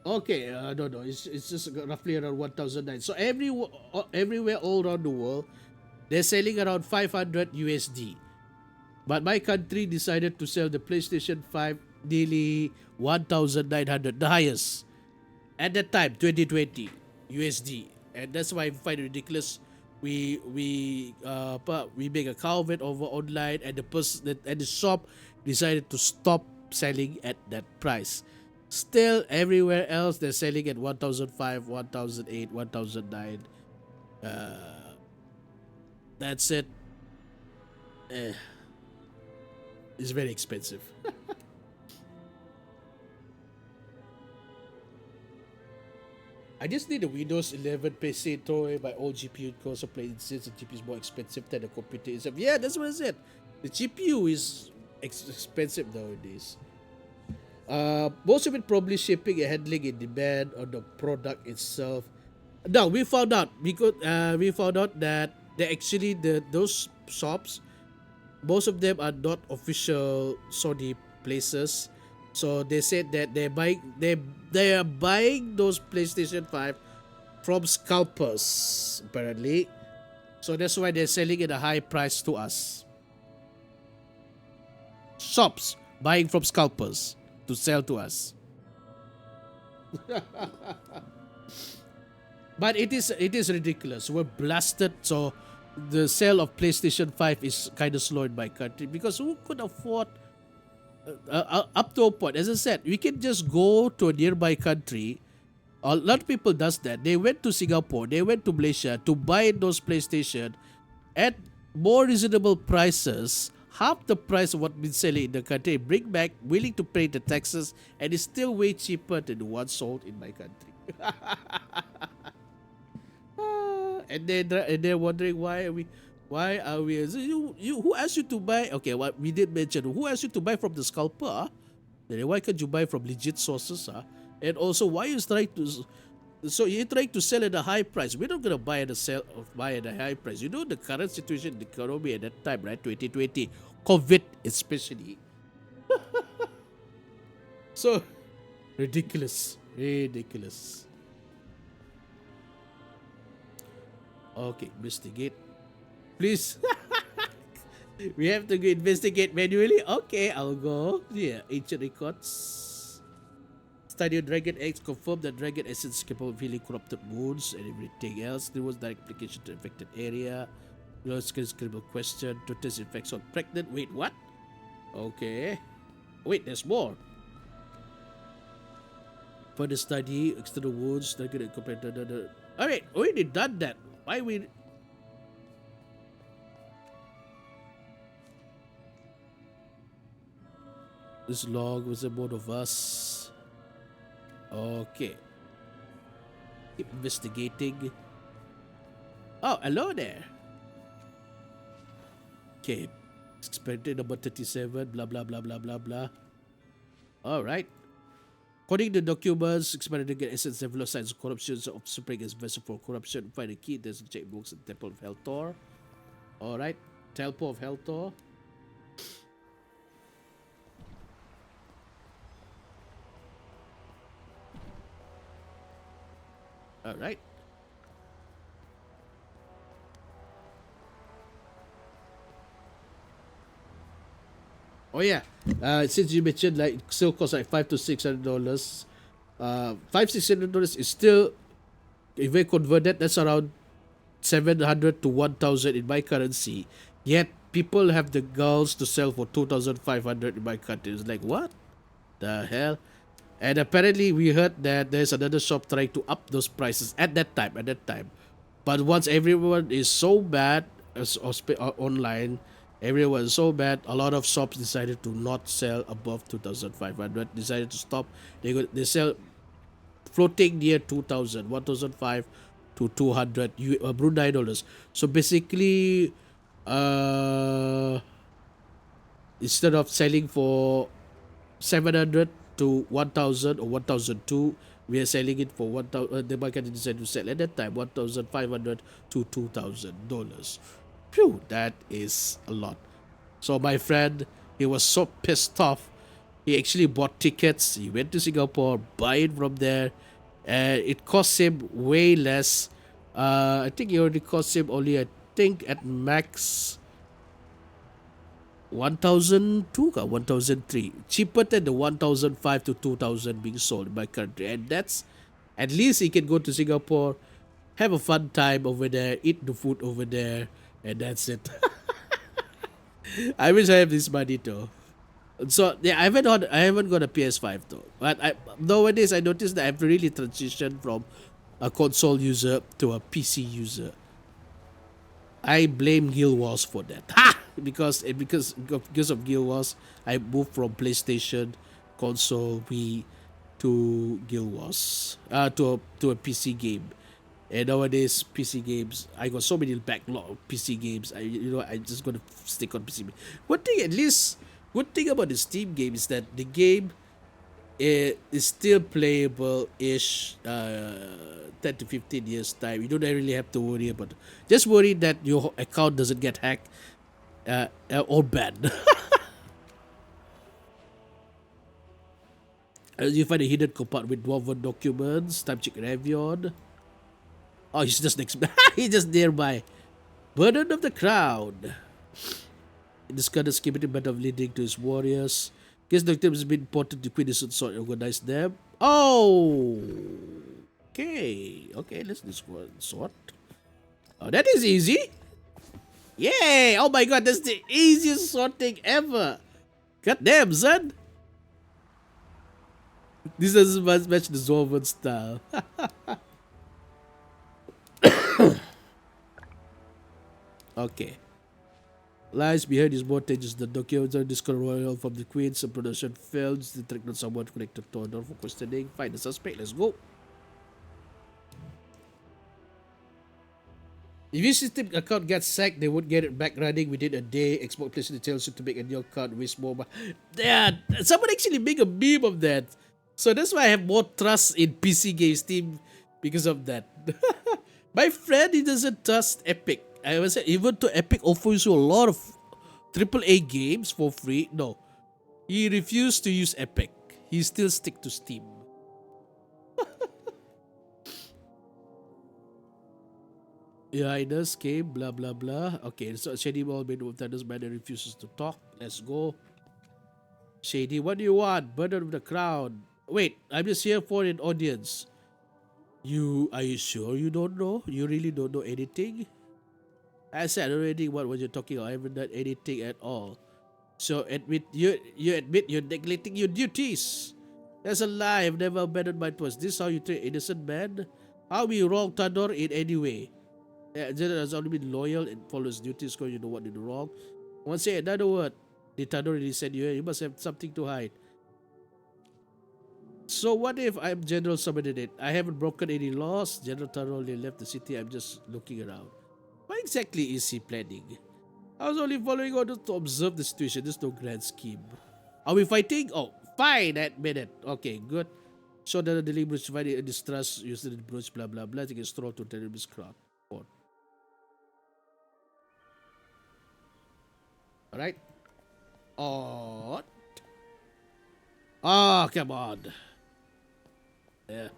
Okay, no, it's just roughly around 1,009. So everywhere all around the world, they're selling around 500 USD. But my country decided to sell the PlayStation 5 nearly 1,900, the highest at that time, 2020 USD, and that's why I find it ridiculous. We make a comment over online, and the person and the shop decided to stop selling at that price. Still, everywhere else they're selling at 1,005, 1,008, 1,009. That's it. It's very expensive. I just need a Windows 11 PC, throw away my old GPU because of playing since the GPU is more expensive than the computer itself. Yeah, that's what I said. The GPU is expensive nowadays. Most of it probably shipping and handling in demand on the product itself. Now we found out that they actually those shops, most of them are not official Sony places. So they said that they are buying those PlayStation 5 from scalpers apparently. So that's why they're selling at a high price to us. Shops buying from scalpers to sell to us. But it is ridiculous. We're blasted, so the sale of PlayStation 5 is kind of slow in my country because who could afford up to a point? As I said, we can just go to a nearby country. A lot of people does that. They went to Singapore, they went to Malaysia to buy those PlayStation at more reasonable prices, half the price of what been selling in the country, bring back, willing to pay the taxes, and it's still way cheaper than the one sold in my country. And they're wondering why are we so you who asked you to buy? Okay, what we did mention, who asked you to buy from the scalper? Then why can't you buy from legit sources? And also, why you trying to you're trying to sell at a high price? We're not gonna buy at a high price. You know the current situation in the economy at that time, right? 2020, COVID especially. So ridiculous. Okay, investigate. Please. We have to go investigate manually. Okay, I'll go. Yeah, ancient records. Study of Dragon Eggs confirmed that Dragon Essence is capable of healing corrupted wounds and everything else. There was direct application to infected area. No scribble question to test effects on pregnant. Wait, what? Okay. Wait, there's more. For the study, external wounds, Dragon compared to the. Alright, already done that. Why we? This log was about of us. Okay. Keep investigating. Oh, hello there. Okay. Experimented number 37, blah blah blah blah blah blah. Alright. According to documents, experimented get essence develop signs of corruption of spring as vessel for corruption. Find a key, there's a check books in Temple of Heltor. Alright. Temple of Heltor. Alright. Oh yeah. Since you mentioned like still costs like $500 to $600. $500-$600 is still, if we convert that, that's around 700 to 1,000 in my currency. Yet people have the gulls to sell for 2,500 in my country. It's like, what the hell? And apparently we heard that there's another shop trying to up those prices at that time. But once everyone is so bad online, everyone is so bad, a lot of shops decided to not sell above 2,500, decided to stop. They sell floating near 2,000, 1,005 to 200 Brunei dollars. So basically, instead of selling for 700 to 1,000 or 1,002, we are selling it for 1,000. The market decided to sell at that time $1,500 to $2,000. Phew, that is a lot. So my friend, he was so pissed off. He actually bought tickets. He went to Singapore, buy it from there, and it cost him way less. I think it already cost him only, I think at max, 1002 ka 1003, cheaper than the 1005 to 2000 being sold in my country, and that's at least he can go to Singapore, have a fun time over there, eat the food over there, and that's it. I wish I have this money too. So yeah, I haven't got a PS5 though. But nowadays I noticed that I've really transitioned from a console user to a PC user. I blame Guild Wars for that. Ha! Because of Guild Wars, I moved from PlayStation, console, Wii to Guild Wars, to a PC game. And nowadays, PC games, I got so many backlog of PC games. I just gonna stick on PC. One thing, at least, good thing about the Steam game is that the game is still playable-ish. 10 to 15 years time. You don't really have to worry about it. Just worry that your account doesn't get hacked or banned. As you find a hidden compartment with dwarven documents, time check Ravion. Oh, he's just next. He's just nearby. Burden of the Crown. In this kind of schematic battle leading to his warriors. Guess the victim has been important to Queen Sword organize them. Oh, okay, let's do one sword. Oh, that is easy. Yay! Oh my god, that's the easiest sword thing ever. God damn, son. This doesn't match the Zorvan style. Okay. Lies behind his mortgages, the documents are discovered royal from the queen. Some production fails. The trick not someone connected to honor for questioning. Find the suspect. Let's go. If your system account gets sacked, they would get it back running within a day. Xbox PlayStation tells you to make a new account, waste more. Yeah, someone actually make a meme of that. So that's why I have more trust in PC games team because of that. My friend, he doesn't trust Epic. I was saying, even though Epic offers you a lot of AAA games for free, no. He refused to use Epic. He still stick to Steam. Yeah, I just came, blah blah blah. Okay, so Shady Ball made with Thunder's banner refuses to talk. Let's go. Shady, what do you want? Burden of the Crown. Wait, I'm just here for an audience. Are you sure you don't know? You really don't know anything? I said already what was you talking about. I haven't done anything at all. So you admit you're neglecting your duties. That's a lie. I've never abandoned my post. This is how you treat innocent man? How we wrong Tador in any way? General has only been loyal and follows duties because you know what did wrong. I want to say another word. The Tador really said you must have something to hide. So what if I'm General Subordinate? I haven't broken any laws. General Tador only left the city. I'm just looking around. What exactly is he planning? I was only following orders to observe the situation. There's no grand scheme. Are we fighting? Oh, fine, admit it. Okay, good. So that the deliberate divided distrust, used the brooch, blah blah blah. Take a stroll to terrorist crowd. Alright. Oh, come on. Yeah.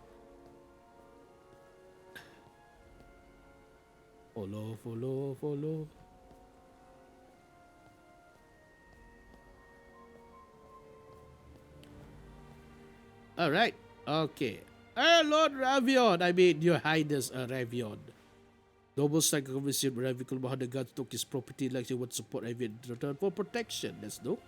Follow. Alright. Okay. Lord Ravion. I mean, Your Highness Ravion. Noble strike convinced Ravion behind the guards took his property like he would support Ravion in return for protection. Let's do.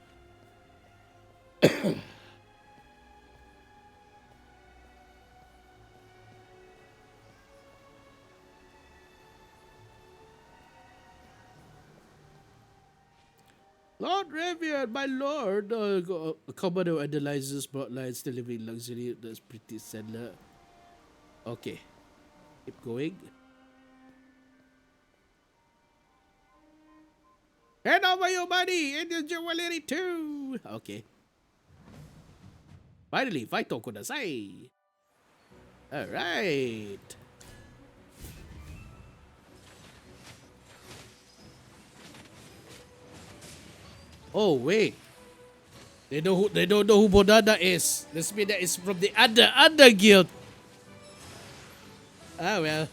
Lord Ravion, my lord, commander analyzes bloodlines, still living in luxury. That's pretty sandler. Okay, keep going. Hand over your money and your jewelry too. Okay. Finally, fight Kudasai. All right. Oh wait, they don't know who Bonada is. This means that it's from the other guild. Ah well.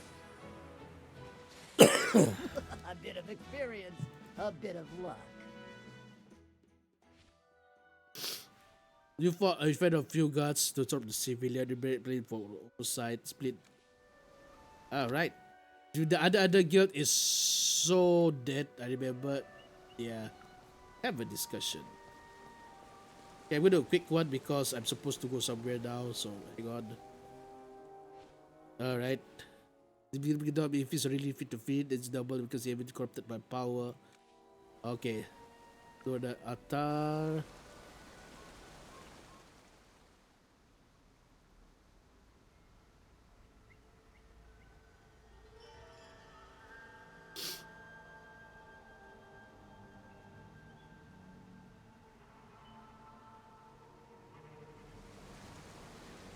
A bit of experience, a bit of luck. You found a few guards to sort of the civilian plane for oversight split. Alright. The other guild is so dead, I remember. Yeah. Have a discussion. Okay, I'm gonna do a quick one because I'm supposed to go somewhere now, so hang on. Alright. If he's really fit to feed, it's double because he haven't corrupted by power. Okay. Go to Atar.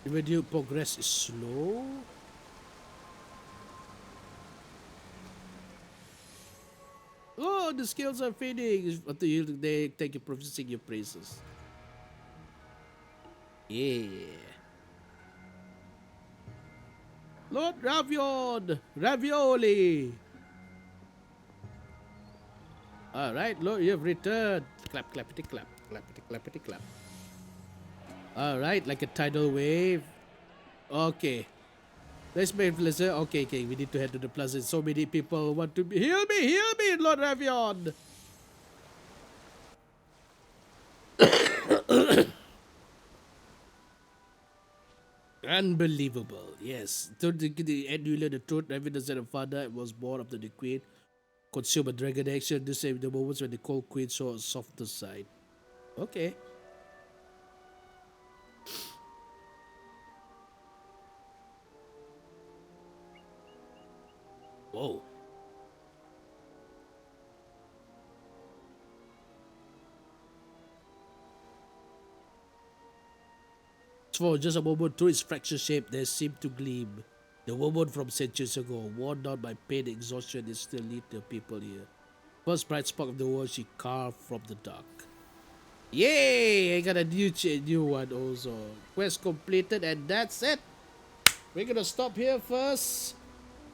When your progress is slow. Oh, the skills are fading until they take you processing your praises. Yeah. Lord Ravioli. All right, Lord, you have returned. Clap, clappity, clap, clappity, clappity, clap. All right, like a tidal wave. Okay. Let's make plaza. Okay, we need to head to the plaza. So many people want to heal me, Lord Ravion. Unbelievable. Yes. To the end, you learn the truth. Ravion said a father was born after the queen. Consume a dragon action to save the moments when the cold queen saw a softer side. Okay. Whoa. For just a moment through its fractured shape, there seemed to gleam. The woman from centuries ago, worn down by pain and exhaustion, is still lead the people here. First bright spark of the world she carved from the dark. Yay! I got a new one also. Quest completed, and that's it. We're gonna stop here first.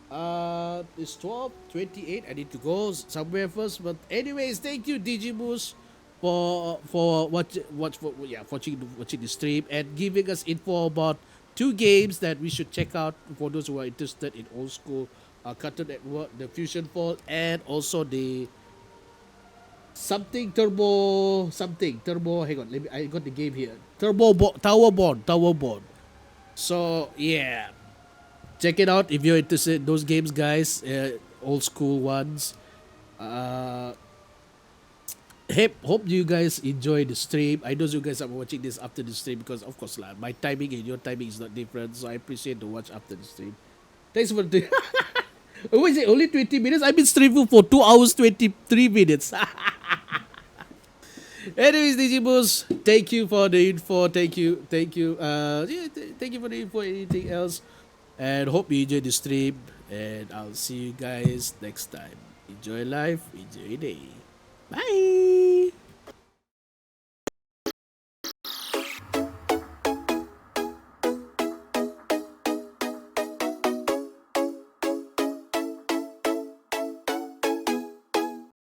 It's 12:28. I need to go somewhere first. But anyways, thank you, Digimus, for watching the stream and giving us info about 2 games that we should check out for those who are interested in old school Cartoon Network, the Fusion Fall, and also the turbo. Hang on, I got the game here. Tower Born. So yeah. Check it out if you're interested in those games, guys. Old school ones. Hope you guys enjoy the stream. I know you guys are watching this after the stream because, of course, my timing and your timing is not different. So I appreciate the watch after the stream. Thanks for the. Oh, is it only 20 minutes? I've been streaming for 2 hours 23 minutes. Anyways, Digibus, thank you for the info. Thank you. Thank you for the info. Anything else? And hope you enjoy the stream. And I'll see you guys next time. Enjoy life. Enjoy your day. Bye.